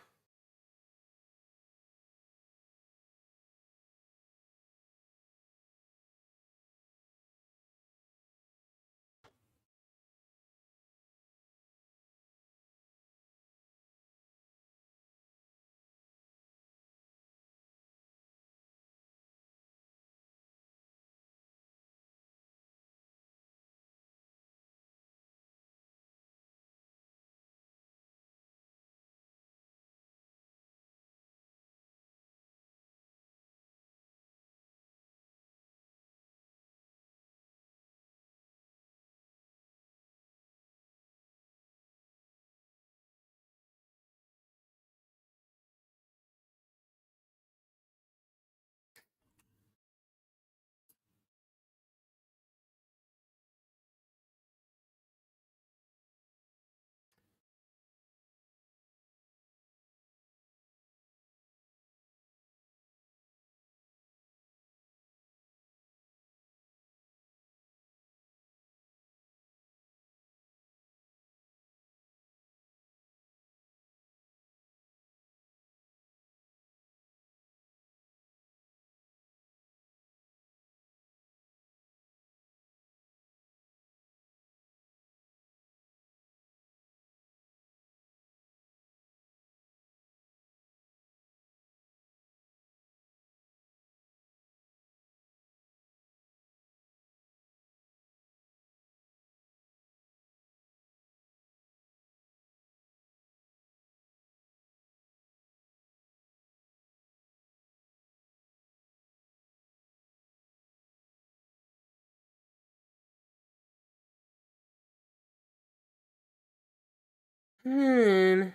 Hmm.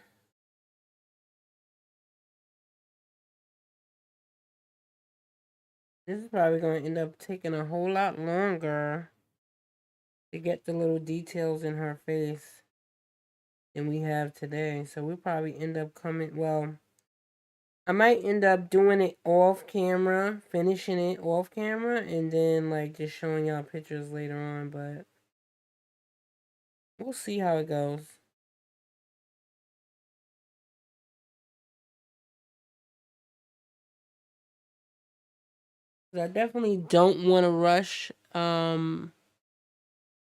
This is probably going to end up taking a whole lot longer to get the little details in her face than we have today. So we'll probably end up coming, well, I might end up doing it off camera, finishing it off camera, and then like just showing y'all pictures later on, but we'll see how it goes. I definitely don't want to rush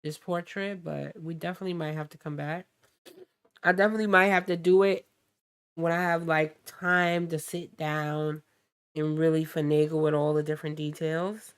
this portrait, but we definitely might have to come back. I definitely might have to do it when I have like time to sit down and really finagle with all the different details.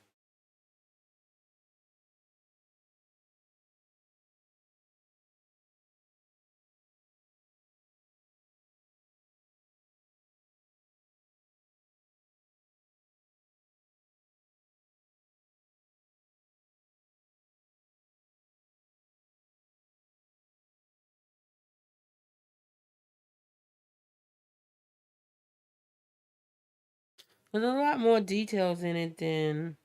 There's a lot more details in it than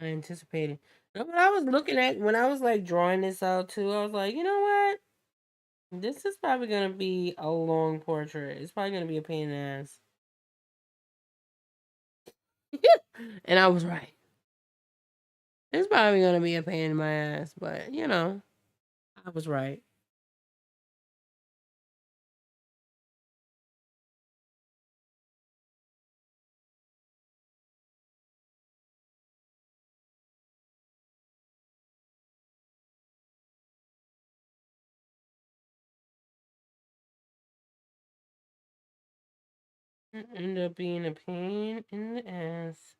I anticipated. And when I was looking at when I was like drawing this out too, I was like, you know what? This is probably gonna be a long portrait. It's probably gonna be a pain in the ass. And I was right. It's probably gonna be a pain in my ass, but you know, I was right. It ended up being a pain in the ass.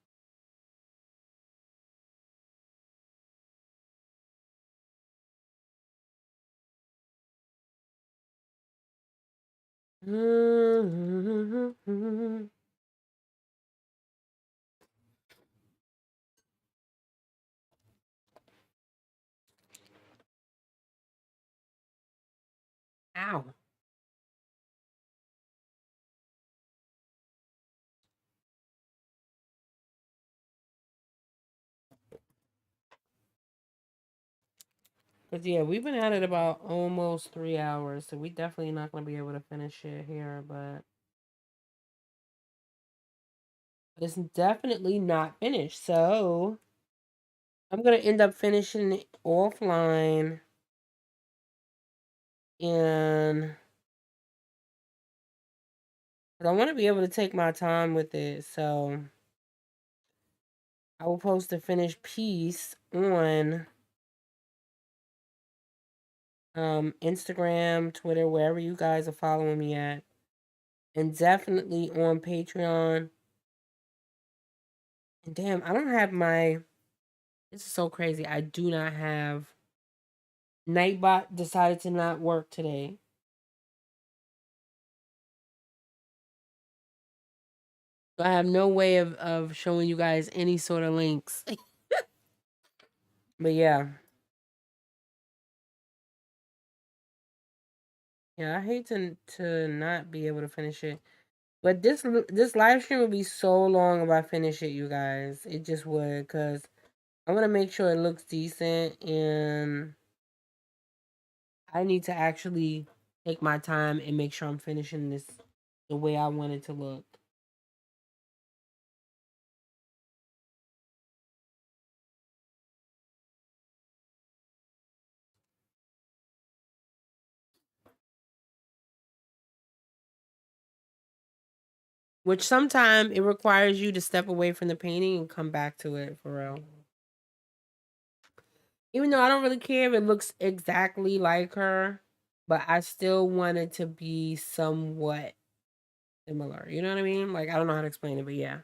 Ow. But yeah, we've been at it about almost 3 hours, so we definitely not gonna be able to finish it here, but it's definitely not finished. So I'm gonna end up finishing it offline and I want to be able to take my time with it. So I will post a finished piece on Instagram, Twitter, wherever you guys are following me at, and definitely on Patreon. And damn, I don't have my. This is so crazy. I do not have. Nightbot decided to not work today. So I have no way of showing you guys any sort of links. But yeah. Yeah, I hate to not be able to finish it. But this live stream would be so long if I finish it, you guys. It just would, cause I want to make sure it looks decent, and I need to actually take my time and make sure I'm finishing this the way I want it to look. Which sometimes it requires you to step away from the painting and come back to it for real. Even though I don't really care if it looks exactly like her, but I still want it to be somewhat similar. You know what I mean? Like I don't know how to explain it, but yeah.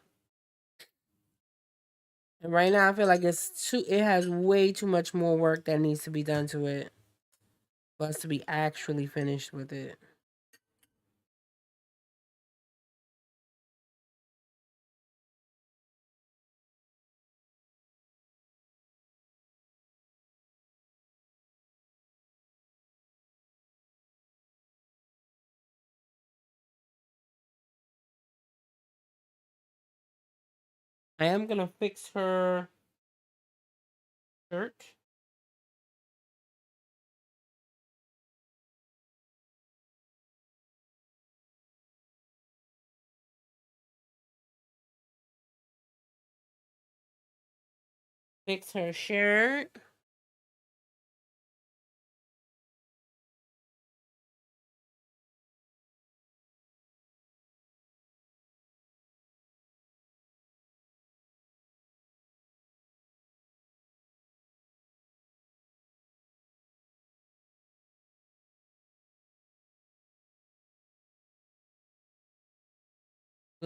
And right now I feel like it has way too much more work that needs to be done to it for us to be actually finished with it. I am gonna fix her shirt. Fix her shirt.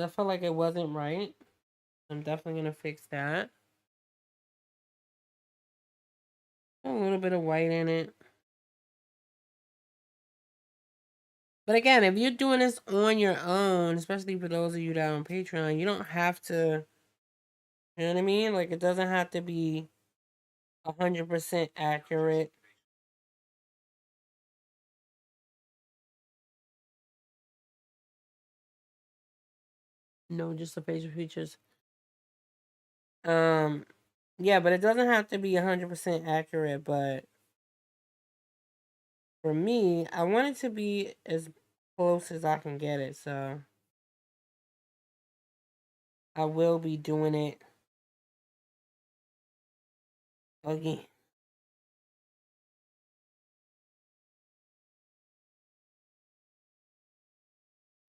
I felt like it wasn't right. I'm definitely gonna fix that. A little bit of white in it. But again, if you're doing this on your own, especially for those of you that are on Patreon, you don't have to, you know what I mean? Like, it doesn't have to be 100% accurate. No, just the facial features. Um, yeah, but it doesn't have to be 100% accurate. But for me, I want it to be as close as I can get it. So I will be doing it again,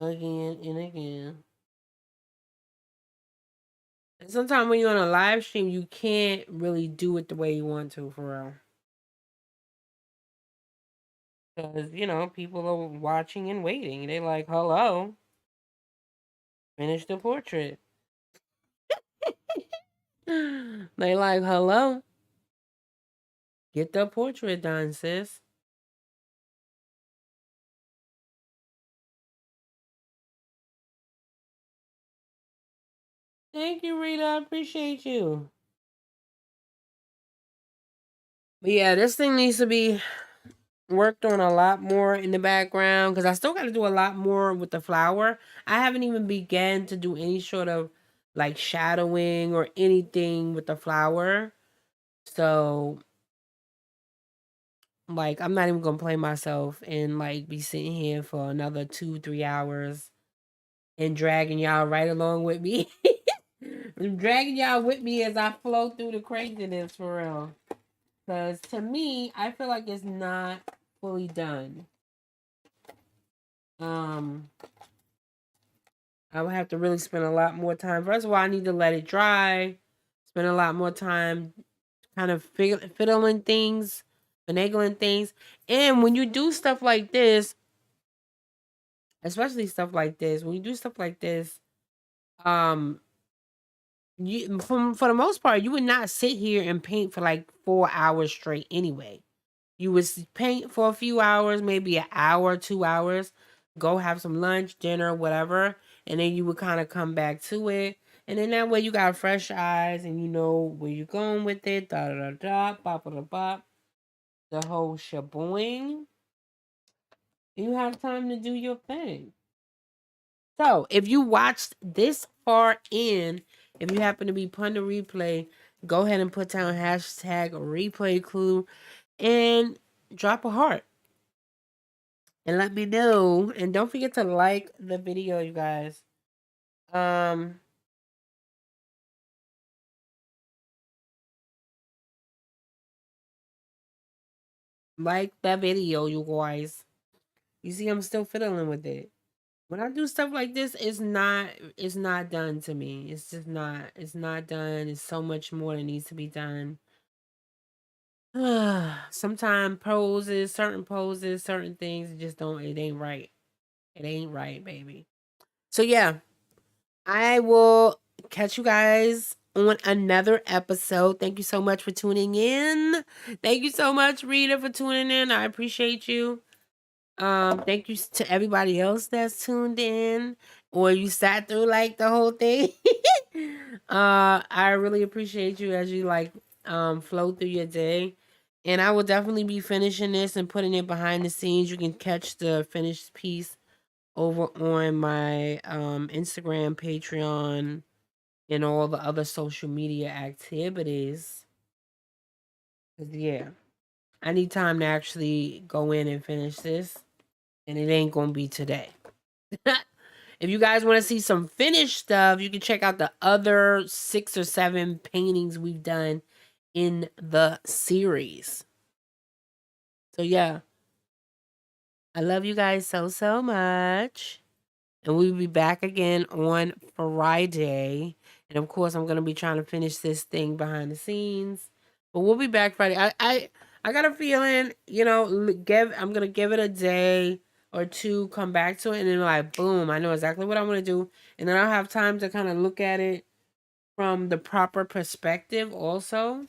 again, and again. And sometimes when you're on a live stream, you can't really do it the way you want to, for real. Because, people are watching and waiting. They like, hello, finish the portrait. They like, hello, get the portrait done, sis. Thank you, Rita. I appreciate you. But yeah, this thing needs to be worked on a lot more in the background because I still got to do a lot more with the flower. I haven't even began to do any sort of like shadowing or anything with the flower. So, like, I'm not even gonna play myself and like be sitting here for another 2-3 hours and dragging y'all right along with me. I'm dragging y'all with me as I flow through the craziness, for real. Because to me, I feel like it's not fully done. Um, I would have to really spend a lot more time. First of all, I need to let it dry. Spend a lot more time kind of fiddling things, finagling things. And when you do stuff like this, especially stuff like this, when you do stuff like this, um, you for the most part, you would not sit here and paint for like 4 hours straight anyway. You would paint for a few hours, maybe an hour, 2 hours, go have some lunch, dinner, whatever, and then you would kind of come back to it. And then that way you got fresh eyes and you know where you're going with it, da da da da, bop da bop, the whole shaboing. You have time to do your thing. So if you watched this far in, if you happen to be pun the replay, go ahead and put down hashtag replay clue and drop a heart. And let me know. And don't forget to like the video, you guys. Um, like that video, you guys. You see, I'm still fiddling with it. When I do stuff like this, it's not done to me. It's just not. It's not done. It's so much more that needs to be done. Sometimes certain poses, certain things just don't. It ain't right. It ain't right, baby. So yeah, I will catch you guys on another episode. Thank you so much for tuning in. Thank you so much, Rita, for tuning in. I appreciate you. Thank you to everybody else that's tuned in or you sat through like the whole thing. I really appreciate you as you like flow through your day. And I will definitely be finishing this and putting it behind the scenes. You can catch the finished piece over on my Instagram, Patreon, and all the other social media activities. 'Cause, yeah, I need time to actually go in and finish this, and it ain't gonna be today. If you guys want to see some finished stuff, you can check out the other 6 or 7 paintings we've done in the series. So yeah, I love you guys so much. And we'll be back again on Friday. And of course, I'm gonna be trying to finish this thing behind the scenes. But we'll be back Friday. I got a feeling, you know, I'm gonna give it a day or two, come back to it, and then like boom, I know exactly what I'm gonna do. And then I'll have time to kind of look at it from the proper perspective also.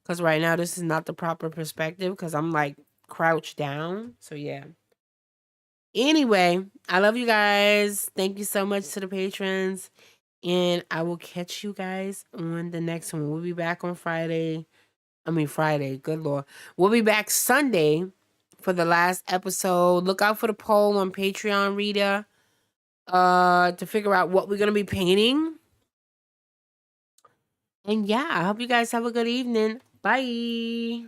Cause right now this is not the proper perspective because I'm like crouched down. So yeah. Anyway, I love you guys. Thank you so much to the patrons. And I will catch you guys on the next one. We'll be back on Friday. Friday. Good Lord. We'll be back Sunday for the last episode. Look out for the poll on Patreon, Rita, to figure out what we're going to be painting. And yeah, I hope you guys have a good evening. Bye.